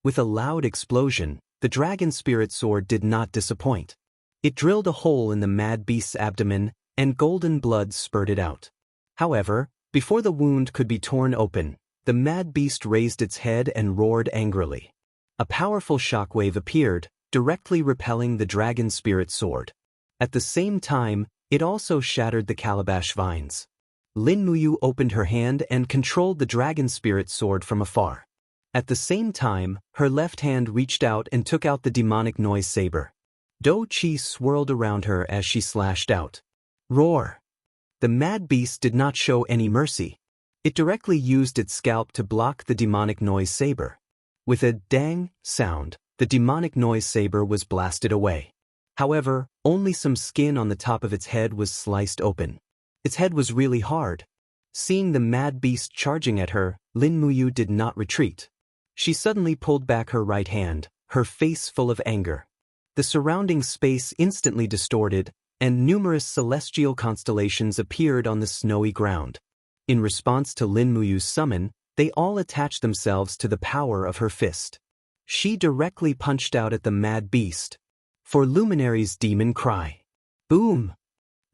With a loud explosion, the dragon spirit sword did not disappoint. It drilled a hole in the mad beast's abdomen, and golden blood spurted out. However, before the wound could be torn open, the mad beast raised its head and roared angrily. A powerful shockwave appeared, directly repelling the dragon spirit sword. At the same time, it also shattered the calabash vines. Lin Muyu opened her hand and controlled the dragon spirit sword from afar. At the same time, her left hand reached out and took out the demonic noise saber. Dou Qi swirled around her as she slashed out. Roar! The mad beast did not show any mercy. It directly used its scalp to block the demonic noise saber. With a dang sound, the demonic noise saber was blasted away. However, only some skin on the top of its head was sliced open. Its head was really hard. Seeing the mad beast charging at her, Lin Muyu did not retreat. She suddenly pulled back her right hand, her face full of anger. The surrounding space instantly distorted, and numerous celestial constellations appeared on the snowy ground. In response to Lin Muyu's summon, they all attached themselves to the power of her fist. She directly punched out at the mad beast. For Luminary's demon cry. Boom!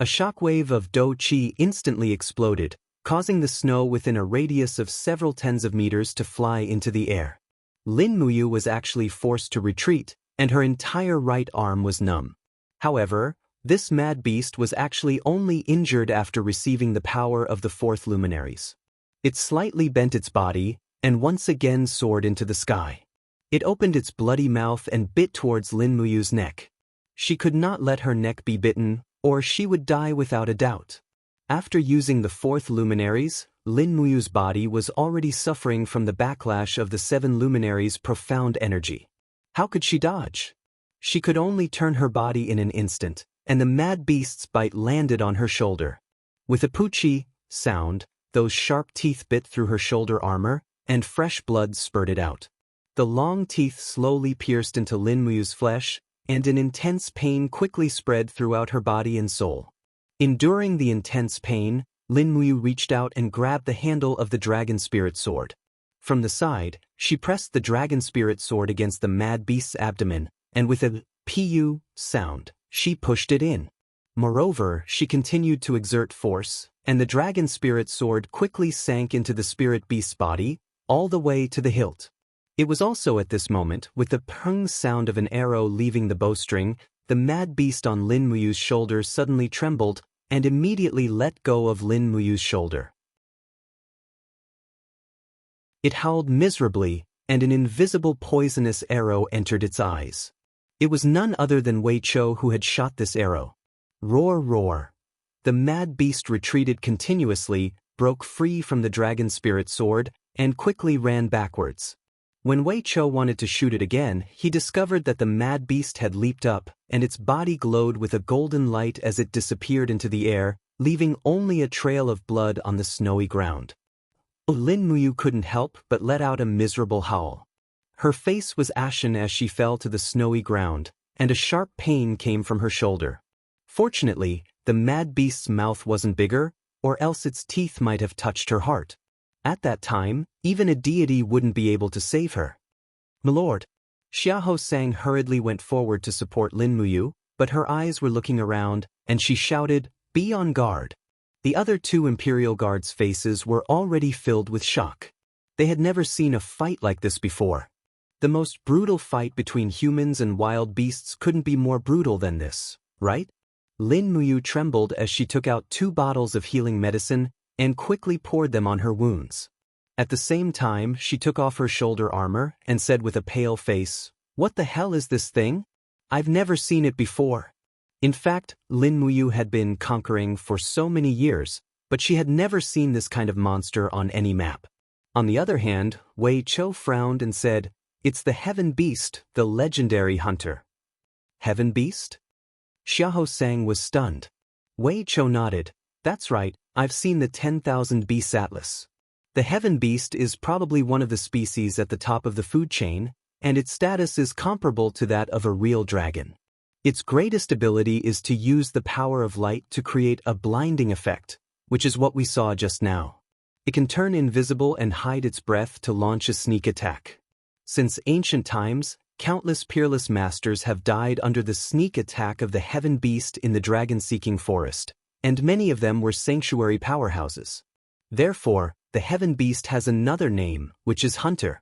A shockwave of Dou Qi instantly exploded, causing the snow within a radius of several tens of meters to fly into the air. Lin Muyu was actually forced to retreat, and her entire right arm was numb. However, this mad beast was actually only injured after receiving the power of the fourth luminaries. It slightly bent its body, and once again soared into the sky. It opened its bloody mouth and bit towards Lin Muyu's neck. She could not let her neck be bitten, or she would die without a doubt. After using the 4th luminaries, Lin Muyu's body was already suffering from the backlash of the 7 luminaries' profound energy. How could she dodge? She could only turn her body in an instant, and the mad beast's bite landed on her shoulder. With a poochie sound, those sharp teeth bit through her shoulder armor, and fresh blood spurted out. The long teeth slowly pierced into Lin Muyu's flesh, and an intense pain quickly spread throughout her body and soul. Enduring the intense pain, Lin Muyu reached out and grabbed the handle of the dragon spirit sword. From the side, she pressed the dragon spirit sword against the mad beast's abdomen, and with a pu sound, she pushed it in. Moreover, she continued to exert force, and the dragon spirit sword quickly sank into the spirit beast's body, all the way to the hilt. It was also at this moment, with the pung sound of an arrow leaving the bowstring, the mad beast on Lin Muyu's shoulder suddenly trembled, and immediately let go of Lin Muyu's shoulder. It howled miserably, and an invisible poisonous arrow entered its eyes. It was none other than Wei Chou who had shot this arrow. Roar, roar. The mad beast retreated continuously, broke free from the dragon spirit sword, and quickly ran backwards. When Wei Chou wanted to shoot it again, he discovered that the mad beast had leaped up, and its body glowed with a golden light as it disappeared into the air, leaving only a trail of blood on the snowy ground. Lin Muyu couldn't help but let out a miserable howl. Her face was ashen as she fell to the snowy ground, and a sharp pain came from her shoulder. Fortunately, the mad beast's mouth wasn't bigger, or else its teeth might have touched her heart. At that time, even a deity wouldn't be able to save her. "My lord." Xiahou Sang hurriedly went forward to support Lin Muyu, but her eyes were looking around, and she shouted, "Be on guard." The other 2 Imperial Guards' faces were already filled with shock. They had never seen a fight like this before. The most brutal fight between humans and wild beasts couldn't be more brutal than this, right? Lin Muyu trembled as she took out 2 bottles of healing medicine and quickly poured them on her wounds. At the same time, she took off her shoulder armor and said with a pale face, "What the hell is this thing? I've never seen it before." In fact, Lin Muyu had been conquering for so many years, but she had never seen this kind of monster on any map. On the other hand, Wei Chou frowned and said, "It's the Heaven Beast, the legendary hunter." Heaven Beast? Xiahou Sang was stunned. Wei Chou nodded. "That's right, I've seen the 10,000 Beasts Atlas. The Heaven Beast is probably one of the species at the top of the food chain, and its status is comparable to that of a real dragon. Its greatest ability is to use the power of light to create a blinding effect, which is what we saw just now. It can turn invisible and hide its breath to launch a sneak attack. Since ancient times, countless peerless masters have died under the sneak attack of the Heaven Beast in the dragon-seeking forest, and many of them were sanctuary powerhouses. Therefore, the Heaven Beast has another name, which is Hunter.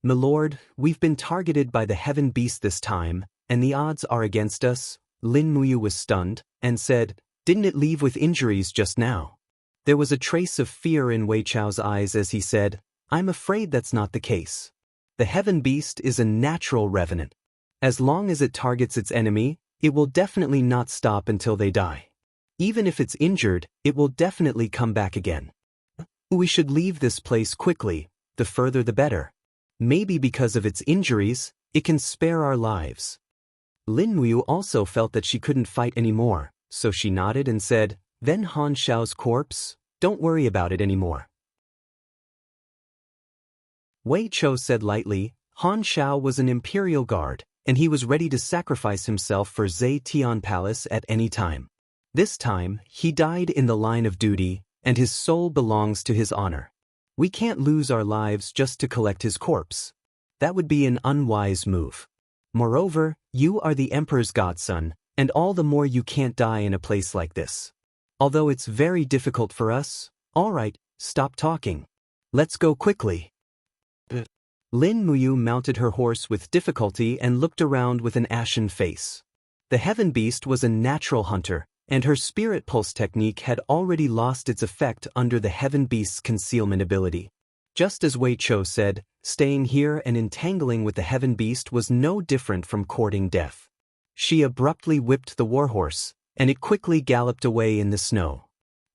"My lord, we've been targeted by the Heaven Beast this time, and the odds are against us." Lin Muyu was stunned, and said, "Didn't it leave with injuries just now?" There was a trace of fear in Wei Chou's eyes as he said, "I'm afraid that's not the case. The Heaven Beast is a natural revenant. As long as it targets its enemy, it will definitely not stop until they die. Even if it's injured, it will definitely come back again. We should leave this place quickly, the further the better. Maybe because of its injuries, it can spare our lives." Lin Muyu also felt that she couldn't fight anymore, so she nodded and said, "Then Han Shao's corpse? Don't worry about it anymore." Wei Chou said lightly, Han Shao was an imperial guard, and he was ready to sacrifice himself for Zhe Tian Palace at any time. This time, he died in the line of duty, and his soul belongs to his honor. We can't lose our lives just to collect his corpse. That would be an unwise move. Moreover, you are the Emperor's godson, and all the more you can't die in a place like this. Although it's very difficult for us, all right, stop talking. Let's go quickly. Lin Muyu mounted her horse with difficulty and looked around with an ashen face. The Heaven Beast was a natural hunter, and her spirit pulse technique had already lost its effect under the Heaven Beast's concealment ability. Just as Wei Chou said, staying here and entangling with the Heaven Beast was no different from courting death. She abruptly whipped the warhorse, and it quickly galloped away in the snow.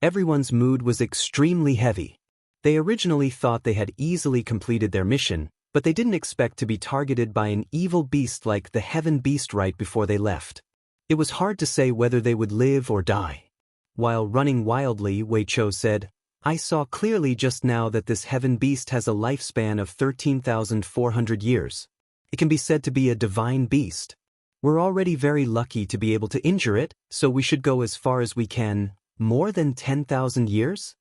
Everyone's mood was extremely heavy. They originally thought they had easily completed their mission, but they didn't expect to be targeted by an evil beast like the Heaven Beast right before they left. It was hard to say whether they would live or die. While running wildly, Wei Cho said, "I saw clearly just now that this Heaven Beast has a lifespan of 13,400 years. It can be said to be a divine beast. We're already very lucky to be able to injure it, so we should go as far as we can. More than 10,000 years?"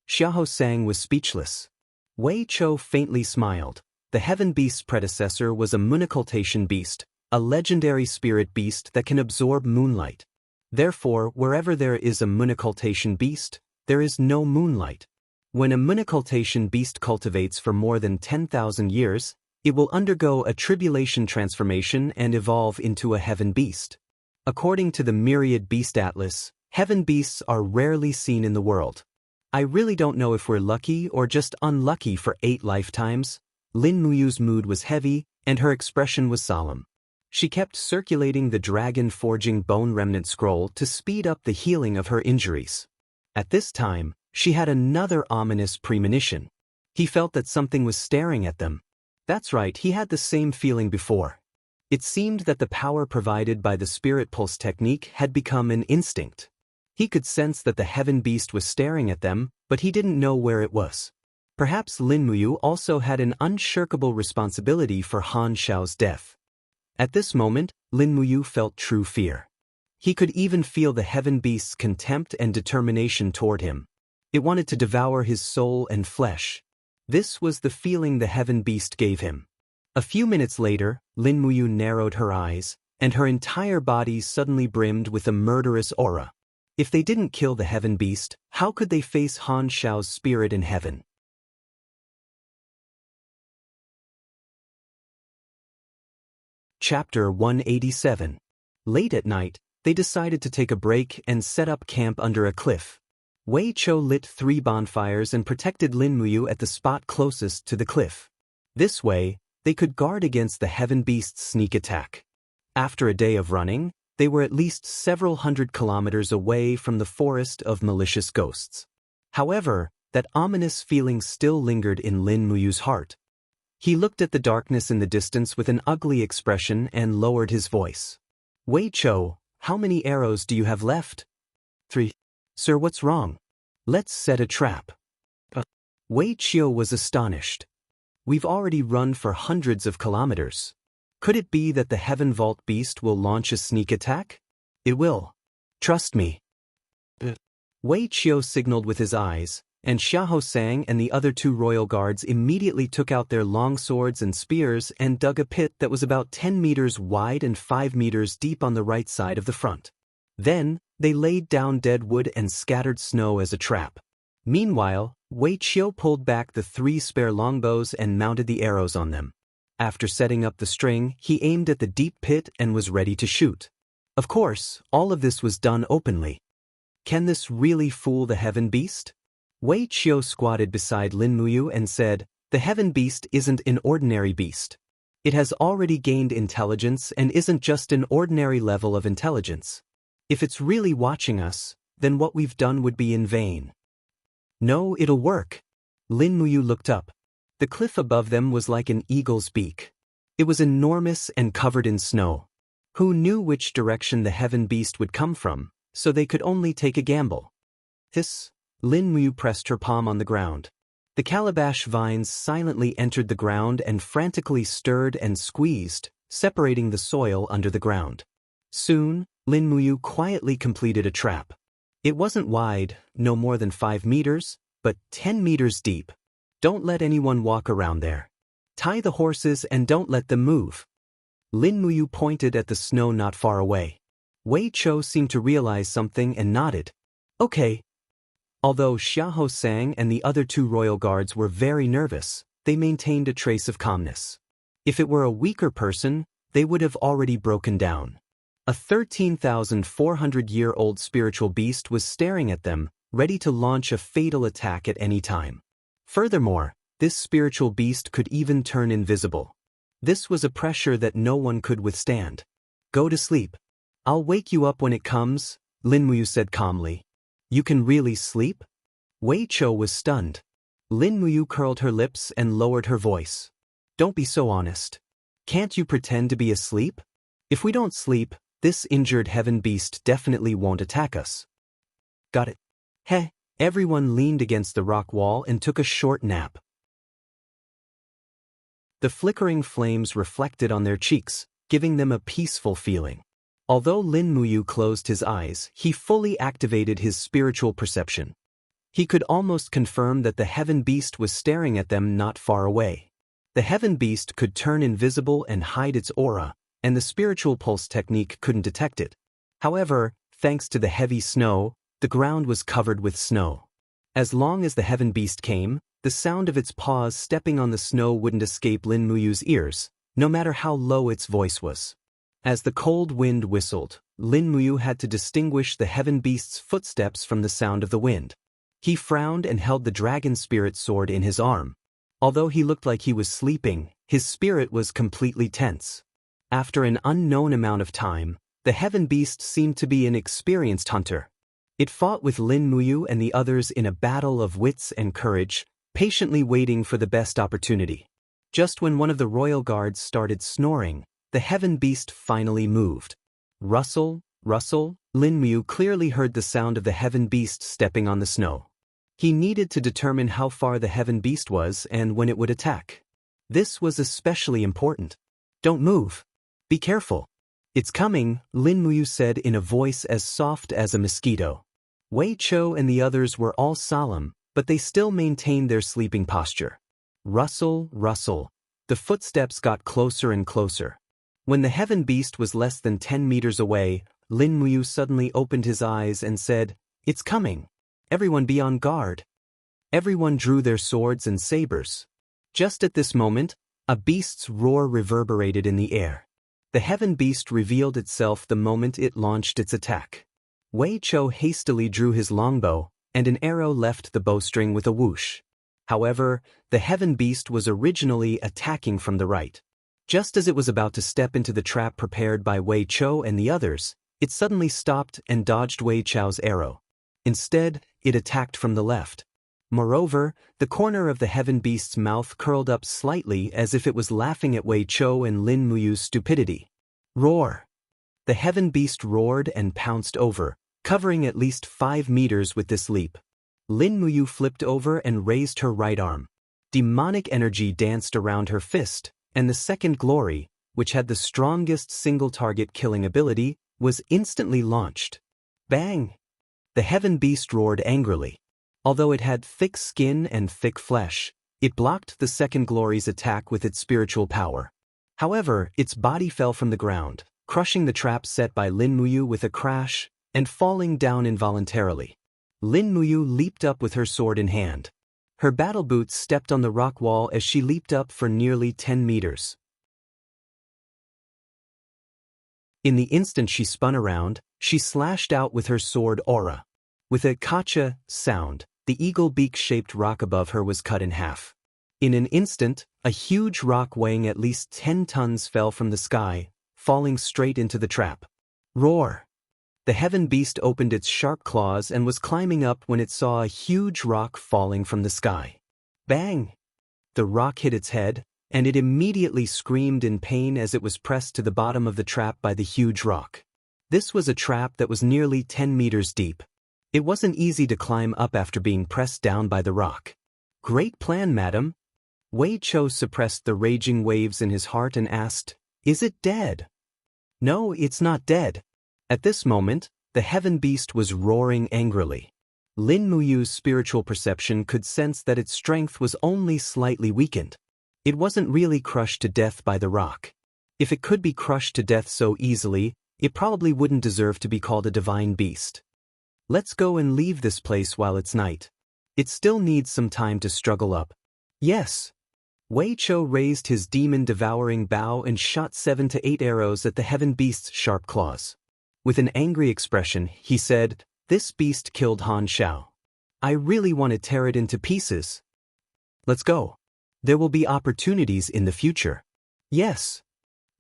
Xiahou Sang was speechless. Wei Cho faintly smiled. The Heaven Beast's predecessor was a moonoccultation beast, a legendary spirit beast that can absorb moonlight. Therefore, wherever there is a moonoccultation beast, there is no moonlight. When a moonoccultation beast cultivates for more than 10,000 years, it will undergo a tribulation transformation and evolve into a heaven beast. According to the Myriad Beast Atlas, heaven beasts are rarely seen in the world. I really don't know if we're lucky or just unlucky for 8 lifetimes. Lin Muyu's mood was heavy, and her expression was solemn. She kept circulating the dragon-forging bone remnant scroll to speed up the healing of her injuries. At this time, she had another ominous premonition. He felt that something was staring at them. That's right, he had the same feeling before. It seemed that the power provided by the spirit pulse technique had become an instinct. He could sense that the heaven beast was staring at them, but he didn't know where it was. Perhaps Lin Muyu also had an unshirkable responsibility for Han Xiao's death. At this moment, Lin Muyu felt true fear. He could even feel the heaven beast's contempt and determination toward him. It wanted to devour his soul and flesh. This was the feeling the heaven beast gave him. A few minutes later, Lin Muyu narrowed her eyes, and her entire body suddenly brimmed with a murderous aura. If they didn't kill the heaven beast, how could they face Han Xiao's spirit in heaven? Chapter 187. Late at night, they decided to take a break and set up camp under a cliff. Wei Cho lit 3 bonfires and protected Lin Muyu at the spot closest to the cliff. This way, they could guard against the heaven beast's sneak attack. After a day of running, they were at least several hundred kilometers away from the forest of malicious ghosts. However, that ominous feeling still lingered in Lin Muyu's heart. He looked at the darkness in the distance with an ugly expression and lowered his voice. "Wei Cho, how many arrows do you have left?" 3. "Sir, what's wrong? Let's set a trap." Wei Cho was astonished. "We've already run for hundreds of kilometers. Could it be that the Heaven Vault Beast will launch a sneak attack?" "It will. Trust me." Wei Cho signaled with his eyes, and Xiahou Sang and the other 2 royal guards immediately took out their long swords and spears and dug a pit that was about 10 meters wide and 5 meters deep on the right side of the front. Then, they laid down dead wood and scattered snow as a trap. Meanwhile, Wei Cho pulled back the 3 spare longbows and mounted the arrows on them. After setting up the string, he aimed at the deep pit and was ready to shoot. Of course, all of this was done openly. Can this really fool the heaven beast? Wei Cho squatted beside Lin Muyu and said, "The heaven beast isn't an ordinary beast. It has already gained intelligence and isn't just an ordinary level of intelligence. If it's really watching us, then what we've done would be in vain." "No, it'll work." Lin Muyu looked up. The cliff above them was like an eagle's beak. It was enormous and covered in snow. Who knew which direction the heaven beast would come from, so they could only take a gamble. "Hiss." Lin Muyu pressed her palm on the ground. The calabash vines silently entered the ground and frantically stirred and squeezed, separating the soil under the ground. Soon, Lin Muyu quietly completed a trap. It wasn't wide, no more than 5 meters, but 10 meters deep. Don't let anyone walk around there. Tie the horses and don't let them move. Lin Muyu pointed at the snow not far away. Wei Cho seemed to realize something and nodded. "Okay." Although Xiahou Sang and the other 2 royal guards were very nervous, they maintained a trace of calmness. If it were a weaker person, they would have already broken down. A 13,400-year-old spiritual beast was staring at them, ready to launch a fatal attack at any time. Furthermore, this spiritual beast could even turn invisible. This was a pressure that no one could withstand. "Go to sleep. I'll wake you up when it comes," Lin Muyu said calmly. You can really sleep? Wei Chou was stunned. Lin Muyu curled her lips and lowered her voice. Don't be so honest. Can't you pretend to be asleep? If we don't sleep, this injured heaven beast definitely won't attack us. Got it. Heh. Everyone leaned against the rock wall and took a short nap. The flickering flames reflected on their cheeks, giving them a peaceful feeling. Although Lin Muyu closed his eyes, he fully activated his spiritual perception. He could almost confirm that the heaven beast was staring at them not far away. The heaven beast could turn invisible and hide its aura, and the spiritual pulse technique couldn't detect it. However, thanks to the heavy snow, the ground was covered with snow. As long as the heaven beast came, the sound of its paws stepping on the snow wouldn't escape Lin Muyu's ears, no matter how low its voice was. As the cold wind whistled, Lin Muyu had to distinguish the heaven beast's footsteps from the sound of the wind. He frowned and held the dragon spirit sword in his arm. Although he looked like he was sleeping, his spirit was completely tense. After an unknown amount of time, the heaven beast seemed to be an experienced hunter. It fought with Lin Muyu and the others in a battle of wits and courage, patiently waiting for the best opportunity. Just when one of the royal guards started snoring, the heaven beast finally moved. Rustle, rustle, Lin Muyu clearly heard the sound of the heaven beast stepping on the snow. He needed to determine how far the heaven beast was and when it would attack. This was especially important. Don't move. Be careful. It's coming, Lin Muyu said in a voice as soft as a mosquito. Wei Chou and the others were all solemn, but they still maintained their sleeping posture. Rustle, rustle. The footsteps got closer and closer. When the heaven beast was less than 10 meters away, Lin Muyu suddenly opened his eyes and said, It's coming. Everyone be on guard. Everyone drew their swords and sabers. Just at this moment, a beast's roar reverberated in the air. The heaven beast revealed itself the moment it launched its attack. Wei Chou hastily drew his longbow, and an arrow left the bowstring with a whoosh. However, the heaven beast was originally attacking from the right. Just as it was about to step into the trap prepared by Wei Chou and the others, it suddenly stopped and dodged Wei Chou's arrow. Instead, it attacked from the left. Moreover, the corner of the heaven beast's mouth curled up slightly as if it was laughing at Wei Chou and Lin Muyu's stupidity. Roar! The heaven beast roared and pounced over, covering at least 5 meters with this leap. Lin Muyu flipped over and raised her right arm. Demonic energy danced around her fist, and the second glory, which had the strongest single-target killing ability, was instantly launched. Bang! The heaven beast roared angrily. Although it had thick skin and thick flesh, it blocked the second glory's attack with its spiritual power. However, its body fell from the ground, crushing the trap set by Lin Muyu with a crash, and falling down involuntarily. Lin Muyu leaped up with her sword in hand. Her battle boots stepped on the rock wall as she leaped up for nearly 10 meters. In the instant she spun around, she slashed out with her sword aura. With a kacha sound, the eagle beak-shaped rock above her was cut in half. In an instant, a huge rock weighing at least 10 tons fell from the sky, falling straight into the trap. Roar! The heaven beast opened its sharp claws and was climbing up when it saw a huge rock falling from the sky. Bang! The rock hit its head, and it immediately screamed in pain as it was pressed to the bottom of the trap by the huge rock. This was a trap that was nearly 10 meters deep. It wasn't easy to climb up after being pressed down by the rock. Great plan, madam. Wei Chou suppressed the raging waves in his heart and asked, Is it dead? No, it's not dead. At this moment, the heaven beast was roaring angrily. Lin Muyu's spiritual perception could sense that its strength was only slightly weakened. It wasn't really crushed to death by the rock. If it could be crushed to death so easily, it probably wouldn't deserve to be called a divine beast. Let's go and leave this place while it's night. It still needs some time to struggle up. Yes. Wei Chou raised his demon-devouring bow and shot 7 to 8 arrows at the heaven beast's sharp claws. With an angry expression, he said, This beast killed Han Xiao. I really want to tear it into pieces. Let's go. There will be opportunities in the future. Yes.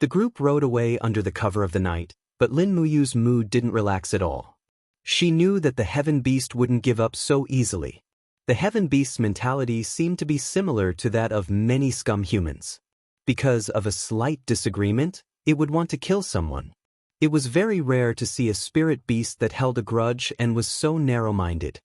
The group rode away under the cover of the night, but Lin Muyu's mood didn't relax at all. She knew that the Heaven Beast wouldn't give up so easily. The Heaven Beast's mentality seemed to be similar to that of many scum humans. Because of a slight disagreement, it would want to kill someone. It was very rare to see a spirit beast that held a grudge and was so narrow-minded.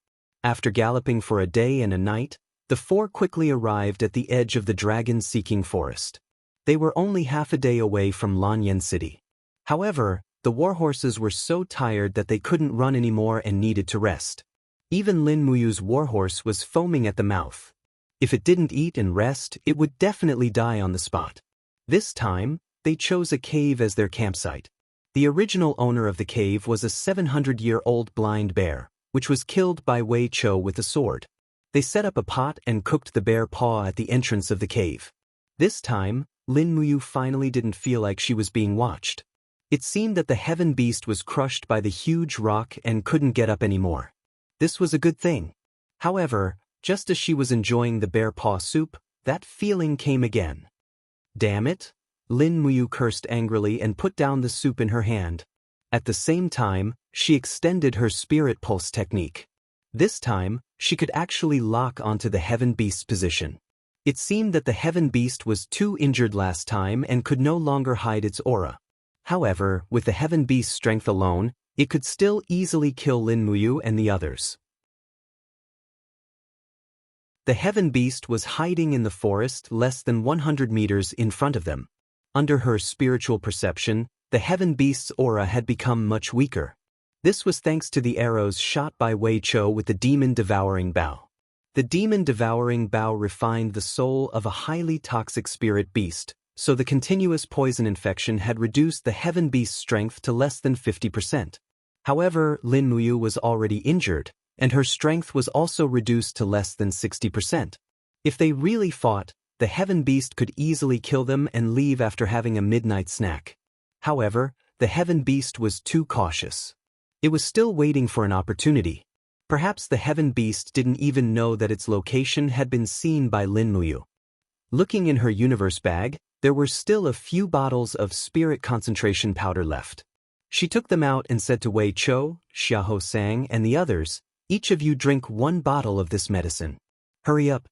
After galloping for a day and a night, the four quickly arrived at the edge of the dragon-seeking forest. They were only half a day away from Lanyan City. However, the warhorses were so tired that they couldn't run anymore and needed to rest. Even Lin Muyu's warhorse was foaming at the mouth. If it didn't eat and rest, it would definitely die on the spot. This time, they chose a cave as their campsite. The original owner of the cave was a 700-year-old blind bear, which was killed by Wei Chou with a sword. They set up a pot and cooked the bear paw at the entrance of the cave. This time, Lin Muyu finally didn't feel like she was being watched. It seemed that the Heaven Beast was crushed by the huge rock and couldn't get up anymore. This was a good thing. However, just as she was enjoying the bear paw soup, that feeling came again. Damn it! Lin Muyu cursed angrily and put down the soup in her hand. At the same time, she extended her spirit pulse technique. This time, she could actually lock onto the Heaven Beast's position. It seemed that the Heaven Beast was too injured last time and could no longer hide its aura. However, with the Heaven Beast's strength alone, it could still easily kill Lin Muyu and the others. The Heaven Beast was hiding in the forest less than 100 meters in front of them. Under her spiritual perception, the Heaven Beast's aura had become much weaker. This was thanks to the arrows shot by Wei Chou with the demon-devouring bow. The demon-devouring bow refined the soul of a highly toxic spirit beast, so the continuous poison infection had reduced the Heaven Beast's strength to less than 50%. However, Lin Muyu was already injured, and her strength was also reduced to less than 60%. If they really fought, the Heaven Beast could easily kill them and leave after having a midnight snack. However, the Heaven Beast was too cautious. It was still waiting for an opportunity. Perhaps the Heaven Beast didn't even know that its location had been seen by Lin Muyu. Looking in her universe bag, there were still a few bottles of spirit concentration powder left. She took them out and said to Wei Chou, Xiahou Sang, and the others, "Each of you drink 1 bottle of this medicine. Hurry up."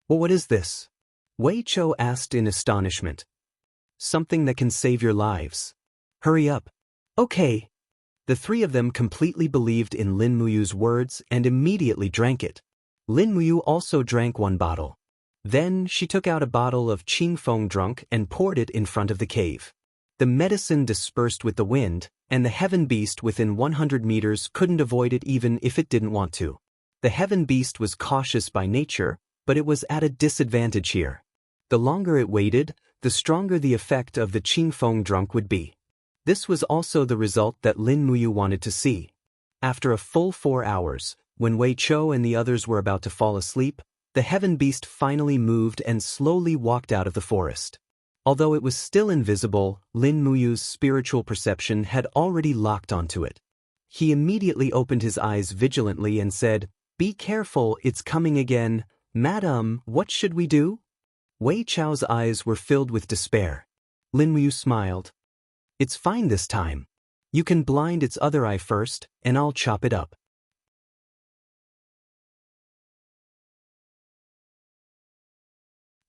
"Well, what is this?" Wei Chou asked in astonishment. "Something that can save your lives. Hurry up." "Okay." The three of them completely believed in Lin Muyu's words and immediately drank it. Lin Muyu also drank 1 bottle. Then she took out a bottle of Qingfeng drunk and poured it in front of the cave. The medicine dispersed with the wind, and the Heaven Beast within 100 meters couldn't avoid it even if it didn't want to. The Heaven Beast was cautious by nature, but it was at a disadvantage here. The longer it waited, the stronger the effect of the Qingfeng drunk would be. This was also the result that Lin Muyu wanted to see. After a full 4 hours, when Wei Chou and the others were about to fall asleep, the Heaven Beast finally moved and slowly walked out of the forest. Although it was still invisible, Lin Muyu's spiritual perception had already locked onto it. He immediately opened his eyes vigilantly and said, "Be careful, it's coming again. Madam, what should we do?" Wei Chou's eyes were filled with despair. Lin Muyu smiled. "It's fine this time. You can blind its other eye first, and I'll chop it up."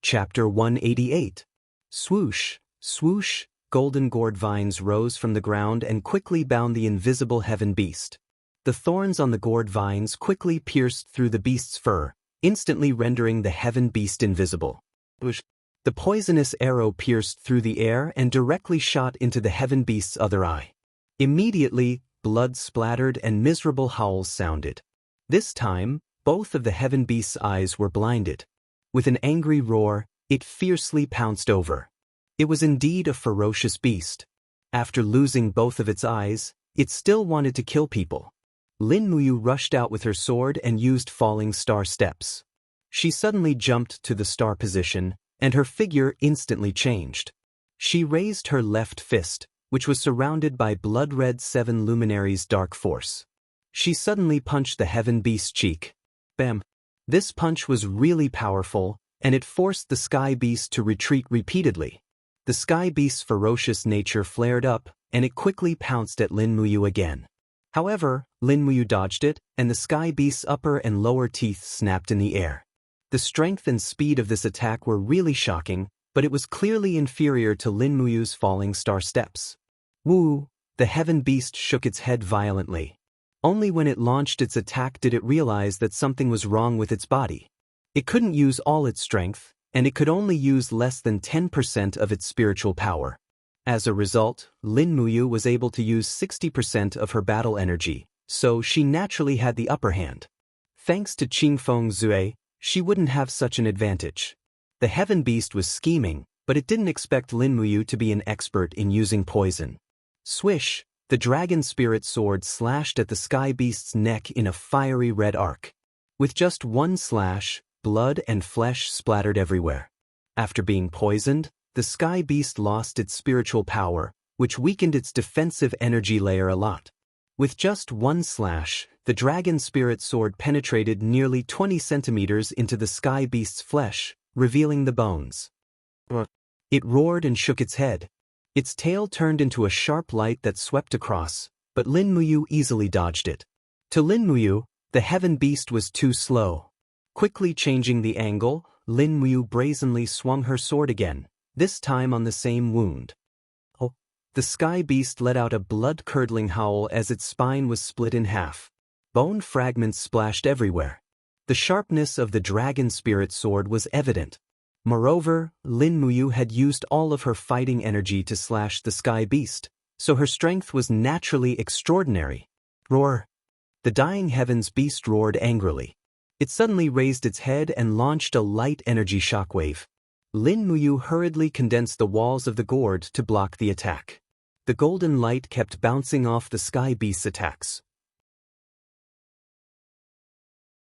Chapter 188. Swoosh, swoosh, golden gourd vines rose from the ground and quickly bound the invisible Heaven Beast. The thorns on the gourd vines quickly pierced through the beast's fur, instantly rendering the Heaven Beast invisible. The poisonous arrow pierced through the air and directly shot into the Heaven Beast's other eye. Immediately, blood splattered and miserable howls sounded. This time, both of the Heaven Beast's eyes were blinded. With an angry roar, it fiercely pounced over. It was indeed a ferocious beast. After losing both of its eyes, it still wanted to kill people. Lin Muyu rushed out with her sword and used falling star steps. She suddenly jumped to the star position, and her figure instantly changed. She raised her left fist, which was surrounded by blood-red 7 luminaries' dark force. She suddenly punched the Heaven Beast's cheek. Bam! This punch was really powerful, and it forced the Sky Beast to retreat repeatedly. The Sky Beast's ferocious nature flared up, and it quickly pounced at Lin Muyu again. However, Lin Muyu dodged it, and the sky beast's upper and lower teeth snapped in the air. The strength and speed of this attack were really shocking, but it was clearly inferior to Lin Muyu's falling star steps. Woo! The heaven beast shook its head violently. Only when it launched its attack did it realize that something was wrong with its body. It couldn't use all its strength, and it could only use less than 10% of its spiritual power. As a result, Lin Muyu was able to use 60% of her battle energy, so she naturally had the upper hand. Thanks to Qingfeng Zue, she wouldn't have such an advantage. The heaven beast was scheming, but it didn't expect Lin Muyu to be an expert in using poison. Swish! The dragon spirit sword slashed at the sky beast's neck in a fiery red arc. With just one slash, blood and flesh splattered everywhere. After being poisoned, the sky beast lost its spiritual power, which weakened its defensive energy layer a lot. With just one slash, the dragon spirit sword penetrated nearly 20 centimeters into the sky beast's flesh, revealing the bones. It roared and shook its head. Its tail turned into a sharp light that swept across, but Lin Muyu easily dodged it. To Lin Muyu, the heaven beast was too slow. Quickly changing the angle, Lin Muyu brazenly swung her sword again, this time on the same wound. Oh! The sky beast let out a blood-curdling howl as its spine was split in half. Bone fragments splashed everywhere. The sharpness of the dragon spirit sword was evident. Moreover, Lin Muyu had used all of her fighting energy to slash the sky beast, so her strength was naturally extraordinary. Roar! The dying heavens beast roared angrily. It suddenly raised its head and launched a light energy shockwave. Lin Muyu hurriedly condensed the walls of the gourd to block the attack. The golden light kept bouncing off the sky beast's attacks.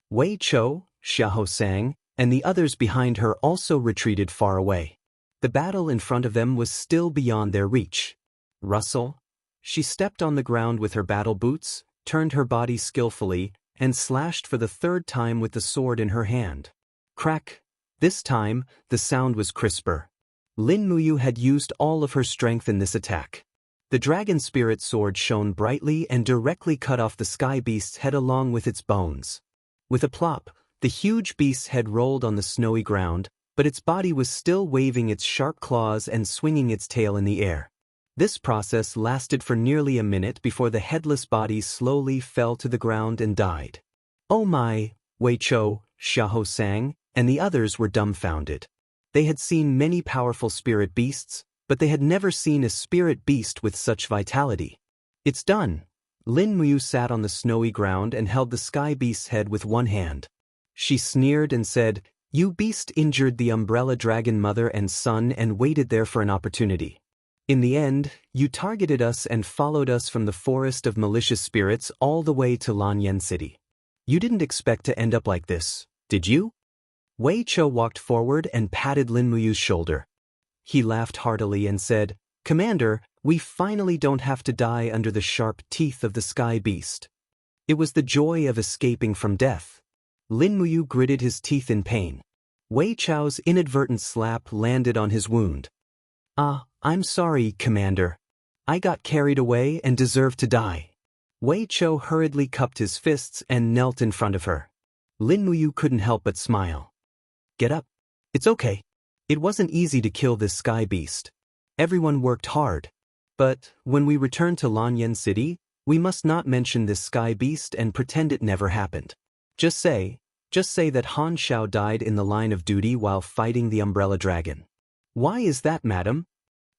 Wei Chou, Xiahou Sang, and the others behind her also retreated far away. The battle in front of them was still beyond their reach. Rustle. She stepped on the ground with her battle boots, turned her body skillfully, and slashed for the third time with the sword in her hand. Crack! This time, the sound was crisper. Lin Muyu had used all of her strength in this attack. The dragon spirit sword shone brightly and directly cut off the sky beast's head along with its bones. With a plop, the huge beast's head rolled on the snowy ground, but its body was still waving its sharp claws and swinging its tail in the air. This process lasted for nearly a minute before the headless body slowly fell to the ground and died. Oh my! Wei Chou, Xiahou Sang, and the others were dumbfounded. They had seen many powerful spirit beasts, but they had never seen a spirit beast with such vitality. It's done! Lin Muyu sat on the snowy ground and held the sky beast's head with one hand. She sneered and said, "You beast injured the umbrella dragon mother and son and waited there for an opportunity. In the end, you targeted us and followed us from the forest of malicious spirits all the way to Lanyan City. You didn't expect to end up like this, did you?" Wei Chou walked forward and patted Lin Muyu's shoulder. He laughed heartily and said, "Commander, we finally don't have to die under the sharp teeth of the sky beast." It was the joy of escaping from death. Lin Muyu gritted his teeth in pain. Wei Chou's inadvertent slap landed on his wound. I'm sorry, Commander. I got carried away and deserved to die." Wei Chou hurriedly cupped his fists and knelt in front of her. Lin Muyu couldn't help but smile. "Get up. It's okay. It wasn't easy to kill this sky beast. Everyone worked hard. But when we return to Lanyan City, we must not mention this sky beast and pretend it never happened. Just say that Han Xiao died in the line of duty while fighting the umbrella dragon." "Why is that, madam?"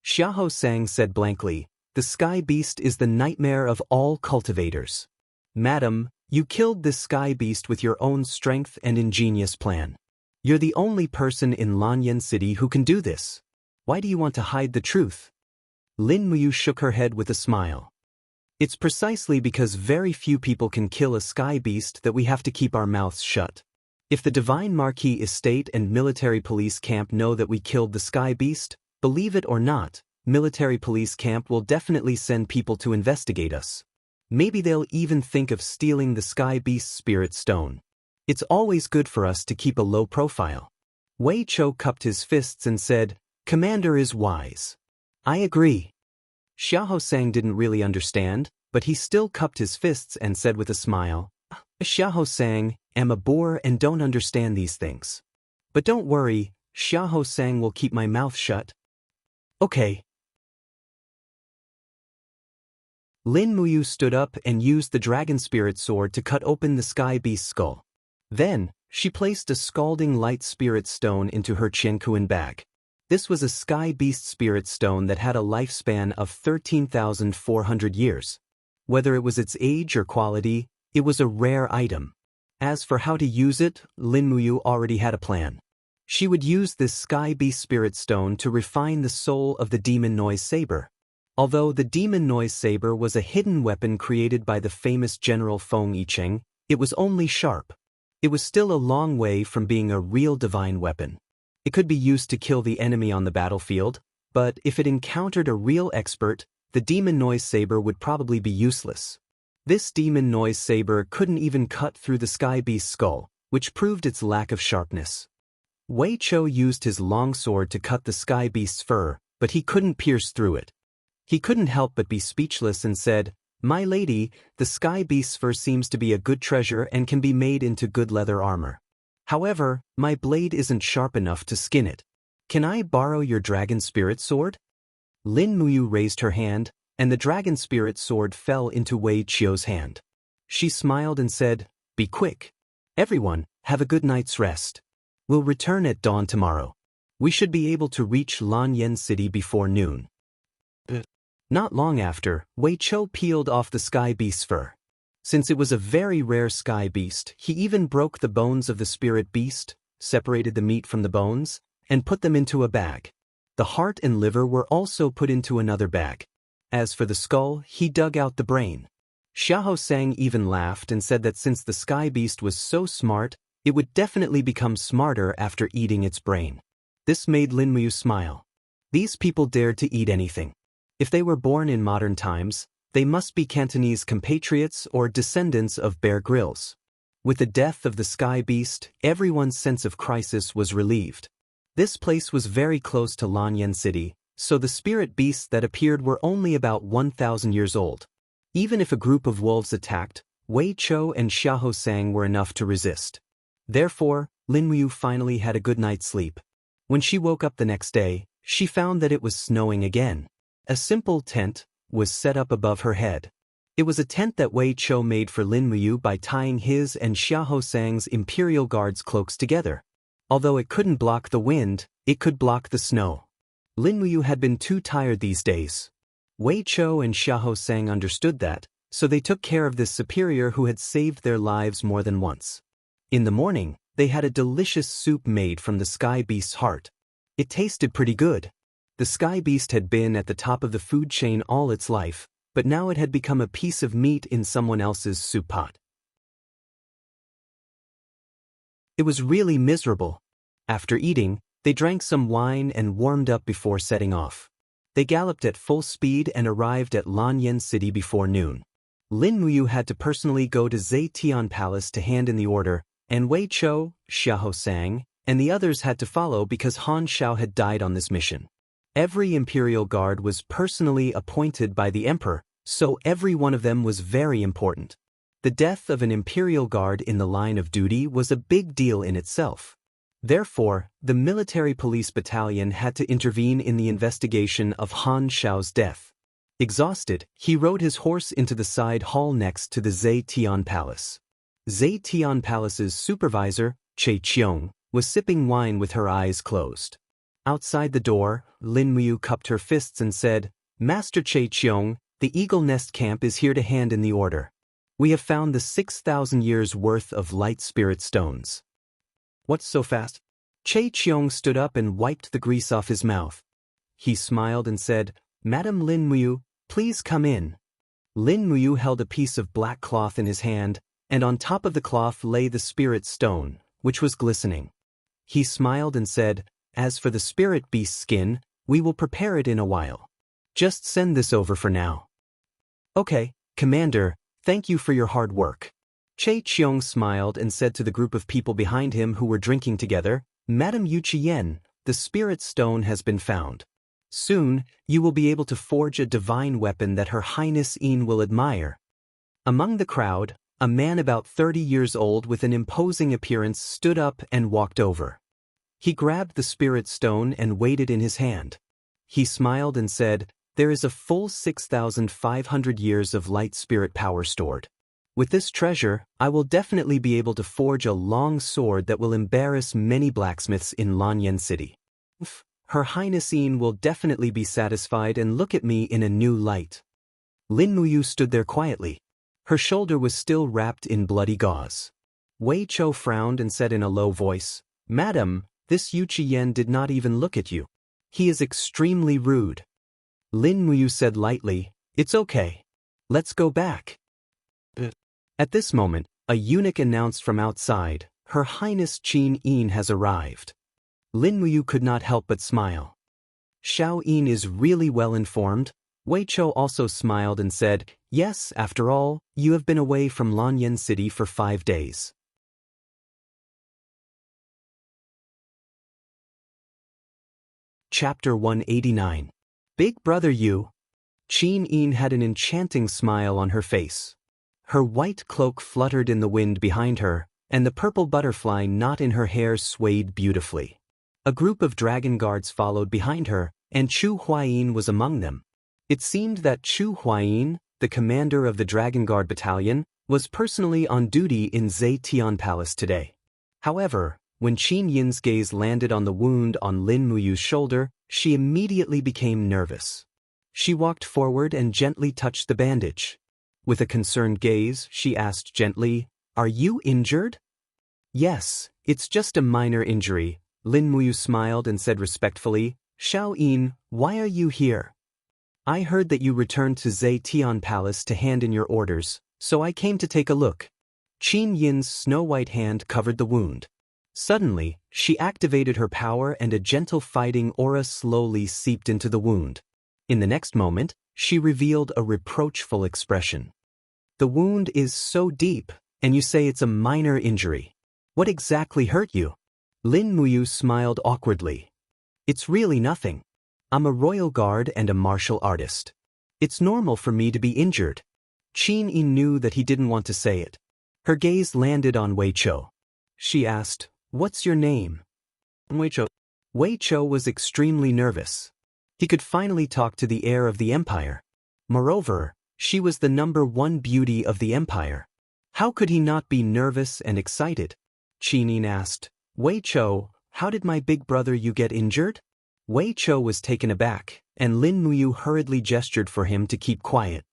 Xiahou Sang said blankly, "The sky beast is the nightmare of all cultivators. Madam, you killed this sky beast with your own strength and ingenious plan. You're the only person in Lanyan City who can do this. Why do you want to hide the truth?" Lin Muyu shook her head with a smile. "It's precisely because very few people can kill a sky beast that we have to keep our mouths shut. If the Divine Marquis Estate and military police camp know that we killed the sky beast, believe it or not, military police camp will definitely send people to investigate us. Maybe they'll even think of stealing the sky beast's spirit stone. It's always good for us to keep a low profile." Wei Chou cupped his fists and said, "Commander is wise. I agree." Xiahou Sang didn't really understand, but he still cupped his fists and said with a smile, Xiahou Sang, am a boor and don't understand these things. But don't worry, Xiahou Sang will keep my mouth shut. Okay. Lin Muyu stood up and used the dragon spirit sword to cut open the sky beast's skull. Then, she placed a scalding light spirit stone into her Qianquan bag. This was a sky beast spirit stone that had a lifespan of 13,400 years. Whether it was its age or quality, it was a rare item. As for how to use it, Lin Muyu already had a plan. She would use this sky beast spirit stone to refine the soul of the demon noise saber. Although the demon noise saber was a hidden weapon created by the famous general Feng Yicheng, it was only sharp. It was still a long way from being a real divine weapon. It could be used to kill the enemy on the battlefield, but if it encountered a real expert, the demon noise saber would probably be useless. This demon noise saber couldn't even cut through the sky beast's skull, which proved its lack of sharpness. Wei Chou used his long sword to cut the sky beast's fur, but he couldn't pierce through it. He couldn't help but be speechless and said, My lady, the sky beast's fur seems to be a good treasure and can be made into good leather armor. However, my blade isn't sharp enough to skin it. Can I borrow your dragon spirit sword? Lin Muyu raised her hand, and the dragon spirit sword fell into Wei Chou's hand. She smiled and said, Be quick. Everyone, have a good night's rest. We'll return at dawn tomorrow. We should be able to reach Lanyan City before noon. Not long after, Wei Chou peeled off the sky beast's fur. Since it was a very rare sky beast, he even broke the bones of the spirit beast, separated the meat from the bones, and put them into a bag. The heart and liver were also put into another bag. As for the skull, he dug out the brain. Xiahou Sang even laughed and said that since the sky beast was so smart, it would definitely become smarter after eating its brain. This made Lin Muyu smile. These people dared to eat anything. If they were born in modern times, they must be Cantonese compatriots or descendants of Bear Grylls. With the death of the sky beast, everyone's sense of crisis was relieved. This place was very close to Lanyan City, so the spirit beasts that appeared were only about 1,000 years old. Even if a group of wolves attacked, Wei Chou and Xiahou Sang were enough to resist. Therefore, Lin Muyu finally had a good night's sleep. When she woke up the next day, she found that it was snowing again. A simple tent was set up above her head. It was a tent that Wei Chou made for Lin Muyu by tying his and Xiahou Sang's Imperial Guard's cloaks together. Although it couldn't block the wind, it could block the snow. Lin Muyu had been too tired these days. Wei Chou and Xiahou Sang understood that, so they took care of this superior who had saved their lives more than once. In the morning, they had a delicious soup made from the sky beast's heart. It tasted pretty good. The sky beast had been at the top of the food chain all its life, but now it had become a piece of meat in someone else's soup pot. It was really miserable. After eating, they drank some wine and warmed up before setting off. They galloped at full speed and arrived at Lanyan City before noon. Lin Muyu had to personally go to Zetian Palace to hand in the order, and Wei Chou, Xiahou Sang, and the others had to follow because Han Shao had died on this mission. Every Imperial Guard was personally appointed by the Emperor, so every one of them was very important. The death of an Imperial Guard in the line of duty was a big deal in itself. Therefore, the military police battalion had to intervene in the investigation of Han Shao's death. Exhausted, he rode his horse into the side hall next to the Zetian Palace. Zetian Palace's supervisor, Che Qiong, was sipping wine with her eyes closed. Outside the door, Lin Muyu cupped her fists and said, Master Che Qiong, the Eagle Nest Camp is here to hand in the order. We have found the 6,000 years' worth of light spirit stones. What's so fast? Che Qiong stood up and wiped the grease off his mouth. He smiled and said, Madam Lin Muyu, please come in. Lin Muyu held a piece of black cloth in his hand, and on top of the cloth lay the spirit stone, which was glistening. He smiled and said, As for the spirit beast skin, we will prepare it in a while. Just send this over for now. Okay, Commander, thank you for your hard work. Che Qiong smiled and said to the group of people behind him who were drinking together, Madam Yu Qiyen, the spirit stone has been found. Soon, you will be able to forge a divine weapon that Her Highness Yin will admire. Among the crowd, a man about 30 years old with an imposing appearance stood up and walked over. He grabbed the spirit stone and weighed it in his hand. He smiled and said, "There is a full 6,500 years of light spirit power stored. With this treasure, I will definitely be able to forge a long sword that will embarrass many blacksmiths in Lanyan City. Her Highness Yin will definitely be satisfied and look at me in a new light." Lin Muyu stood there quietly. Her shoulder was still wrapped in bloody gauze. Wei Chou frowned and said in a low voice, "Madam, this Yu Qiyan did not even look at you. He is extremely rude." Lin Muyu said lightly, "It's okay. Let's go back." At this moment, a eunuch announced from outside, "Her Highness Qin Yin has arrived." Lin Muyu could not help but smile. Xiao Yin is really well informed. Wei Chou also smiled and said, "Yes, after all, you have been away from Lanyan City for 5 days. Chapter 189. Big Brother Yu. Qin Yin had an enchanting smile on her face. Her white cloak fluttered in the wind behind her, and the purple butterfly knot in her hair swayed beautifully. A group of dragon guards followed behind her, and Chu Huayin was among them. It seemed that Chu Huayin, the commander of the Dragon Guard Battalion, was personally on duty in Zetian Palace today. However, when Qin Yin's gaze landed on the wound on Lin Muyu's shoulder, she immediately became nervous. She walked forward and gently touched the bandage. With a concerned gaze, she asked gently, "Are you injured?" "Yes, it's just a minor injury," Lin Muyu smiled and said respectfully, "Xiao Yin, why are you here?" "I heard that you returned to Zetian Palace to hand in your orders, so I came to take a look." Qin Yin's snow-white hand covered the wound. Suddenly, she activated her power and a gentle fighting aura slowly seeped into the wound. In the next moment, she revealed a reproachful expression. "The wound is so deep, and you say it's a minor injury. What exactly hurt you?" Lin Muyu smiled awkwardly. "It's really nothing. I'm a royal guard and a martial artist. It's normal for me to be injured." Qin Yin knew that he didn't want to say it. Her gaze landed on Wei Chou. She asked, "What's your name?" Wei Chou. Wei Chou was extremely nervous. He could finally talk to the heir of the empire. Moreover, she was the #1 beauty of the empire. How could he not be nervous and excited? Qin Yin asked, "Wei Chou, how did my big brother Yu get injured?" Wei Chou was taken aback, and Lin Muyu hurriedly gestured for him to keep quiet.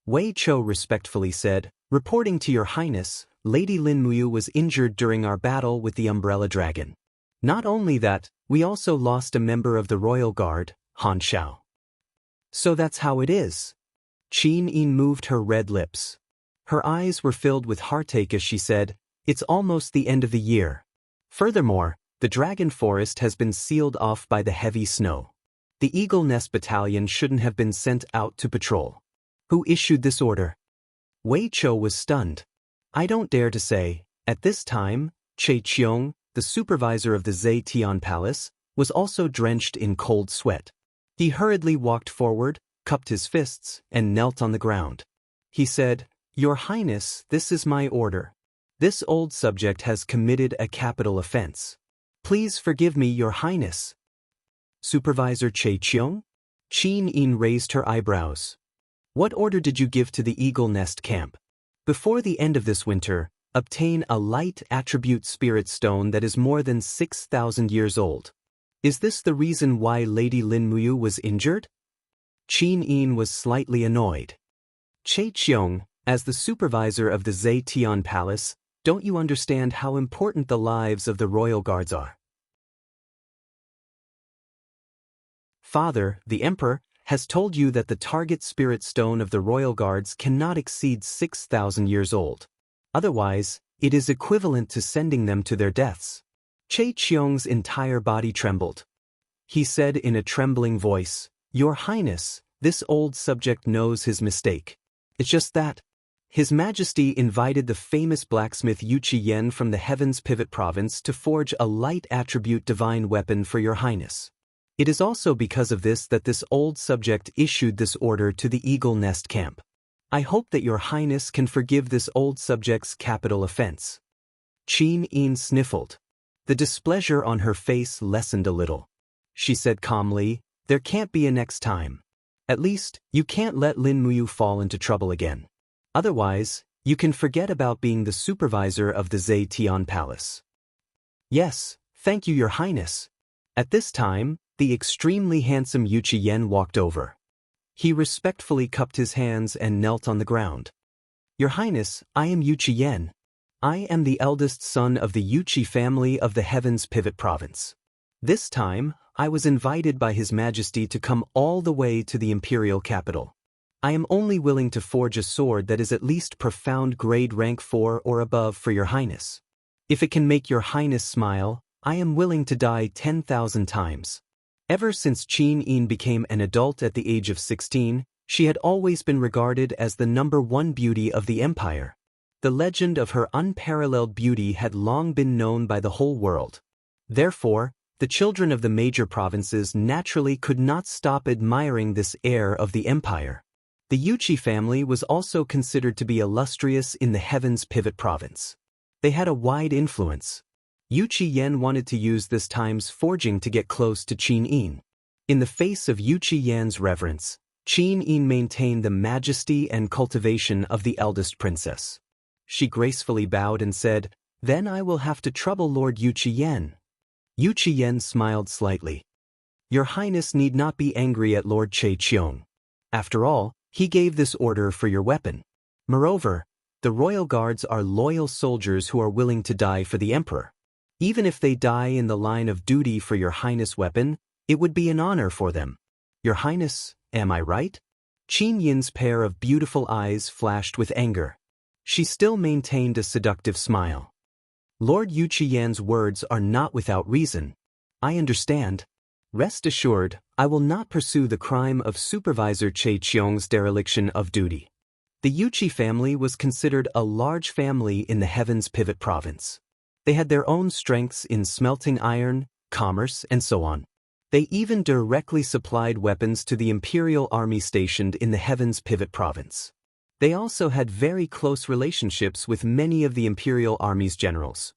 Wei Chou respectfully said, "Reporting to your highness, Lady Lin Muyu was injured during our battle with the Umbrella Dragon. Not only that, we also lost a member of the royal guard, Han Xiao." "So that's how it is." Qin Yin moved her red lips. Her eyes were filled with heartache as she said, "It's almost the end of the year. Furthermore, the dragon forest has been sealed off by the heavy snow. The Eagle Nest Battalion shouldn't have been sent out to patrol. Who issued this order?" Wei Chou was stunned. "I don't dare to say." At this time, Che Qiong, the supervisor of the Zetian Palace, was also drenched in cold sweat. He hurriedly walked forward, cupped his fists, and knelt on the ground. He said, "Your Highness, this is my order. This old subject has committed a capital offense. Please forgive me, Your Highness." "Supervisor Che Qiong?" Qin Yin raised her eyebrows. "What order did you give to the Eagle Nest camp? Before the end of this winter, obtain a light attribute spirit stone that is more than 6,000 years old. Is this the reason why Lady Lin Muyu was injured?" Qin Yin was slightly annoyed. "Che Qiong, as the supervisor of the Zetian Palace, don't you understand how important the lives of the royal guards are? Father, the Emperor, has told you that the target spirit stone of the royal guards cannot exceed 6,000 years old. Otherwise, it is equivalent to sending them to their deaths." Che Qiong's entire body trembled. He said in a trembling voice, "Your Highness, this old subject knows his mistake. It's just that His Majesty invited the famous blacksmith Yu Qiyan from the Heaven's Pivot Province to forge a light attribute divine weapon for your Highness. It is also because of this that this old subject issued this order to the Eagle Nest camp. I hope that your highness can forgive this old subject's capital offense. Qin Yin sniffled. The displeasure on her face lessened a little. She said calmly, there can't be a next time. At least, you can't let Lin Muyu fall into trouble again. Otherwise, you can forget about being the supervisor of the Zetian Palace. Yes, thank you, your highness. At this time, the extremely handsome Yu Qiyan walked over. He respectfully cupped his hands and knelt on the ground. Your highness, I am Yu Qiyan. I am the eldest son of the Yuqi family of the Heaven's Pivot Province. This time, I was invited by His Majesty to come all the way to the imperial capital. I am only willing to forge a sword that is at least profound grade rank 4 or above for your highness. If it can make your highness smile, I am willing to die 10,000 times. Ever since Qin Yin became an adult at the age of 16, she had always been regarded as the #1 beauty of the empire. The legend of her unparalleled beauty had long been known by the whole world. Therefore, the children of the major provinces naturally could not stop admiring this heir of the empire. The Yuqi family was also considered to be illustrious in the Heaven's Pivot Province. They had a wide influence. Yu Qiyan wanted to use this time's forging to get close to Qin Yin. In the face of Yu Qiyan's reverence, Qin Yin maintained the majesty and cultivation of the eldest princess. She gracefully bowed and said, "Then I will have to trouble Lord Yu Qiyan." Yu Qiyan smiled slightly. Your highness need not be angry at Lord Che Qiong. After all, he gave this order for your weapon. Moreover, the royal guards are loyal soldiers who are willing to die for the emperor. Even if they die in the line of duty for your highness' weapon, it would be an honor for them. Your highness, am I right? Qin Yin's pair of beautiful eyes flashed with anger. She still maintained a seductive smile. Lord Yu Qiyan's words are not without reason. I understand. Rest assured, I will not pursue the crime of Supervisor Che Qiong's dereliction of duty. The Yuqi family was considered a large family in the Heaven's Pivot Province. They had their own strengths in smelting iron, commerce, and so on. They even directly supplied weapons to the imperial army stationed in the Heaven's Pivot Province. They also had very close relationships with many of the imperial army's generals.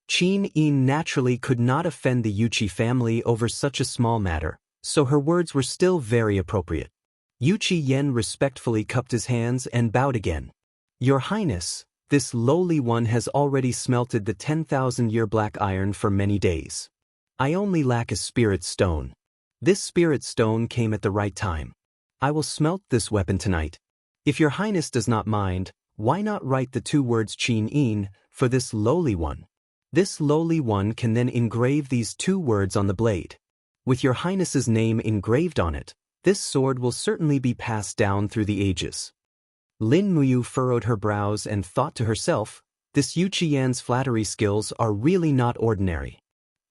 Qin Yin naturally could not offend the Yuqi family over such a small matter, so her words were still very appropriate. Yu Qiyan respectfully cupped his hands and bowed again. Your highness, this lowly one has already smelted the 10,000-year black iron for many days. I only lack a spirit stone. This spirit stone came at the right time. I will smelt this weapon tonight. If your highness does not mind, why not write the 2 words Qin Yin for this lowly one? This lowly one can then engrave these 2 words on the blade. With your highness's name engraved on it, this sword will certainly be passed down through the ages. Lin Muyu furrowed her brows and thought to herself, this Yu Qiyan's flattery skills are really not ordinary.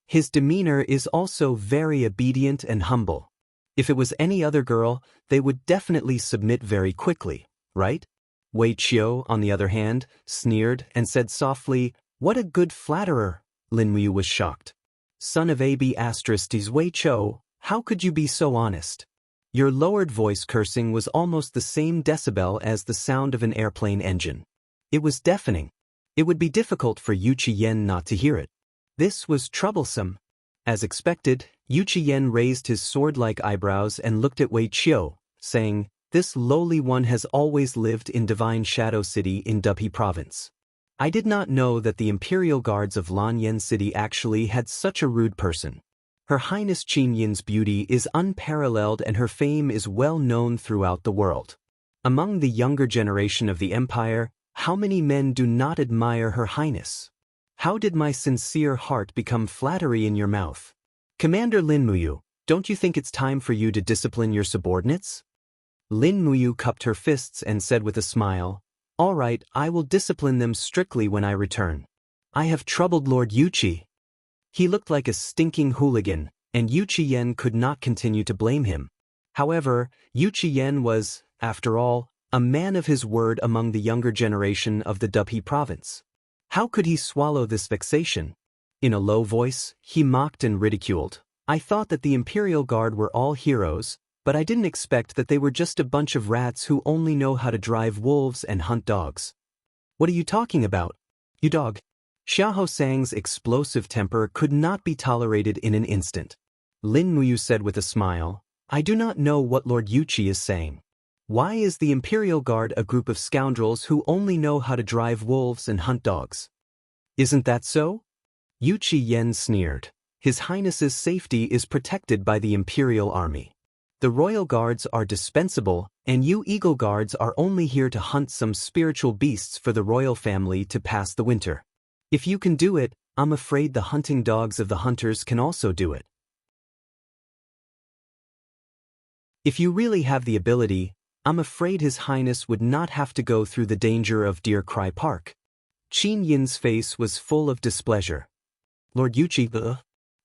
His demeanor is also very obedient and humble. If it was any other girl, they would definitely submit very quickly, right? Wei Qiu, on the other hand, sneered and said softly, what a good flatterer. Lin Muyu was shocked. Son of AB***, Wei Qiu, how could you be so honest? Your lowered voice cursing was almost the same decibel as the sound of an airplane engine. It was deafening. It would be difficult for Yu Qiyan not to hear it. This was troublesome. As expected, Yu Qiyan raised his sword-like eyebrows and looked at Wei Qiu, saying, this lowly one has always lived in Divine Shadow City in Duphi Province. I did not know that the Imperial Guards of Lanyan City actually had such a rude person. Her Highness Qin Yin's beauty is unparalleled and her fame is well known throughout the world. Among the younger generation of the empire, how many men do not admire Her Highness? How did my sincere heart become flattery in your mouth? Commander Lin Muyu, don't you think it's time for you to discipline your subordinates? Lin Muyu cupped her fists and said with a smile, all right, I will discipline them strictly when I return. I have troubled Lord Yuqi. He looked like a stinking hooligan, and Yu Qiyan could not continue to blame him. However, Yu Qiyan was, after all, a man of his word among the younger generation of the Duphi province. How could he swallow this vexation? In a low voice, he mocked and ridiculed. I thought that the Imperial Guard were all heroes, but I didn't expect that they were just a bunch of rats who only know how to drive wolves and hunt dogs. What are you talking about? You dog. Xia Hosang's explosive temper could not be tolerated in an instant. Lin Muyu said with a smile, I do not know what Lord Yuqi is saying. Why is the Imperial Guard a group of scoundrels who only know how to drive wolves and hunt dogs? Isn't that so? Yuqi Yen sneered. His Highness's safety is protected by the Imperial Army. The Royal Guards are dispensable, and you Eagle Guards are only here to hunt some spiritual beasts for the royal family to pass the winter. If you can do it, I'm afraid the hunting dogs of the hunters can also do it. If you really have the ability, I'm afraid His Highness would not have to go through the danger of Deer Cry Park. Qin Yin's face was full of displeasure. Lord Yuqi,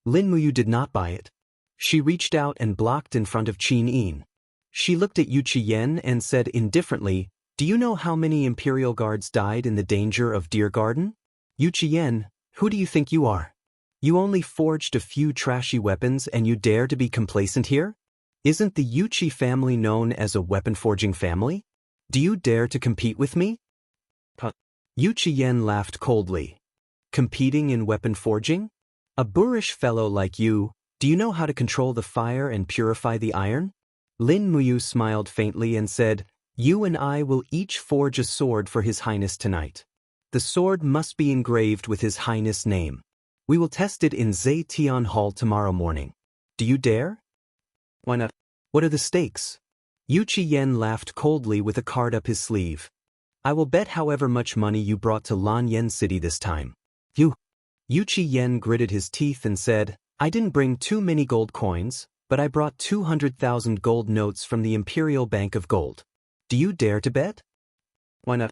Lin Muyu did not buy it. She reached out and blocked in front of Qin Yin. She looked at Yuqi Yen and said indifferently, Do you know how many Imperial Guards died in the danger of Deer Garden? Yuqi Yen, who do you think you are? You only forged a few trashy weapons and you dare to be complacent here? Isn't the Yuqi family known as a weapon-forging family? Do you dare to compete with me? Yuqi Yen laughed coldly. Competing in weapon forging? A boorish fellow like you, do you know how to control the fire and purify the iron? Lin Muyu smiled faintly and said, You and I will each forge a sword for His Highness tonight. The sword must be engraved with His Highness' name. We will test it in Zetian Hall tomorrow morning. Do you dare? Why not? What are the stakes? Yuqi Yen laughed coldly with a card up his sleeve. I will bet however much money you brought to Lanyan City this time. Yuqi Yen gritted his teeth and said, I didn't bring too many gold coins, but I brought 200,000 gold notes from the Imperial Bank of Gold. Do you dare to bet? Why not?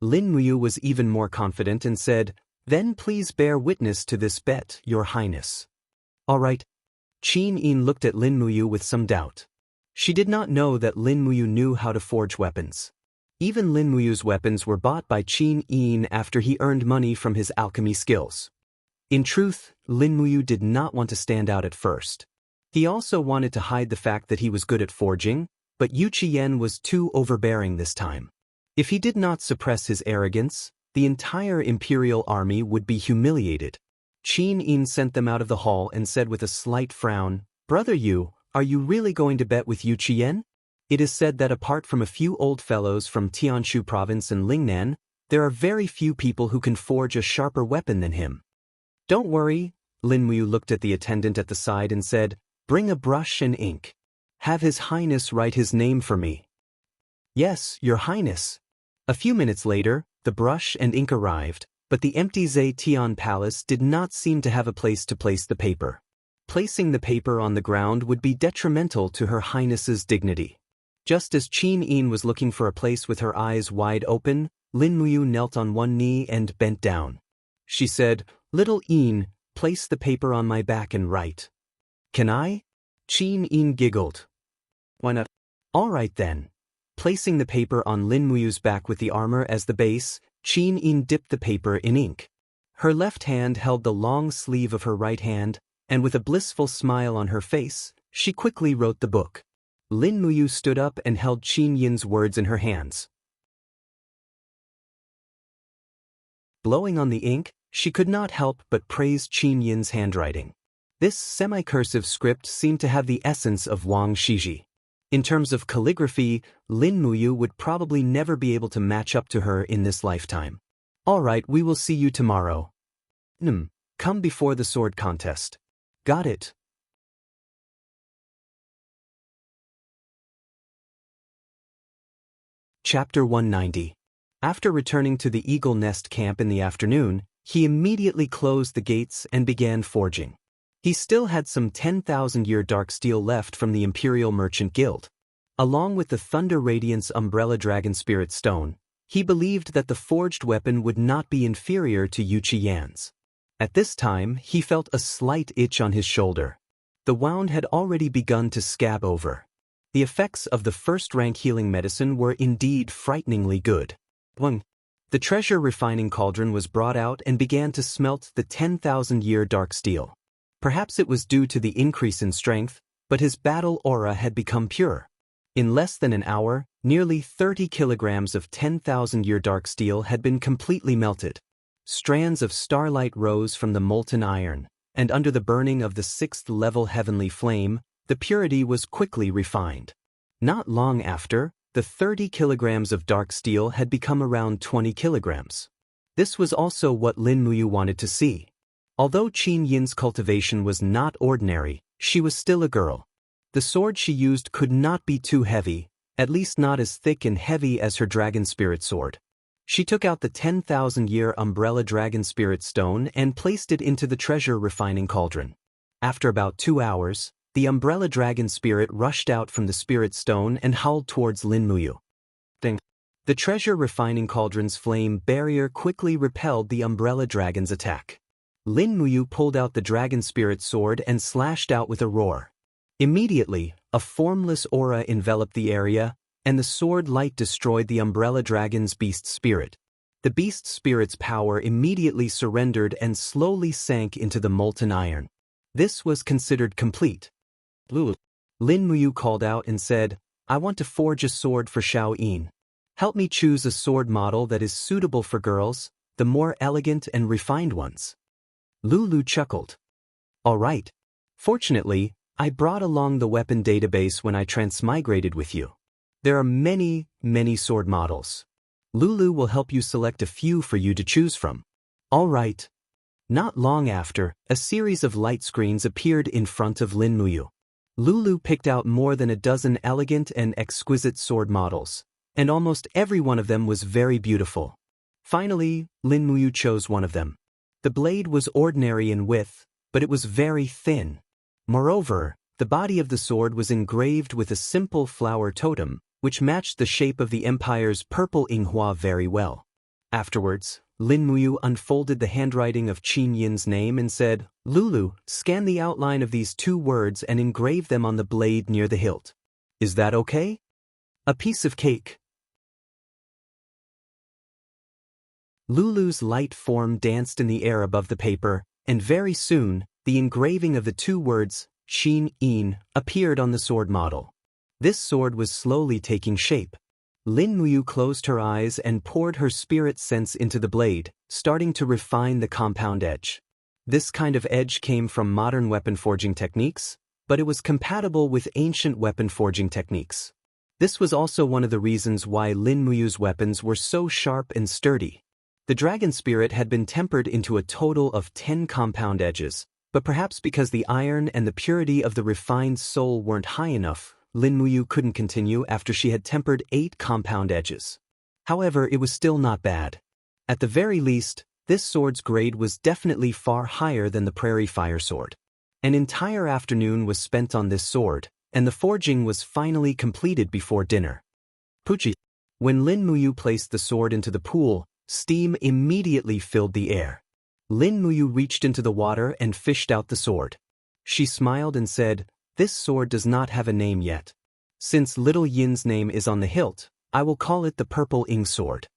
Lin Muyu was even more confident and said, Then please bear witness to this bet, Your Highness. All right. Qin Yin looked at Lin Muyu with some doubt. She did not know that Lin Muyu knew how to forge weapons. Even Lin Muyu's weapons were bought by Qin Yin after he earned money from his alchemy skills. In truth, Lin Muyu did not want to stand out at first. He also wanted to hide the fact that he was good at forging, but Yuqi Yen was too overbearing this time. If he did not suppress his arrogance, the entire Imperial Army would be humiliated. Qin Yin sent them out of the hall and said with a slight frown, Brother Yu, are you really going to bet with Yuqi Yen? It is said that apart from a few old fellows from Tianshu Province and Lingnan, there are very few people who can forge a sharper weapon than him. Don't worry, Lin Muyu looked at the attendant at the side and said, Bring a brush and ink. Have His Highness write his name for me. Yes, Your Highness. A few minutes later, the brush and ink arrived, but the empty Zetian Palace did not seem to have a place to place the paper. Placing the paper on the ground would be detrimental to Her Highness's dignity. Just as Qin Yin was looking for a place with her eyes wide open, Lin Muyu knelt on one knee and bent down. She said, Little Yin, place the paper on my back and write. Can I? Qin Yin giggled. Why not? All right then. Placing the paper on Lin Muyu's back with the armor as the base, Qin Yin dipped the paper in ink. Her left hand held the long sleeve of her right hand, and with a blissful smile on her face, she quickly wrote the book. Lin Muyu stood up and held Qin Yin's words in her hands. Blowing on the ink, she could not help but praise Qin Yin's handwriting. This semi-cursive script seemed to have the essence of Wang Shiji. In terms of calligraphy, Lin Muyu would probably never be able to match up to her in this lifetime. All right, we will see you tomorrow. Come before the sword contest. Got it. Chapter 190. After returning to the Eagle Nest camp in the afternoon, he immediately closed the gates and began forging. He still had some 10,000-year dark steel left from the Imperial Merchant Guild. Along with the Thunder Radiance Umbrella Dragon Spirit Stone, he believed that the forged weapon would not be inferior to Yuqi Yan's. At this time, he felt a slight itch on his shoulder. The wound had already begun to scab over. The effects of the first-rank healing medicine were indeed frighteningly good. The treasure refining cauldron was brought out and began to smelt the 10,000-year dark steel. Perhaps it was due to the increase in strength, but his battle aura had become pure. In less than an hour, nearly 30 kilograms of 10,000-year dark steel had been completely melted. Strands of starlight rose from the molten iron, and under the burning of the 6th-level heavenly flame, the purity was quickly refined. Not long after, the 30 kilograms of dark steel had become around 20 kilograms. This was also what Lin Muyu wanted to see. Although Qin Yin's cultivation was not ordinary, she was still a girl. The sword she used could not be too heavy, at least not as thick and heavy as her dragon spirit sword. She took out the 10,000-year umbrella dragon spirit stone and placed it into the treasure refining cauldron. After about 2 hours, the umbrella dragon spirit rushed out from the spirit stone and howled towards Lin Muyu. The treasure refining cauldron's flame barrier quickly repelled the umbrella dragon's attack. Lin Muyu pulled out the dragon spirit sword and slashed out with a roar. Immediately, a formless aura enveloped the area, and the sword light destroyed the umbrella dragon's beast spirit. The beast spirit's power immediately surrendered and slowly sank into the molten iron. This was considered complete. Lin Muyu called out and said, "I want to forge a sword for Xiao Yin. Help me choose a sword model that is suitable for girls, the more elegant and refined ones." Lulu chuckled. "All right. Fortunately, I brought along the weapon database when I transmigrated with you. There are many sword models. Lulu will help you select a few for you to choose from." "All right." Not long after, a series of light screens appeared in front of Lin Muyu. Lulu picked out more than a dozen elegant and exquisite sword models, and almost every one of them was very beautiful. Finally, Lin Muyu chose one of them. The blade was ordinary in width, but it was very thin. Moreover, the body of the sword was engraved with a simple flower totem, which matched the shape of the empire's purple Yinghua very well. Afterwards, Lin Muyu unfolded the handwriting of Qin Yin's name and said, "Lulu, scan the outline of these 2 words and engrave them on the blade near the hilt. Is that okay?" "A piece of cake." Lulu's light form danced in the air above the paper, and very soon, the engraving of the 2 words, Qin Yin, appeared on the sword model. This sword was slowly taking shape. Lin Muyu closed her eyes and poured her spirit sense into the blade, starting to refine the compound edge. This kind of edge came from modern weapon forging techniques, but it was compatible with ancient weapon forging techniques. This was also one of the reasons why Lin Muyu's weapons were so sharp and sturdy. The dragon spirit had been tempered into a total of 10 compound edges, but perhaps because the iron and the purity of the refined soul weren't high enough, Lin Muyu couldn't continue after she had tempered 8 compound edges. However, it was still not bad. At the very least, this sword's grade was definitely far higher than the prairie fire sword. An entire afternoon was spent on this sword, and the forging was finally completed before dinner. Puchi. When Lin Muyu placed the sword into the pool, steam immediately filled the air. Lin Muyu reached into the water and fished out the sword. She smiled and said, "This sword does not have a name yet. Since little Yin's name is on the hilt, I will call it the Purple Ing Sword."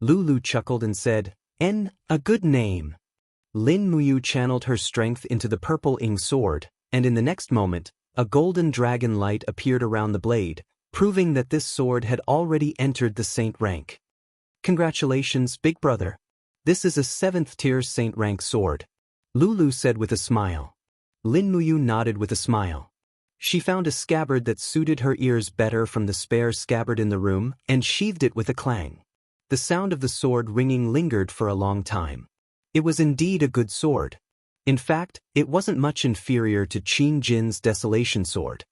Lulu chuckled and said, "A good name." Lin Muyu channeled her strength into the Purple Ing Sword, and in the next moment, a golden dragon light appeared around the blade, proving that this sword had already entered the saint rank. "Congratulations, big brother. This is a 7th-tier saint rank sword," Lulu said with a smile. Lin Muyu nodded with a smile. She found a scabbard that suited her ears better from the spare scabbard in the room and sheathed it with a clang. The sound of the sword ringing lingered for a long time. It was indeed a good sword. In fact, it wasn't much inferior to Qin Jin's Desolation sword.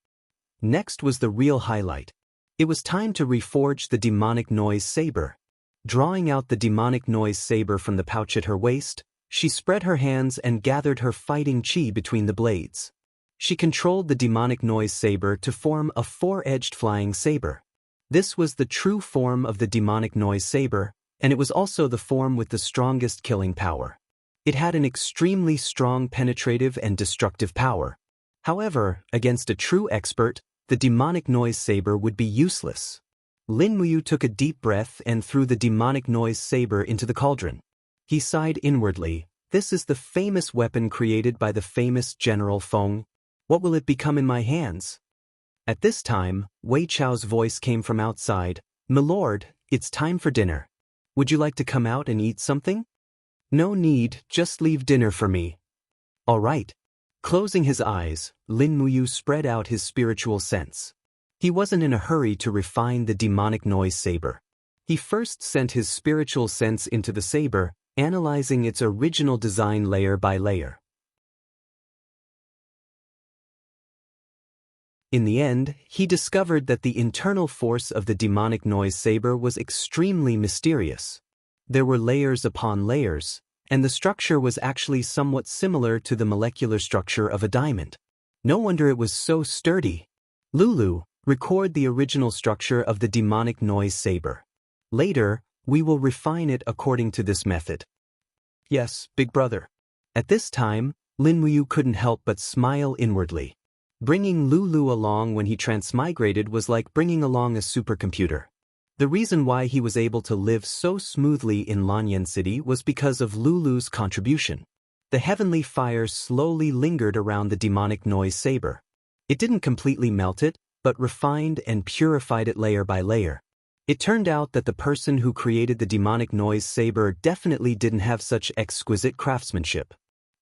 Next was the real highlight. It was time to reforge the demonic noise saber. Drawing out the demonic noise saber from the pouch at her waist, she spread her hands and gathered her fighting chi between the blades. She controlled the demonic noise saber to form a 4-edged flying saber. This was the true form of the demonic noise saber, and it was also the form with the strongest killing power. It had an extremely strong penetrative and destructive power. However, against a true expert, the demonic noise saber would be useless. Lin Muyu took a deep breath and threw the demonic noise saber into the cauldron. He sighed inwardly. This is the famous weapon created by the famous General Feng. What will it become in my hands? At this time, Wei Chao's voice came from outside. "Milord, it's time for dinner. Would you like to come out and eat something?" "No need, just leave dinner for me." "All right." Closing his eyes, Lin Muyu spread out his spiritual sense. He wasn't in a hurry to refine the demonic noise saber. He first sent his spiritual sense into the saber, analyzing its original design layer by layer. In the end, he discovered that the internal force of the demonic noise saber was extremely mysterious. There were layers upon layers, and the structure was actually somewhat similar to the molecular structure of a diamond. No wonder it was so sturdy. Lulu, record the original structure of the demonic noise saber. Later, we will refine it according to this method. Yes, big brother. At this time, Lin Muyu couldn't help but smile inwardly. Bringing Lulu along when he transmigrated was like bringing along a supercomputer. The reason why he was able to live so smoothly in Lanyan City was because of Lulu's contribution. The heavenly fire slowly lingered around the demonic noise saber. It didn't completely melt it, but refined and purified it layer by layer. It turned out that the person who created the demonic noise saber definitely didn't have such exquisite craftsmanship.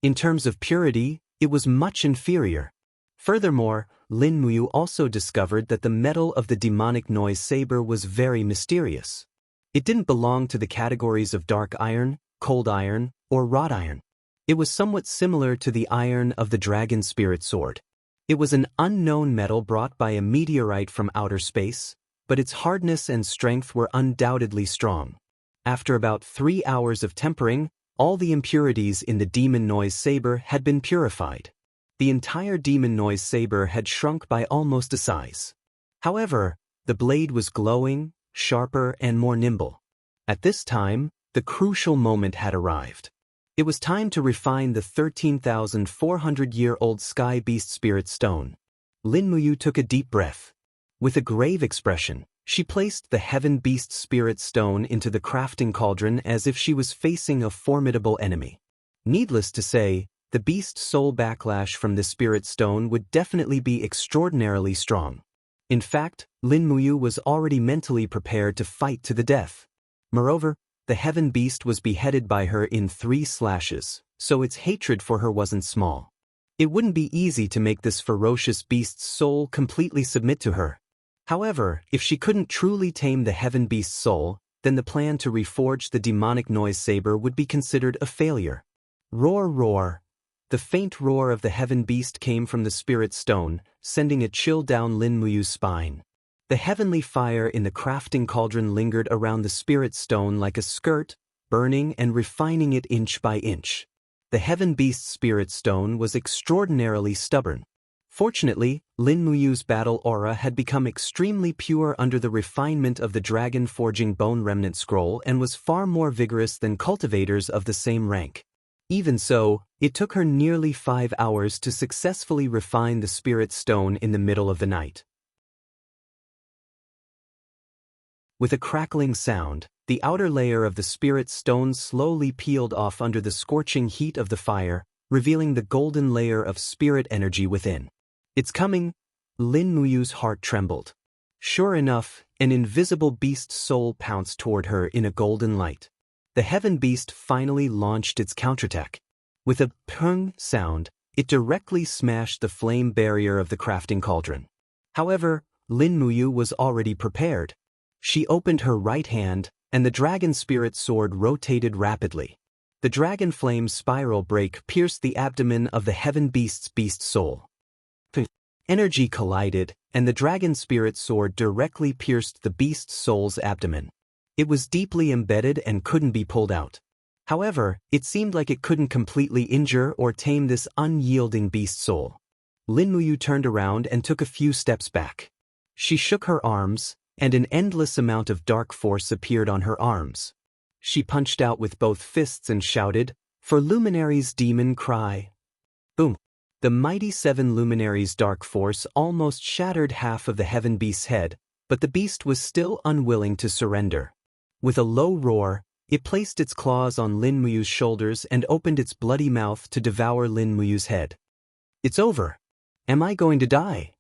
In terms of purity, it was much inferior. Furthermore, Lin Muyu also discovered that the metal of the demonic noise saber was very mysterious. It didn't belong to the categories of dark iron, cold iron, or wrought iron. It was somewhat similar to the iron of the dragon spirit sword. It was an unknown metal brought by a meteorite from outer space, but its hardness and strength were undoubtedly strong. After about 3 hours of tempering, all the impurities in the demon noise saber had been purified. The entire demon noise saber had shrunk by almost a size. However, the blade was glowing, sharper, and more nimble. At this time, the crucial moment had arrived. It was time to refine the 13,400-year-old Sky Beast Spirit Stone. Lin Muyu took a deep breath. With a grave expression, she placed the Heaven Beast Spirit Stone into the crafting cauldron as if she was facing a formidable enemy. Needless to say, the beast soul backlash from the spirit stone would definitely be extraordinarily strong. In fact, Lin Muyu was already mentally prepared to fight to the death. Moreover, the heaven beast was beheaded by her in 3 slashes, so its hatred for her wasn't small. It wouldn't be easy to make this ferocious beast's soul completely submit to her. However, if she couldn't truly tame the heaven beast's soul, then the plan to reforge the demonic noise saber would be considered a failure. Roar, roar. The faint roar of the heaven beast came from the spirit stone, sending a chill down Lin Muyu's spine. The heavenly fire in the crafting cauldron lingered around the spirit stone like a skirt, burning and refining it inch by inch. The heaven beast's spirit stone was extraordinarily stubborn. Fortunately, Lin Muyu's battle aura had become extremely pure under the refinement of the dragon forging bone remnant scroll and was far more vigorous than cultivators of the same rank. Even so, it took her nearly 5 hours to successfully refine the spirit stone in the middle of the night. With a crackling sound, the outer layer of the spirit stone slowly peeled off under the scorching heat of the fire, revealing the golden layer of spirit energy within. "It's coming!" Lin Muyu's heart trembled. Sure enough, an invisible beast soul pounced toward her in a golden light. The heaven beast finally launched its counterattack. With a pung sound, it directly smashed the flame barrier of the crafting cauldron. However, Lin Muyu was already prepared. She opened her right hand, and the dragon spirit sword rotated rapidly. The dragon flame spiral break pierced the abdomen of the heaven beast's beast soul. Energy collided, and the dragon spirit sword directly pierced the beast's soul's abdomen. It was deeply embedded and couldn't be pulled out. However, it seemed like it couldn't completely injure or tame this unyielding beast soul. Lin Muyu turned around and took a few steps back. She shook her arms, and an endless amount of dark force appeared on her arms. She punched out with both fists and shouted, "For Luminary's demon cry!" Boom! The mighty 7 Luminaries' dark force almost shattered half of the heaven beast's head, but the beast was still unwilling to surrender. With a low roar, it placed its claws on Lin Muyu's shoulders and opened its bloody mouth to devour Lin Muyu's head. It's over. Am I going to die?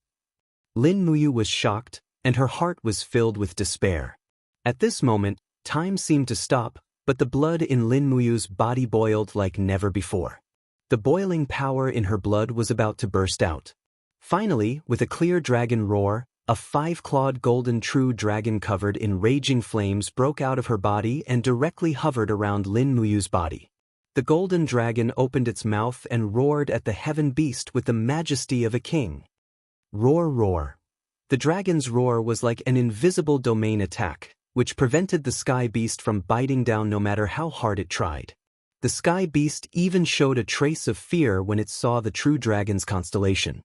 Lin Muyu was shocked, and her heart was filled with despair. At this moment, time seemed to stop, but the blood in Lin Muyu's body boiled like never before. The boiling power in her blood was about to burst out. Finally, with a clear dragon roar, a 5-clawed golden true dragon covered in raging flames broke out of her body and directly hovered around Lin Muyu's body. The golden dragon opened its mouth and roared at the heaven beast with the majesty of a king. Roar, roar. The dragon's roar was like an invisible domain attack, which prevented the sky beast from biting down no matter how hard it tried. The sky beast even showed a trace of fear when it saw the true dragon's constellation.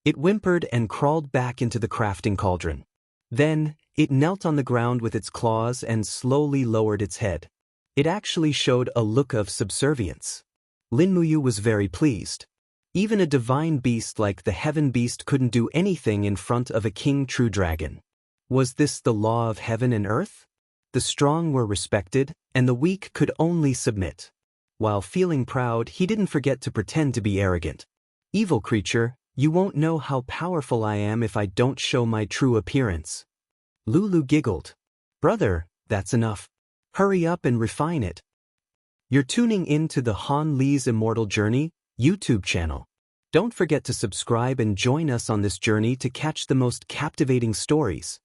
It whimpered and crawled back into the crafting cauldron. Then, it knelt on the ground with its claws and slowly lowered its head. It actually showed a look of subservience. Lin Muyu was very pleased. Even a divine beast like the heaven beast couldn't do anything in front of a king true dragon. Was this the law of heaven and earth? The strong were respected, and the weak could only submit. While feeling proud, he didn't forget to pretend to be arrogant. Evil creature, you won't know how powerful I am if I don't show my true appearance. Lulu giggled. Brother, that's enough. Hurry up and refine it. You're tuning in to the Han Li's Immortal Journey YouTube channel. Don't forget to subscribe and join us on this journey to catch the most captivating stories.